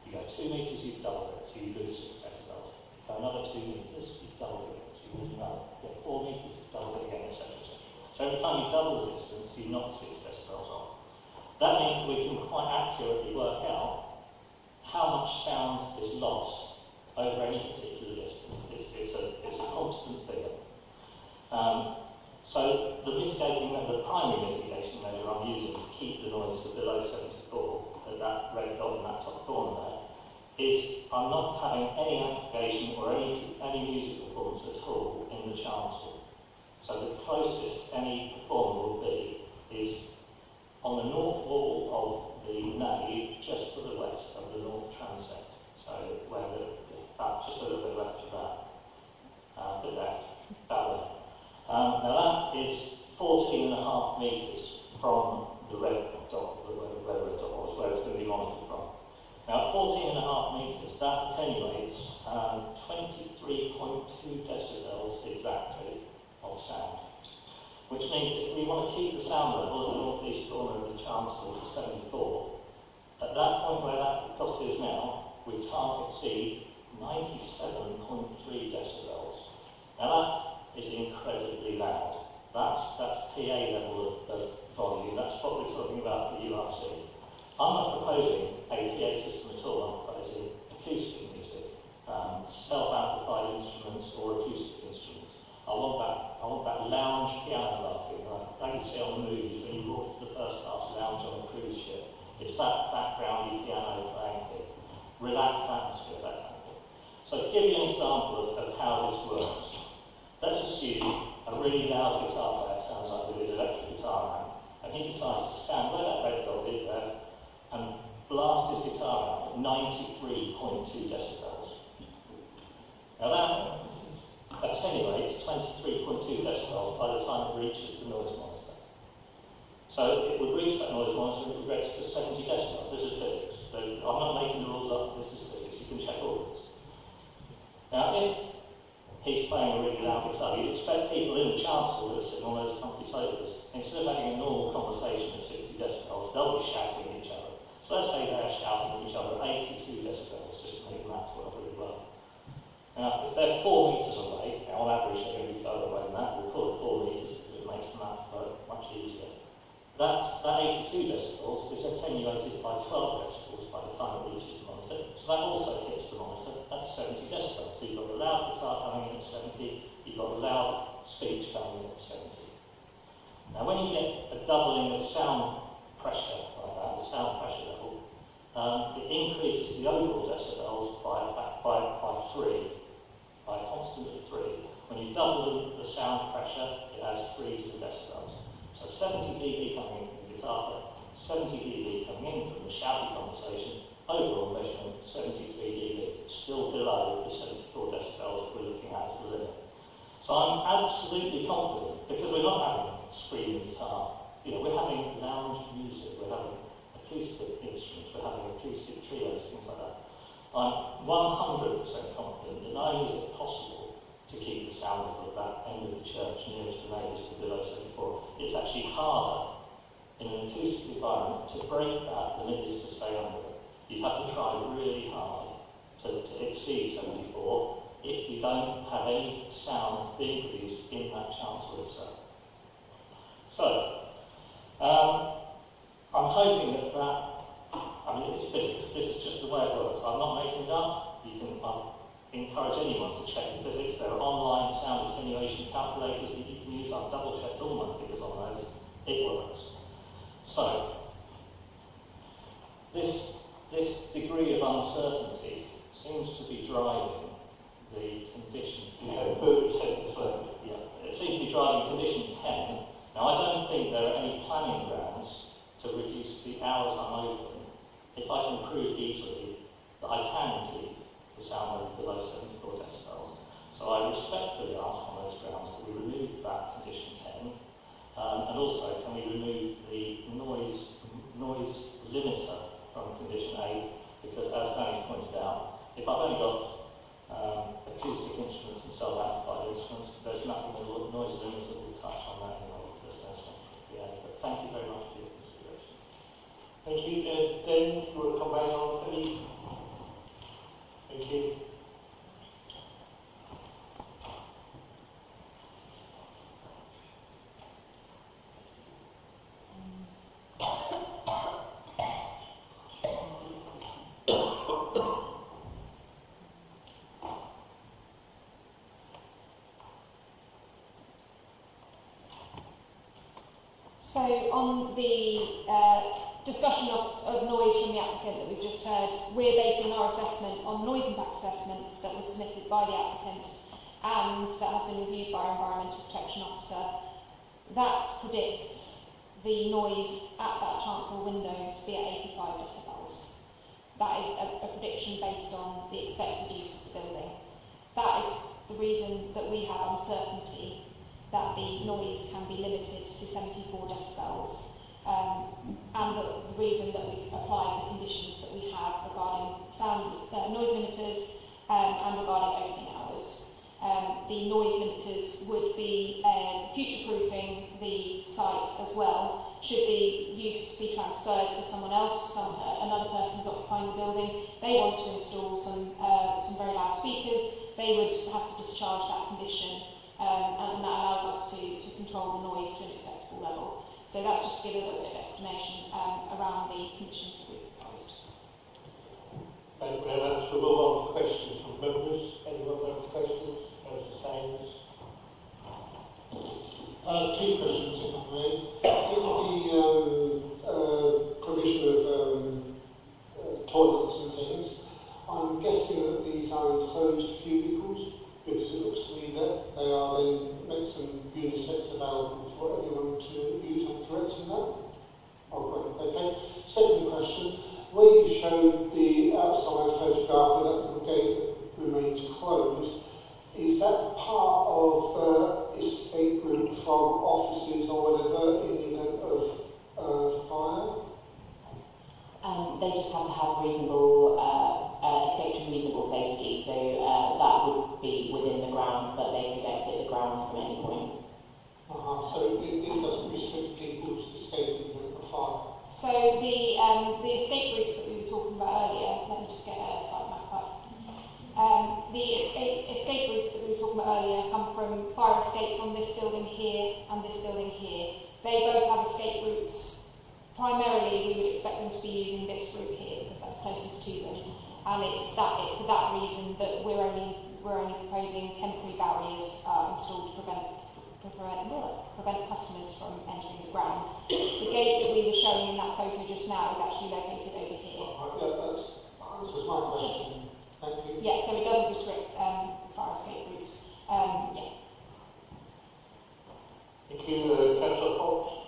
you go 2 metres, you've doubled it, so you lose 6 decibels. You go another 2 metres, you've doubled it, so you lose another. You go 4 metres, you've doubled it again, etc. So every time you double the distance, you knock 6 decibels off. That means that we can quite accurately work out how much sound is lost over any particular distance. It's a constant figure. So the primary mitigation measure I'm using to keep the noise to below 74, at that red dot in that top corner there, is I'm not having any amplification or any music performance at all in the chancel. So the closest any performer will be is on the north wall of the nave, just to the west of the north transept. So where just a little bit left of that. Bit left, that way. Now that is 14.5 metres from the red dot, where the red dot was, where it's going to be monitored from. Now at 14.5 metres, that attenuates 23.2 decibels exactly of sound. Which means that if we want to keep the sound level at the northeast corner of the chancel to 74, at that point where that dot is now, we can't exceed 97.3 decibels. Now that is incredibly loud. That's PA level of volume. That's what we're talking about for URC. I'm not proposing a So to give you an example of how this works, let's assume a really loud guitar player turns up with his electric guitar amp, and he decides to stand where that red dot is there and blast his guitar out at 93.2 decibels. Now that attenuates 23.2 decibels by the time it reaches the noise monitor. So it would reach that noise monitor and it would register 70 decibels. This is physics. I'm not making the rules up, this is physics. You can check all of this. Now if he's playing a really loud guitar, you'd expect people in the chancel that are sitting on those comfy sofas, instead of having a normal conversation at 60 decibels, they'll be shouting at each other. So let's say they're shouting at each other at 82 decibels, just to make the maths work really well. Now, if they're 4 metres away, on average they're going to be further away than that, we'll call it 4 metres because it makes the maths work much easier. That 82 decibels is attenuated by 12 decibels by the time it reaches the monitor, so that also hits the monitor at 70 decibels. So you've got the loud guitar coming in at 70, you've got the loud speech coming in at 70. Now when you get a doubling of sound pressure like that, the sound pressure level, it increases the overall decibels by 3, by a constant of 3. When you double the sound pressure, it adds 3 to the decibels. So 70 dB coming in from the guitar player, 70 dB coming in from the shouty conversation, overall measurement 73 dB, still below the 74 decibels we're looking at as the limit. So I'm absolutely confident, because we're not having screaming guitar, we're having lounge music, we're having acoustic instruments, we're having acoustic trios, things like that. I'm 100% confident that not only is it possible to keep the sound level at that end of the church nearest the neighbours to below 74, it's actually harder in an acoustic environment to break that than it is to stay under it. You'd have to try really hard to exceed 74 if you don't have any sound being produced in that chancel itself. So, I'm hoping that it's physics. This is just the way it works. I'm not making it up. I encourage anyone to check the physics. There are online sound attenuation calculators that you can use. I've double-checked all my figures on those. It works. So, this degree of uncertainty seems to be driving the condition 10. It seems to be driving condition 10. Now, I don't think there are any planning grounds to reduce the hours I'm open if I can prove easily that I can keep the sound level below 74 decibels. So I respectfully ask on those grounds that we remove that condition 10, and also can we remove the noise limiter from condition 8, because as Danny pointed out, if I've only got acoustic instruments and self-amplified instruments, there's nothing the noise limiter will touch on that anyway, because there's no central. But thank you very much for your consideration. Thank you. Dan, you want to come back on any? Thank you. So on the discussion of noise from the applicant that we've just heard, we're basing our assessment on noise impact assessments that were submitted by the applicant and that has been reviewed by our Environmental Protection Officer. That predicts the noise at that chancel window to be at 85 decibels. That is a prediction based on the expected use of the building. That is the reason that we have uncertainty that the noise can be limited to 74 decibels, and the reason that we've applied the conditions that we have regarding noise limiters and regarding opening hours. The noise limiters would be future-proofing the site as well. Should the use be transferred to someone else, another person's occupying the building, they want to install some very loud speakers, they would have to discharge that condition. And that allows us to control the noise to an acceptable level. So that's just to give a little bit of explanation around the conditions that we've proposed. Thank you very much. We'll move on to questions from members. Anyone have questions? Mr. Sains? Two questions, if I may. In the provision of toilets and things, I'm guessing that these are enclosed cubicles, because it looks to me that they are then make some unisex available for everyone to use. I'm correct in that? Oh, great. Okay. Second question. Where you showed the outside photograph with that little gate that remains closed, is that part of escape route from offices or whatever in the event of fire? They just have to have reasonable escape to reasonable safety, so that would be within the grounds, but they could exit the grounds from any point. So it doesn't restrict people's escape in the fire? So the escape routes that we were talking about earlier, let me just get a site map up. The escape routes that we were talking about earlier come from fire escapes on this building here and this building here. They both have escape routes. Primarily, we would expect them to be using this route here because that's closest to them, and it's for that reason that we're only proposing temporary barriers installed to prevent customers from entering the ground. The gate that we were showing in that photo just now is actually located over here. Yeah, that answers my question. Thank you. Yeah, so it doesn't restrict fire escape routes. Yeah. Thank you, Councillor Fox.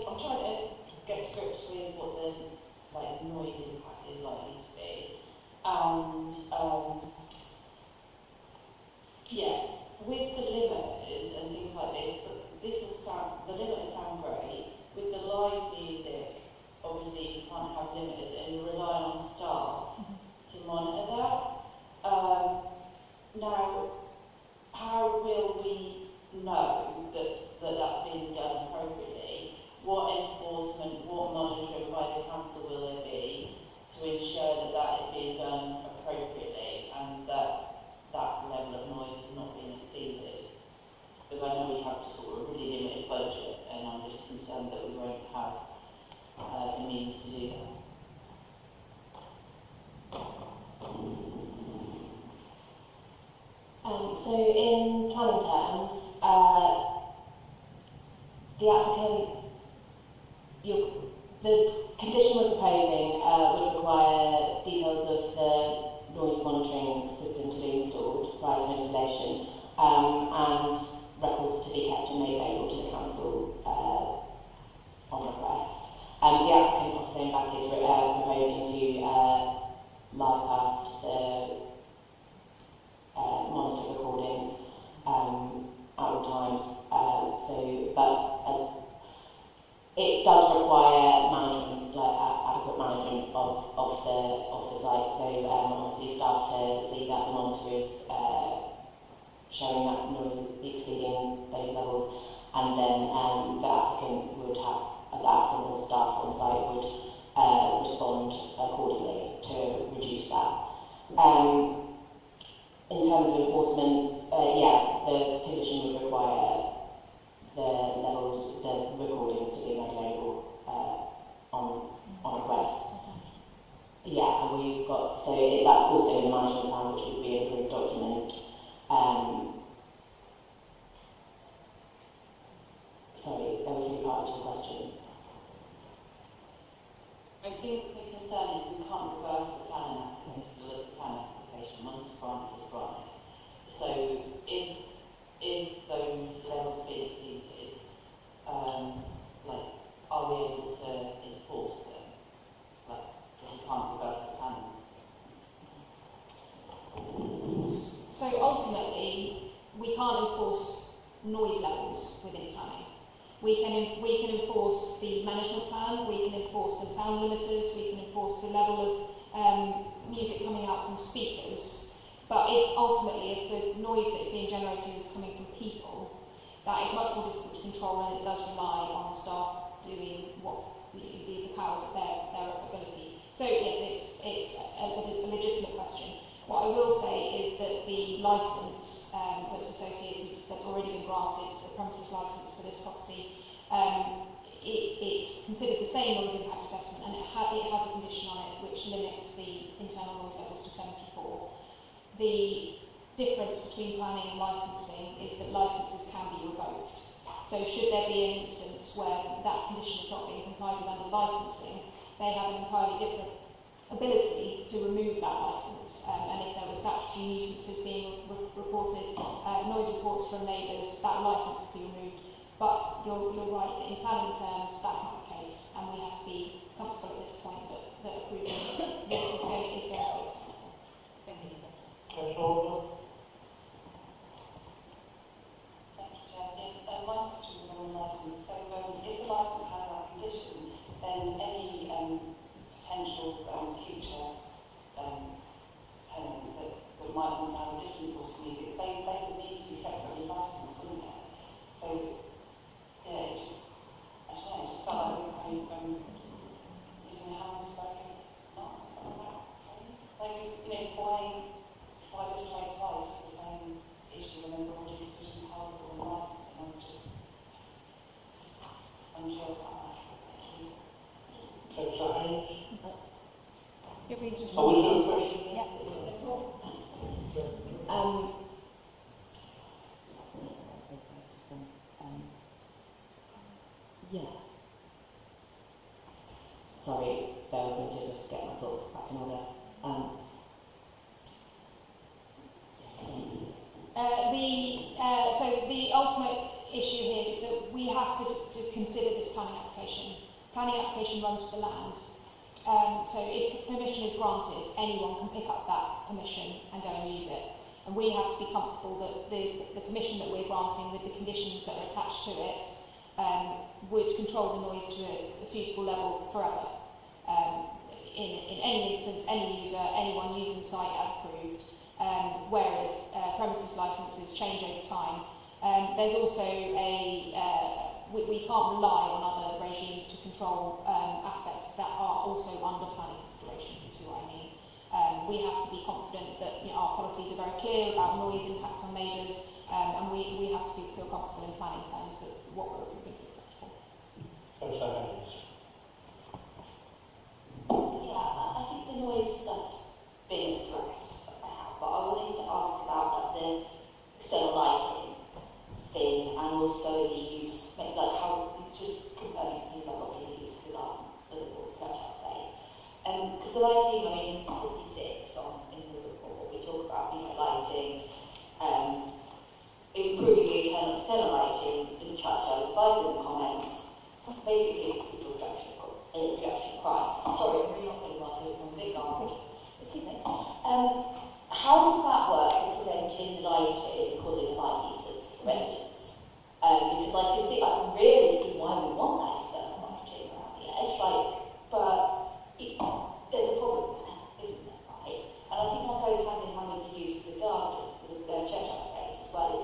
I'm trying to get to grips with what the noise impact is likely to be, and with the limiters and things like this, the limiters sound great. With the live music, obviously you can't have limiters, and you rely on staff to monitor that. Now, how will we know that's being done appropriately? What enforcement, what monitoring by the council will there be to ensure that is being done appropriately and that level of noise is not being exceeded? Because I know we have just sort of a really limited budget, and I'm just concerned that we won't have the means to do that. So in planning terms, the applicant, the condition we're proposing would require details of the noise monitoring system to be installed prior to installation, and records to be kept and made available to the council on request. The applicant, obviously, back is proposing to live cast the monitor recordings at all times. It does require management, adequate management of the site. So obviously staff to see that the monitor is showing that noise is exceeding those levels, and then the applicant or staff on site would respond accordingly to reduce that. In terms of enforcement, the condition would require the recordings to be made available on request. Yeah, and we've got, that's also in the management plan, which would be an approved document. Sorry, there was 2 parts to the question. I think the concern is we can't reverse the planning application once it's granted, it's granted. So if those levels be exceeded, are we able to enforce them? Because we can't reverse the planning. So ultimately, we can't enforce noise levels within planning. We can enforce the management plan, we can enforce the sound limiters, we can enforce the level of music coming out from speakers. But if the noise that's being generated is coming from people, that is much more difficult to control, and it does rely on staff doing what the powers of their ability. So yes, it's a legitimate question. What I will say is that the licence that's already been granted, the premises licence for this property, it's considered the same noise impact assessment, and it has a condition on it which limits the internal noise levels to 74. The difference between planning and licensing is that licenses can be revoked. So should there be an instance instance where that condition is not being complied with under licensing, they have an entirely different ability to remove that licence. And if there were statutory nuisances being reported, noise reports from neighbours, that licence would be removed. But you're right that in planning terms, that's not the case, and we have to be comfortable at this point that approving this is going to be acceptable. Thank you. Councillor Holder? Thank you, Chair. My question was on the licence. So if the licence has that condition, then any potential future tenant that might want to have a different sort of music, they would need to be separately licensed, wouldn't they? So, yeah, it just, I don't know, it just felt like we were kind of using hands like not something like that phrase. Like, you know, why legislate twice for the same issue when there's already sufficient powers for the licensing? I was just unsure about that. Thank you. Councillor Haynes? If we just Oh, was there a question? Yeah. Yeah. Sorry, bear with me to just get my thoughts back in order. So the ultimate issue here is that we have to consider this planning application. Planning application runs with the land. So if permission is granted, anyone can pick up that permission and go and use it. And we have to be comfortable that the permission that we're granting with the conditions that are attached to it would control the noise to a suitable level forever. In any instance, any user, anyone using the site as approved, whereas premises licences change over time. There's also we can't rely on other regimes to control aspects that are also under planning consideration, if you see what I mean. We have to be confident that our policies are very clear about noise impact on neighbours, and we have to feel comfortable in planning terms that what we're approving is acceptable. Councillor Haynes? Yeah, I think the noise stuff's been addressed now, but I wanted to ask about the external lighting thing and also the use, like how, just confirming things like what can be used for the production space. Because the lighting, I mean, 46 in the report, we talk about, lighting, improving the external lighting in the church. I was advised in the comments, basically, reduction of crime. Sorry, I'm really not feeling well, so I'm a bit garbled. Excuse me. How does that work in preventing lighting causing a light nuisance for residents? Because I can really see why we want that external lighting around the edge, but there's a problem there, isn't there, right? And I think that goes hand in hand with the use of the garden, the church space as well.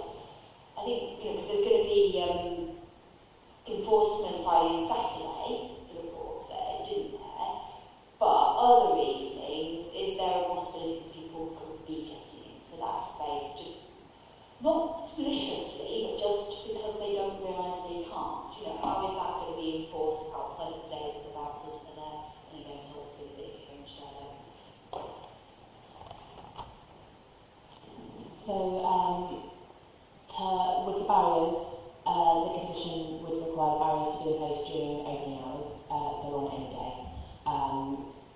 I think, because there's going to be enforcement Friday and Saturday, the report said, didn't there? But other evenings, is there a possibility that people could be getting into that space, just not maliciously, but just because they don't realise they can't? How is that going to be enforced outside of the days of the bouncers are there, and again, sort of really big fringe there? So, with the barriers, the condition would require barriers to be in place during opening hours, so on any day.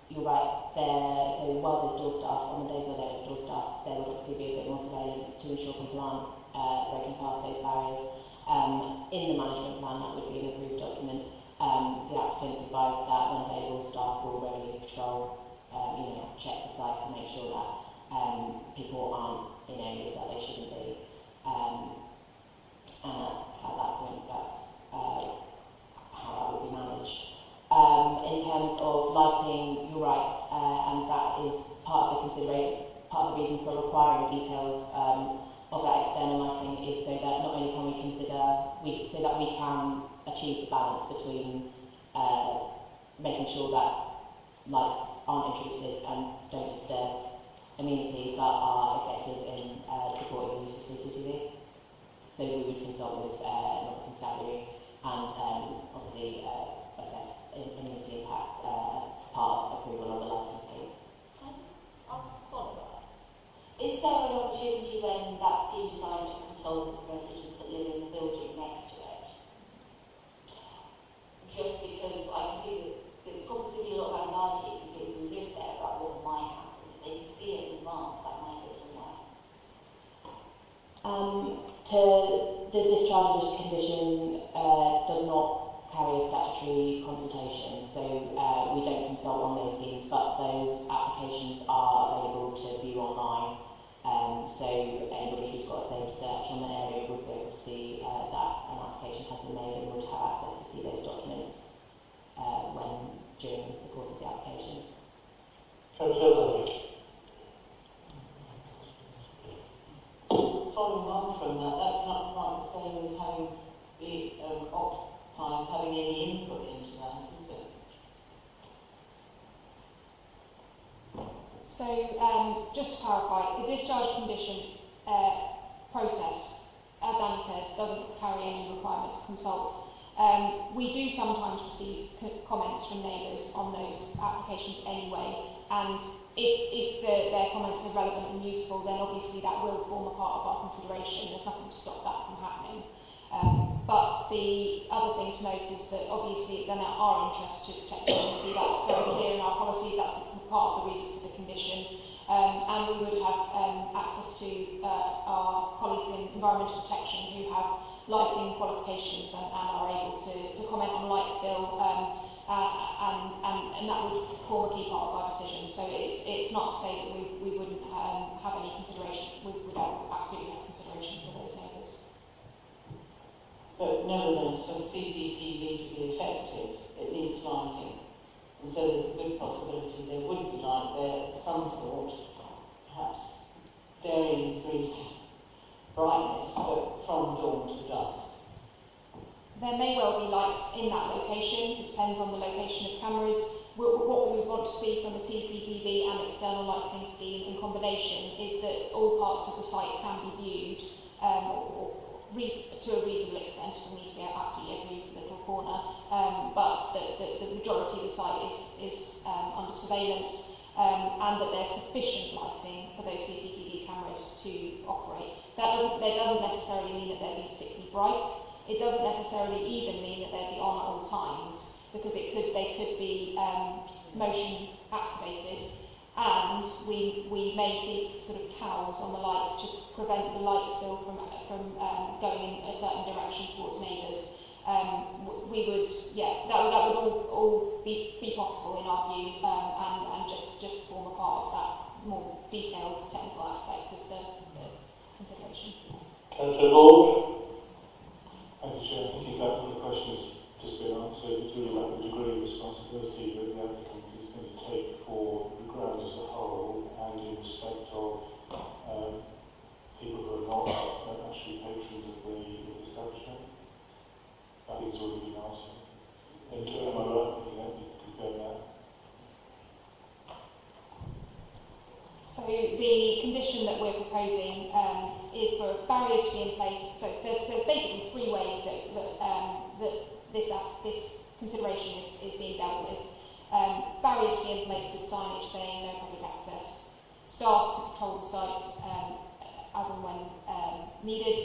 You're right, so while there's door staff, on the days where there is door staff, there would obviously be a bit more surveillance to ensure people aren't breaking past those barriers. In the management plan, that would be an approved document. The applicants advised that when available, staff will regularly patrol, check the site to make sure that people aren't in areas that they shouldn't be. And at that point, that's how that would be managed. In terms of lighting, you're right, and that is part of the reason for requiring details of that external lighting is so that not only can we consider, so that we can achieve the balance between making sure that lights aren't intrusive and don't disturb amenity, but are effective in supporting the use of CCTV. So we would consult with Norwich Constabulary and obviously assess amenity impacts as part of approval of the lighting scheme. Can I just ask a follow-up? Is there an opportunity when that's being designed to consult with the residents that live in the building next to it? The discharge condition does not carry a statutory consultation, so we don't consult on those schemes, but those applications are available to view online. So anybody who's got a safe search on the area would be able to see that an application has been made and would have access to see those documents during the course of the application. Following on from that, that's not quite the same as having the occupiers having any input into that, is it? So, just to clarify, the discharge condition process, as Danny says, doesn't carry any requirement to consult. We do sometimes receive comments from neighbours on those applications anyway, and if their comments are relevant and useful, then obviously that will form a part of our consideration. There's nothing to stop that from happening. But the other thing to note is that obviously it's in our interest to protect the community. That's very clear in our policies. That's part of the reason for the condition. And we would have access to our colleagues in environmental protection who have lighting qualifications and are able to comment on light spill, and that would form a key part of our decision. So it's not to say that we wouldn't have any consideration. We would absolutely have consideration for those neighbours. But nevertheless, for CCTV to be effective, it needs lighting. And so there's a good possibility there would be light there of some sort, perhaps varying degrees of brightness, but from dawn to dusk. There may well be lights in that location. It depends on the location of cameras. What we would want to see from a CCTV and external lighting scheme in combination is that all parts of the site can be viewed to a reasonable extent. It doesn't need to be absolutely every little corner, but the majority of the site is under surveillance, and that there's sufficient lighting for those CCTV cameras to operate. That doesn't necessarily mean that they'll be particularly bright. It doesn't necessarily even mean that they'll be on at all times, because they could be motion activated, and we may see sort of cowls on the lights to prevent the light spill from going in a certain direction towards neighbours. We would, that would all be possible in our view, and just form a part of that more detailed technical aspect of the consideration. Councillor Lord? Thank you, Chair. I think exactly the question has just been answered. It's really about the degree of responsibility that the applicant is going to take for the ground as a whole, and in respect of people who are not actually patrons of the establishment. I think it's already been answered. Am I right? I think that we could confirm that. So the condition that we're proposing is for barriers to be in place. So there's basically three ways that this consideration is being dealt with. Barriers to be in place with signage saying no public access, staff to patrol the sites as and when needed,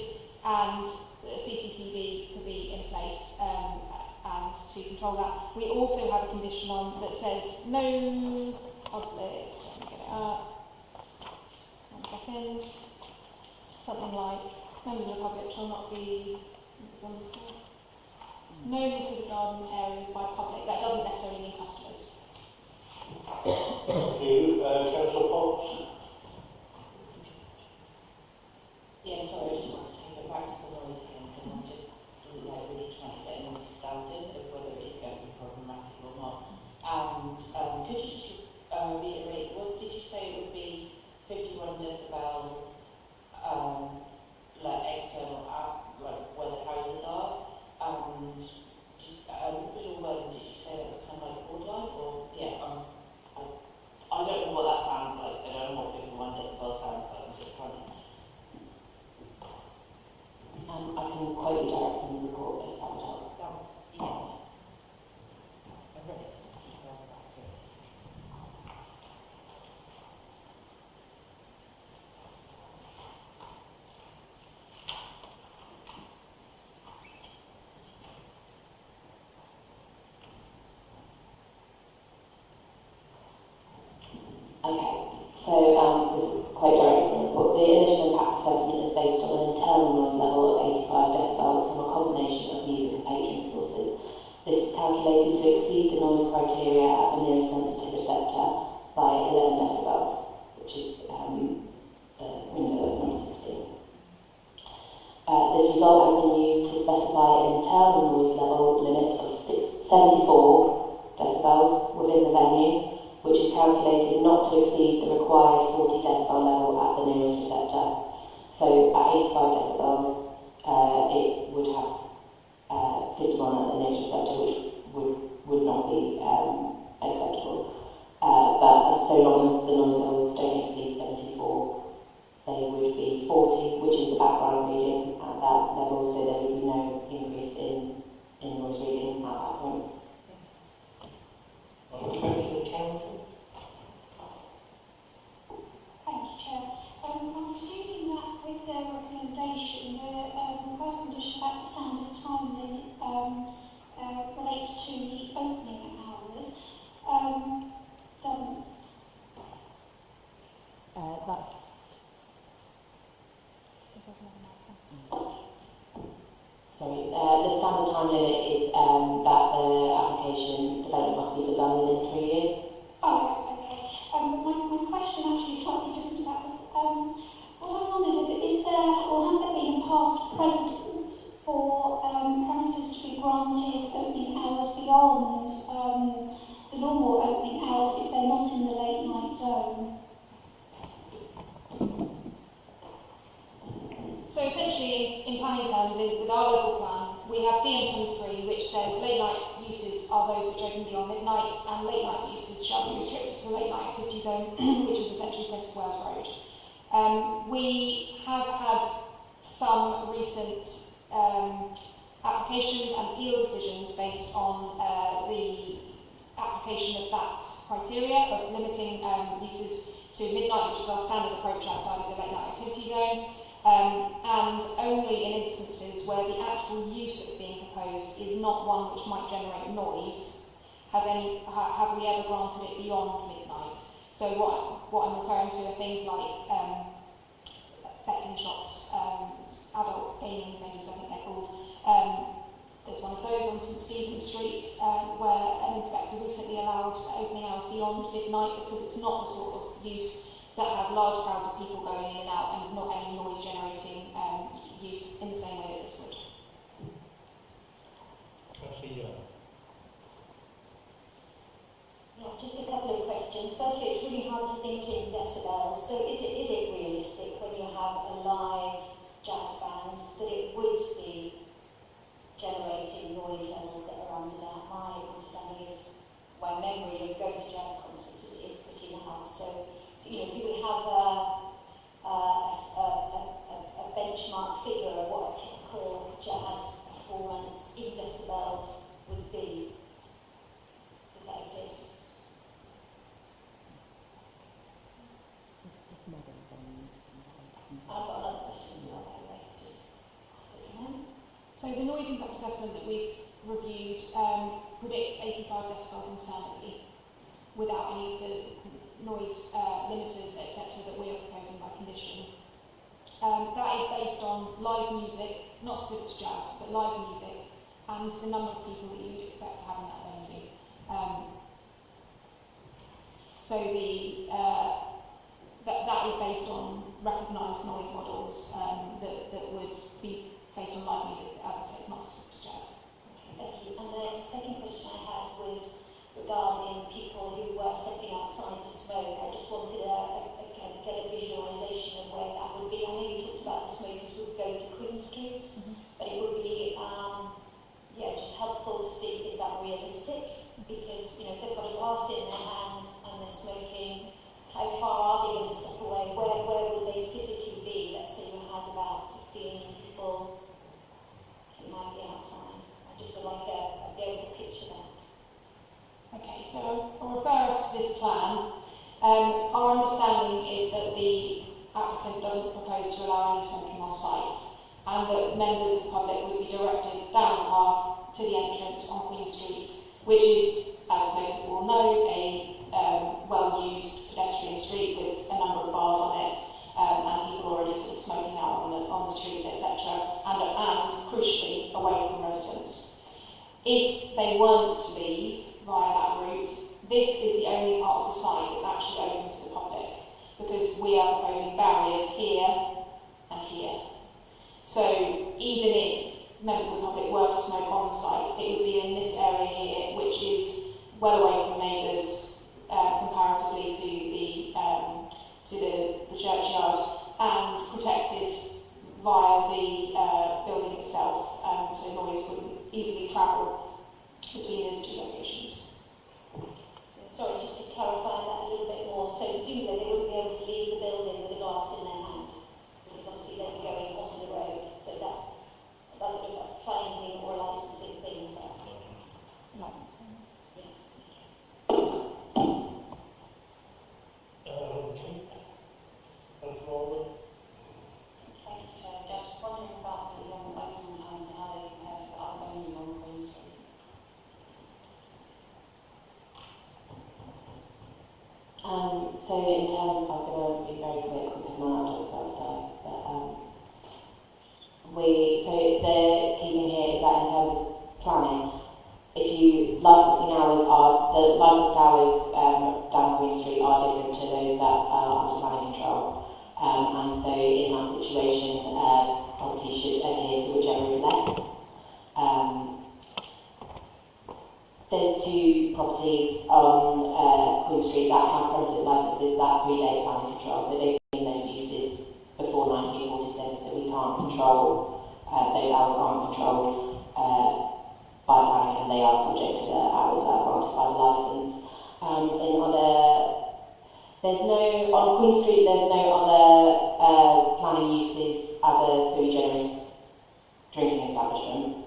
and CCTV to be in place and to control that. We also have a condition on that says no public. Let me get it up. 1 second. Something like members of the public shall not be no use of the garden areas by public. That doesn't necessarily mean customers. Thank you. Councillor Fox? Yeah, sorry, I just want to take it back to the noise again, because I'm just really trying to get an understanding of whether it's going to be problematic or not. And could you just reiterate, did you say it would be 51 decibels, like external, like where the houses are, and visual wording, did you say that was kind of like borderline, or I don't know what that sounds like. I don't know what 51 decibels sounds like. I'm just trying to. I can quote you direct from the report if that would help. Okay, so this is quite direct from the report. The initial impact assessment is based on an internal noise level of 85 calculated to exceed the noise criteria at the nearest sensitive receptor by 11 decibels, which is the window at number 16. This result has been used to specify an internal noise level limit of 74 decibels within the venue, which is calculated not to exceed the required 40 decibel level at the nearest receptor. So at 85 decibels, it would have 51 at the nearest receptor, which would not be acceptable. But so long as the noise levels don't exceed 74, they would be 40, which is the background reading at that level, so there would be no increase in noise reading at that point. Thank you, Chair. I'm presuming that with their recommendation, the request condition about the standard time limit relates to the opening hours. Doesn't. The standard time limit is that the application development must be begun within 3 years. Oh, okay. My question actually is slightly different to that. What I wondered is there, or has there been a past precedent for premises to be granted opening hours beyond the normal opening hours if they're not in the late night zone? So essentially, in planning terms, with our local plan, we have DM23, which says late night uses are those which open beyond midnight, and late night uses shall be restricted to the late night activity zone, which is essentially Prince of Wales Road. We have had some recent applications and appeal decisions based on the application of that criteria of limiting uses to midnight, which is our standard approach outside of the late night activity zone. And only in instances where the actual use that's being proposed is not one which might generate noise have we ever granted it beyond midnight. So what I'm referring to are things like betting shops, adult gaming venues, I think they're called. There's one of those on St Stephen's Street where an inspector recently allowed opening hours beyond midnight because it's not the sort of use that has large crowds of people going in and out and not any noise generating use in the same way that this would. Yeah, just a couple of questions. Firstly, it's really hard to think in decibels. So is it realistic when you have a live jazz band that it would be generating noise levels that are under that? My understanding is, my memory of going to jazz concerts is pretty loud. So do we have a benchmark figure of what a typical jazz performance in decibels would be? Does that exist? I've got another question as well, by the way. So the noise impact assessment that we've reviewed predicts 85 decibels internally without any of the noise limiters, etc., that we are proposing by condition. That is based on live music, not specific to jazz, but live music, and the number of people that you would expect to have in that venue. So that is based on recognised noise models that would be based on live music. As I say, it's not specific to jazz. Okay, thank you. And the second question I had was regarding people who were stepping outside to smoke. I just wanted to get a visualisation of where that would be. I know you talked about the smokers would go to Queen Street, but it would be just helpful to see, is that realistic? Because if they've got a glass in their hand and they're smoking, how far are they going to step away? Where will they physically be? Let's say you had about 15 people who might be outside. I just would like to be able to picture that. Okay, so I'll refer us to this plan. Our understanding is that the applicant doesn't propose to allow any smoking on site, and that members of the public would be directed down the path to the entrance on Queen Street, which is, as most people will know, a well-used pedestrian street with a number of bars on it, and people already sort of smoking out on the street, etc., and crucially away from residents. If they weren't to leave via that route, this is the only part of the site that's actually open to the public, because we are proposing barriers here and here. So even if members of the public were to smoke on the site, it would be in this area here, which is well away from neighbours comparatively to the churchyard, and protected via the building itself, so noise wouldn't easily travel between those two locations. Sorry, just to clarify that a little bit more. So presumably they wouldn't be able to leave the building with a glass in their hand, because obviously they'd be going onto the road. So that I don't know if that's a planning thing or a licensing thing. Licensing. Yeah. Thank you, Chair. I was just wondering about the opening times and how they compare to the other venues on Queen Street. So in terms, I'm going to be very quick because my laptop's about to die, but so the key thing here is that in terms of planning, if you, licensing hours are, the licensed hours down Queen Street are different to those that are under planning control. And so in that situation, property should adhere to whichever is less. There's two properties on Queen Street that have premises licences that predate planning control, so they've been in those uses before 1947, so we can't control, those hours aren't controlled by planning, and they are subject to the hours that are granted by the licence. On Queen Street there's no other planning uses as a sui generis drinking establishment.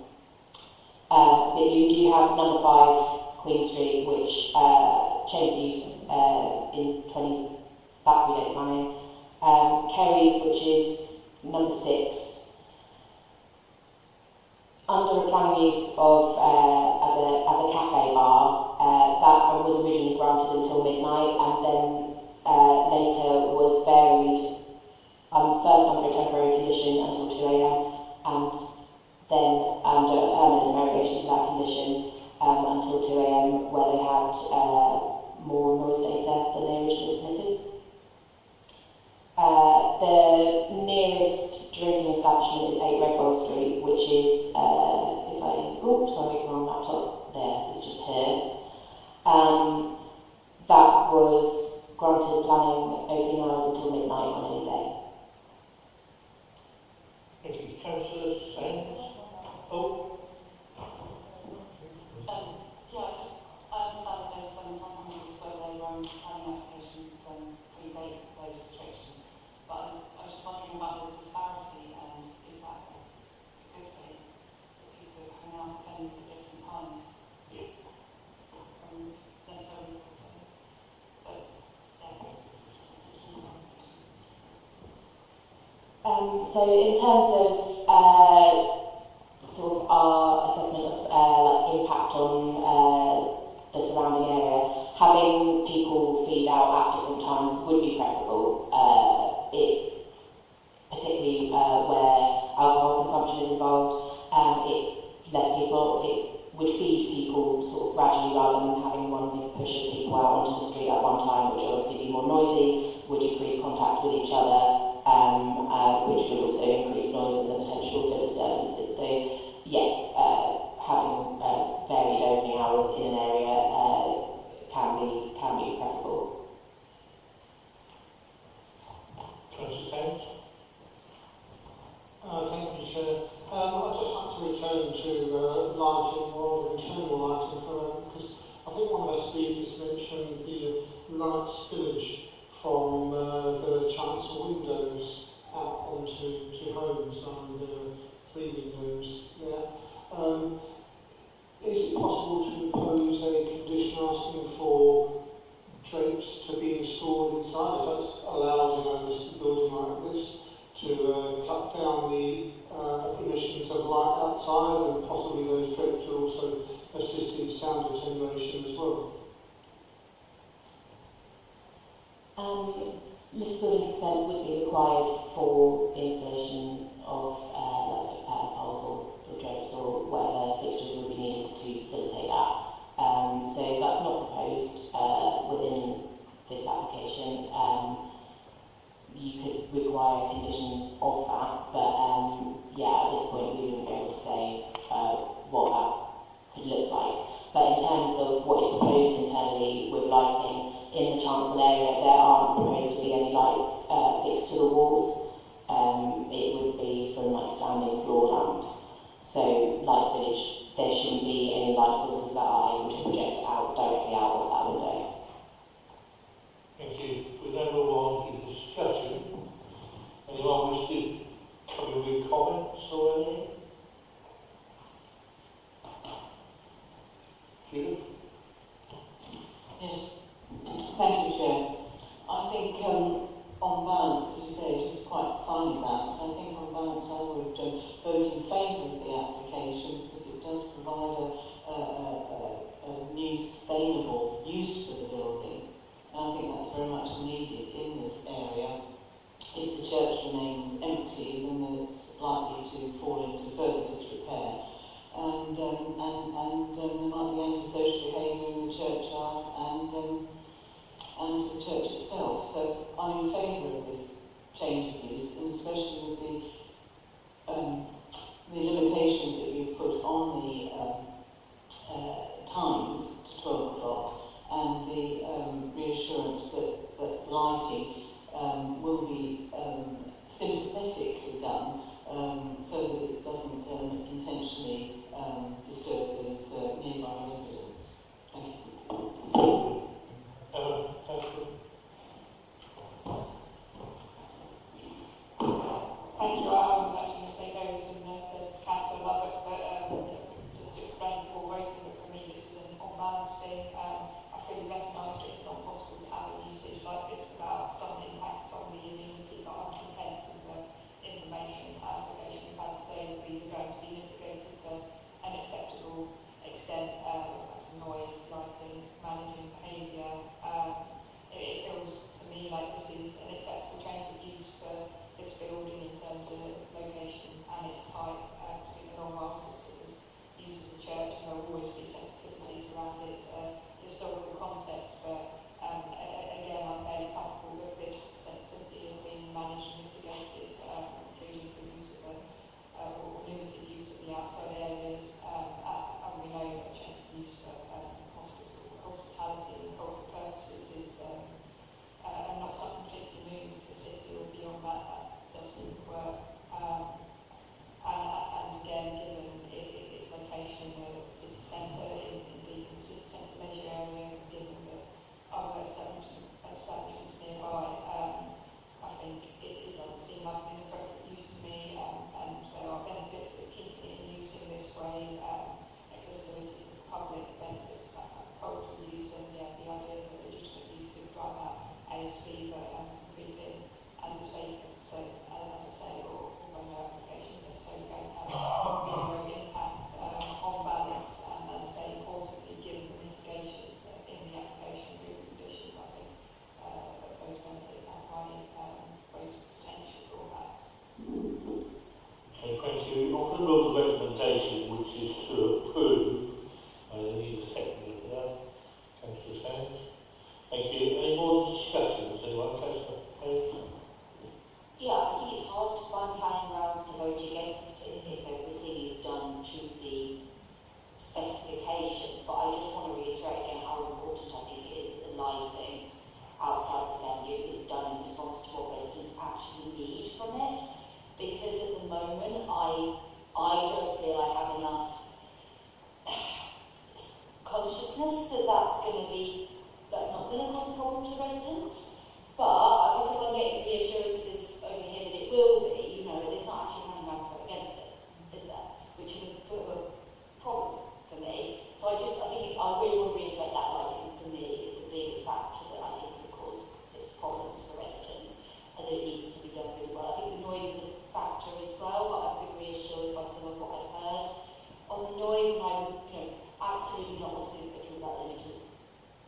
But you do have number 5 Queen Street, which changed use in back predate planning. Kerry's, which is number 6, under a planning use of as a cafe bar, that was originally granted until midnight, and then later was varied, first under a temporary condition until 2 a.m, and then under a permanent derogation to that condition until 2 a.m, where they had more noise data than they originally submitted. The nearest drinking establishment is 8 Redwell Street, which is, wrong laptop, there, it's just here. That was granted planning opening hours until midnight on any day. Thank you. Councillor Sands? Oh. I understand that there's some promises where they run planning applications predate those restrictions, but I was just wondering about the disparity, and is that a good thing that people are coming out of venues at different times? Necessarily, but yeah. So in terms of sort of our assessment of impact on the surrounding area, having people feed out at different times would be preferable. Particularly where alcohol consumption is involved, it would feed people sort of gradually rather than having one big push of people out onto the street at one time, which would obviously be more noisy, would increase contact with each other, which would also increase noise and the potential for disturbances. So yes, having varied opening hours in an area can be preferable. Councillor Sands? Thank you, Chair. I'd just like to return to lighting, or internal lighting, because I think one of our speakers mentioned the light spillage from the chancel windows out onto homes and 3 windows there. Is it possible to impose a condition asking for drapes to be installed inside, if that's allowed in a building like this, to cut down the emissions of light outside, and possibly those drapes will also assist in sound attenuation as well? List building consent would be required for the installation of poles or drapes or whatever fixtures would be needed to But in terms of what is proposed internally with lighting in the chancel area, there aren't proposed to be any lights fixed to the walls. It would be from like standing floor lamps. So Lights Village, there shouldn't be any light sources that are able to project out directly out of that window. Thank you. We now move on to discussion. Anyone wish to come in with comments or anything? Judith? Yes, thank you, Chair. I think on balance, as you say, it is quite finely balanced. I think on balance I would vote in favour of the application because it does provide a new sustainable use for the building. And I think that's very much needed in this area. If the church remains empty, then it's likely to fall into further disrepair. And there might be antisocial behaviour in the churchyard and the church itself. So I'm in favour of this change of use, and especially with the limitations that you've put on the times to 12 o'clock and the reassurance that lighting will be sympathetically done so that it doesn't intentionally disturb those nearby residents. Thank you. Thank you. I was actually going to say very similar to Councillor Lovett, but just to explain before voting, but for me this is an on-balance thing. I fully recognise that it's not possible to have a usage like this without some impact on the immunity, but I'm content with the information and clarification we've had today that these are going to be mitigated to an acceptable extent, that's noise, lighting, managing behaviour. It feels to me like this is an acceptable change of use for this building in terms of location and its type. It's been a long while since it was used as a church, and there will always be sensitivities around its historical context, but again I'm fairly comfortable that this sensitivity has been managed and mitigated, including through use of or limited use of the outside areas, and we know that change of use for hospitality and cultural purposes is not something particularly new to the city or beyond that does seem to work. And again, given its location in the city centre, indeed in the city centre leisure area, given the other establishments nearby, I think it doesn't seem like an inappropriate use to me, and there are benefits of keeping it in use in this way, accessibility to the public, benefits of cultural use, and the idea that legitimate use could drive out ASB, but completely as it's vacant. So, as I say, although no application is necessarily going to have zero impact on balance, and as I say, importantly, given the mitigations in the application through the conditions, I think that those benefits outweigh those potential drawbacks. Okay, thank you. On the rules of recommendation, which is to approve, I need a second for that. Councillor Sands. Thank you. Any more discussions? Anyone? Councillor Hayes? Yeah, I think it's hard to find planning grounds to vote against it if everything is done to the specifications, but I just want to reiterate again how important I think it is that the lighting outside the venue is done in response to what residents actually need from it, because at the moment I don't feel I have enough consciousness that that's not going to cause a problem to residents, but because I'm getting reassurances over here that it will be, there's not actually planning grounds to vote against it, is there? Which is a bit of a problem for me. So I think I really want to reiterate that lighting for me is the biggest factor that I think could cause this problems for residents, and that it needs to be done really well. I think the noise is a factor as well, but I've been reassured by some of what I've heard on the noise, and I would, absolutely not want to see us putting that limiters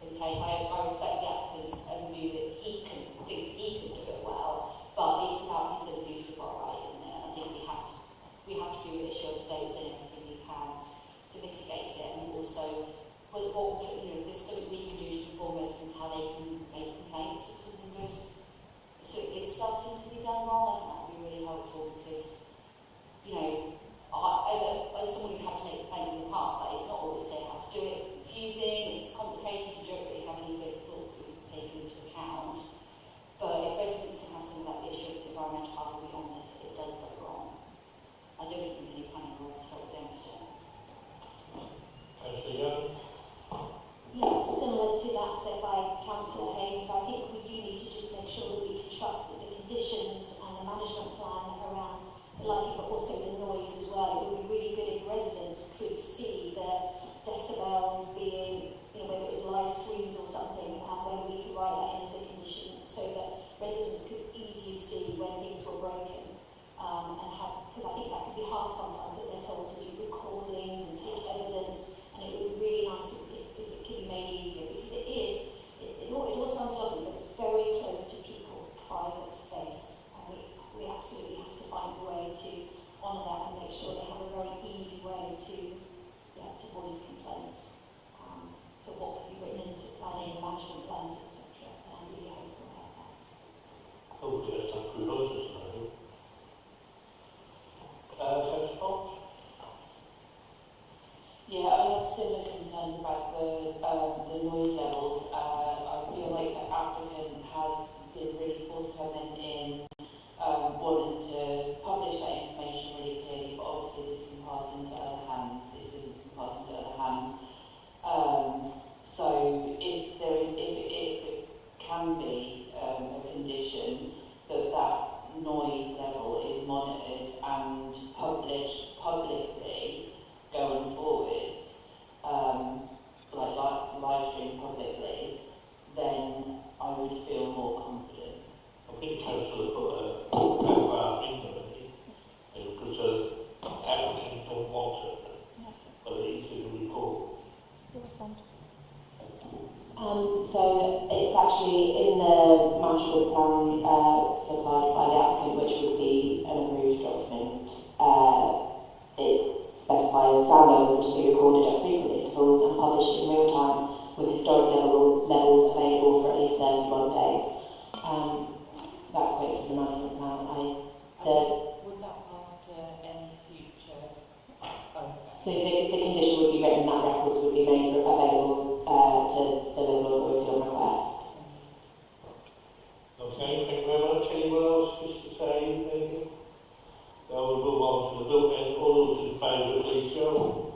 in place. I respect the applicant's view that thinks he can do it well, but it's about people in the future got right, isn't it? I think we have to be reassured today that we're doing everything we can to mitigate it, and also there's something we can do to inform residents how they can make complaints if something is starting to be done wrong. I think that would be really helpful because, as someone who's had to make complaints in the past, it's not always clear how to do it. It's So it's actually in the master plan supplied by the applicant, which would be an approved document. It specifies sound levels to be recorded at frequent intervals and published in real time with historic levels available for at least 31 days. That's great for the management plan. Would that pass to any future? So the condition would be written that records would be made available to the local authority on request. Okay, thank you very much. Anyone else wish to say anything? Now we'll move on to the bill. All those in favour, please show.